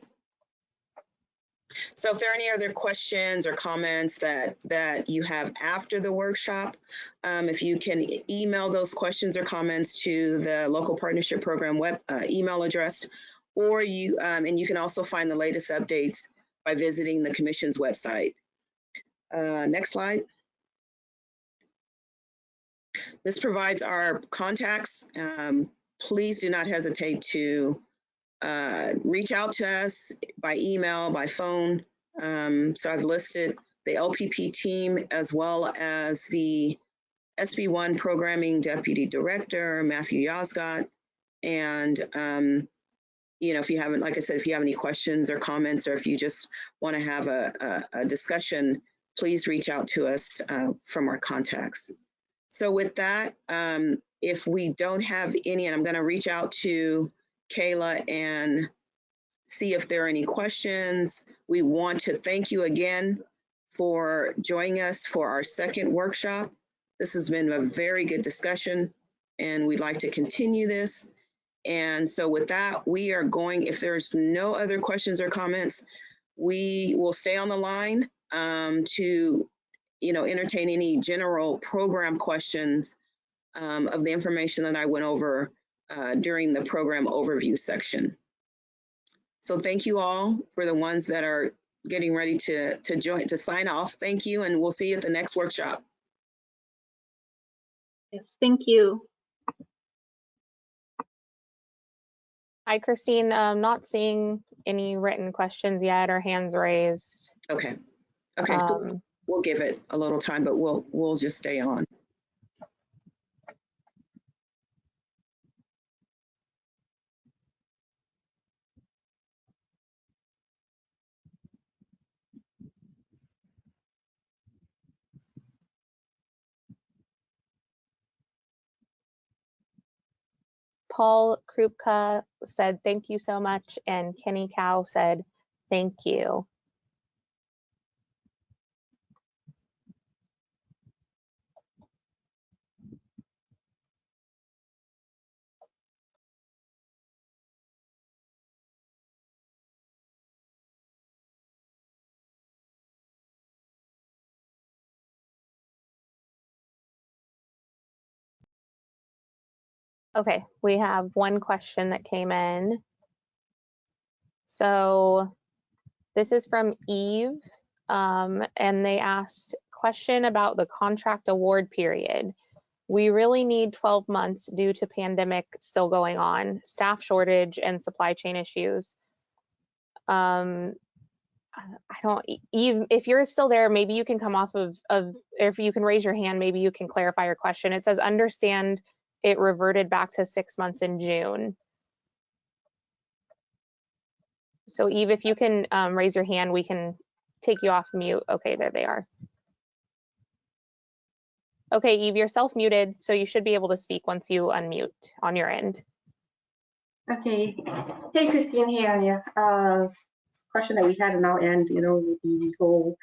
So if there are any other questions or comments that you have after the workshop, if you can email those questions or comments to the local partnership program web email address, or and you can also find the latest updates by visiting the Commission's website. Next slide. This provides our contacts. Please do not hesitate to reach out to us by email, by phone. So I've listed the LPP team as well as the SB1 Programming Deputy Director, Matthew Yozgat. And, you know, if you haven't, like I said, if you have any questions or comments, or if you just want to have a discussion, please reach out to us from our contacts. So with that, if we don't have any, and I'm going to reach out to Kayla and see if there are any questions. We want to thank you again for joining us for our second workshop. This has been a very good discussion, and we'd like to continue this. And so with that, we are going, if there's no other questions or comments, we will stay on the line to, you know, entertain any general program questions of the information that I went over during the program overview section. So thank you all for the ones that are getting ready to sign off. Thank you, and we'll see you at the next workshop. Yes, thank you. Hi, Christine. Not seeing any written questions yet or hands raised. Okay. Okay, so we'll give it a little time, but we'll just stay on. Paul Krupka said, thank you so much. And Kenny Cow said, thank you. Okay, we have one question that came in. So this is from Eve, and they asked question about the contract award period. We really need 12 months due to pandemic still going on, staff shortage and supply chain issues. I don't, Eve, if you're still there, maybe you can come off of, if you can raise your hand, maybe you can clarify your question. It says, understand it reverted back to 6 months in June. So Eve, if you can raise your hand, we can take you off mute. Okay, there they are. Okay, Eve, you're self-muted, so you should be able to speak once you unmute on your end. Okay. Hey, Christine. Hey, Anya. Question that we had on our end, you know, the whole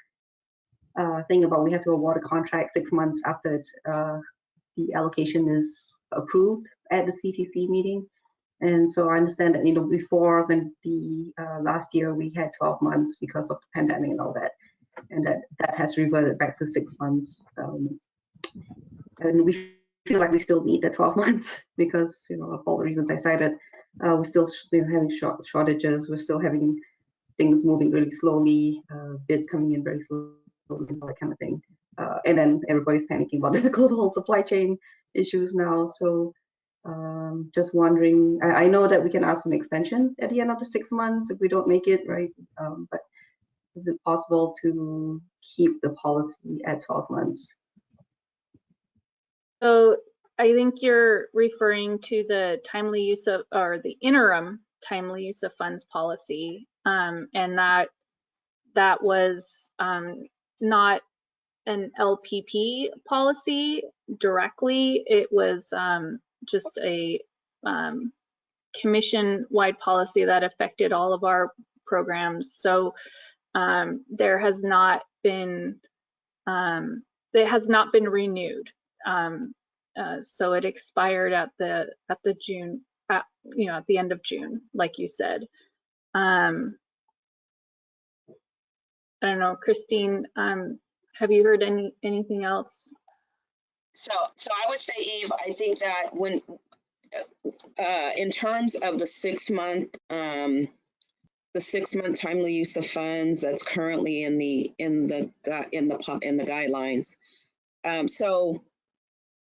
thing about we have to award a contract 6 months after the allocation is approved at the CTC meeting. And so I understand that, you know, before when the last year we had 12 months because of the pandemic and all that, and that has reverted back to 6 months. And we feel like we still need the 12 months because, you know, of all the reasons I cited, we're still having shortages. We're still having things moving really slowly, bids coming in very slowly, that kind of thing. And then everybody's panicking about the global supply chain issues now. So just wondering, I know that we can ask for an extension at the end of the 6 months if we don't make it, right? But is it possible to keep the policy at 12 months? So I think you're referring to the timely use of, or the interim timely use of funds policy, and that was not an LPP policy directly. It was just a commission-wide policy that affected all of our programs. So there has not been renewed. So it expired at the June, you know, at the end of June, like you said. I don't know, Christine, have you heard anything else? So I would say, Eve, I think that when in terms of the 6 month timely use of funds that's currently in the guidelines. So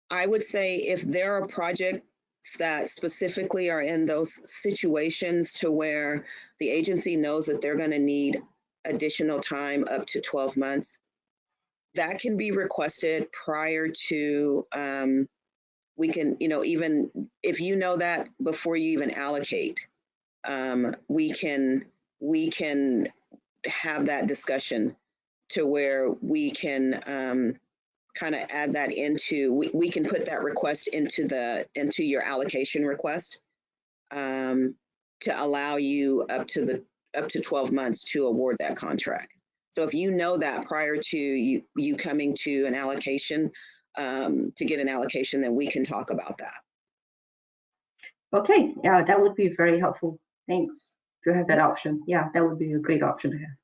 I would say if there are projects that specifically are in those situations to where the agency knows that they're going to need additional time up to 12 months, that can be requested prior to, we can, you know, even if you know that before you even allocate, we can have that discussion to where we can kind of add that into, we can put that request into your allocation request to allow you up to 12 months to award that contract. So if you know that prior to you coming to an allocation, to get an allocation, then we can talk about that. Okay, yeah, that would be very helpful. Thanks to have that option. Yeah, that would be a great option to have.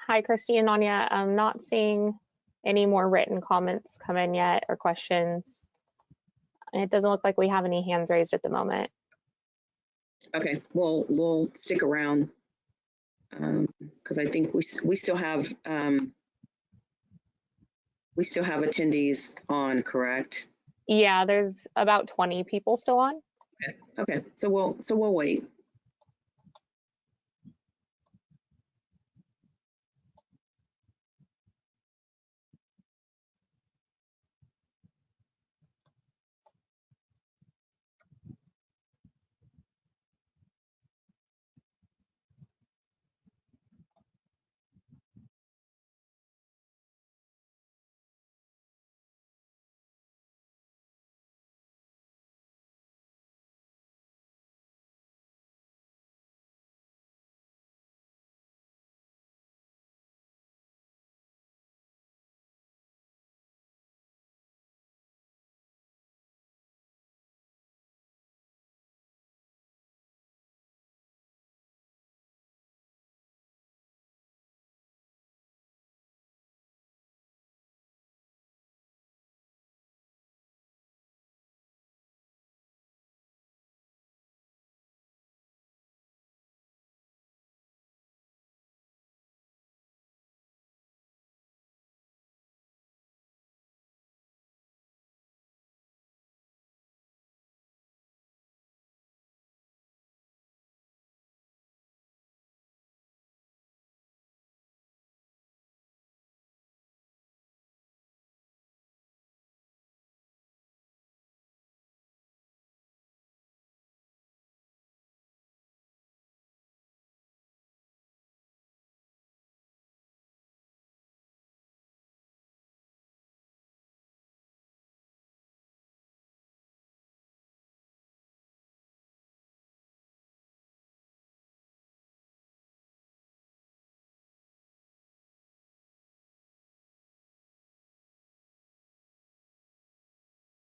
Hi, Christine and Anya. I'm not seeing any more written comments come in yet or questions. It doesn't look like we have any hands raised at the moment. Okay, we'll stick around because I think we still have attendees on, correct? Yeah, there's about 20 people still on. Okay, so we'll wait.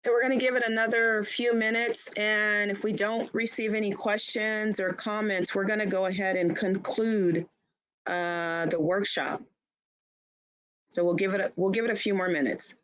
So we're going to give it another few minutes, and if we don't receive any questions or comments, we're going to go ahead and conclude the workshop. So we'll give it a few more minutes.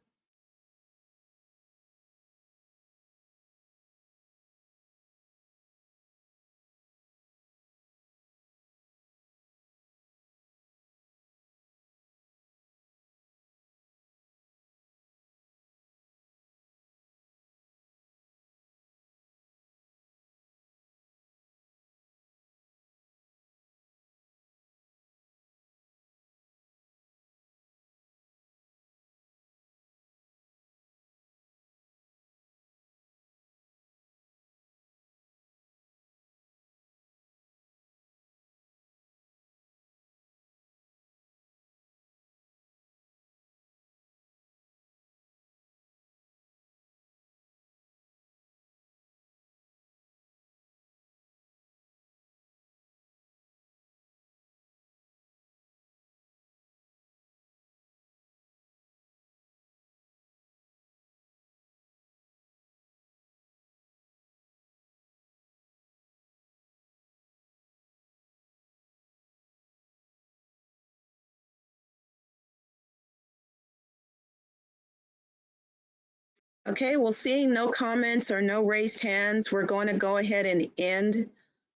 Okay, well, seeing no comments or no raised hands, we're going to go ahead and end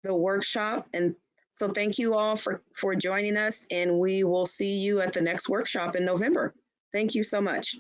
the workshop. And so thank you all for joining us, and we will see you at the next workshop in November. Thank you so much.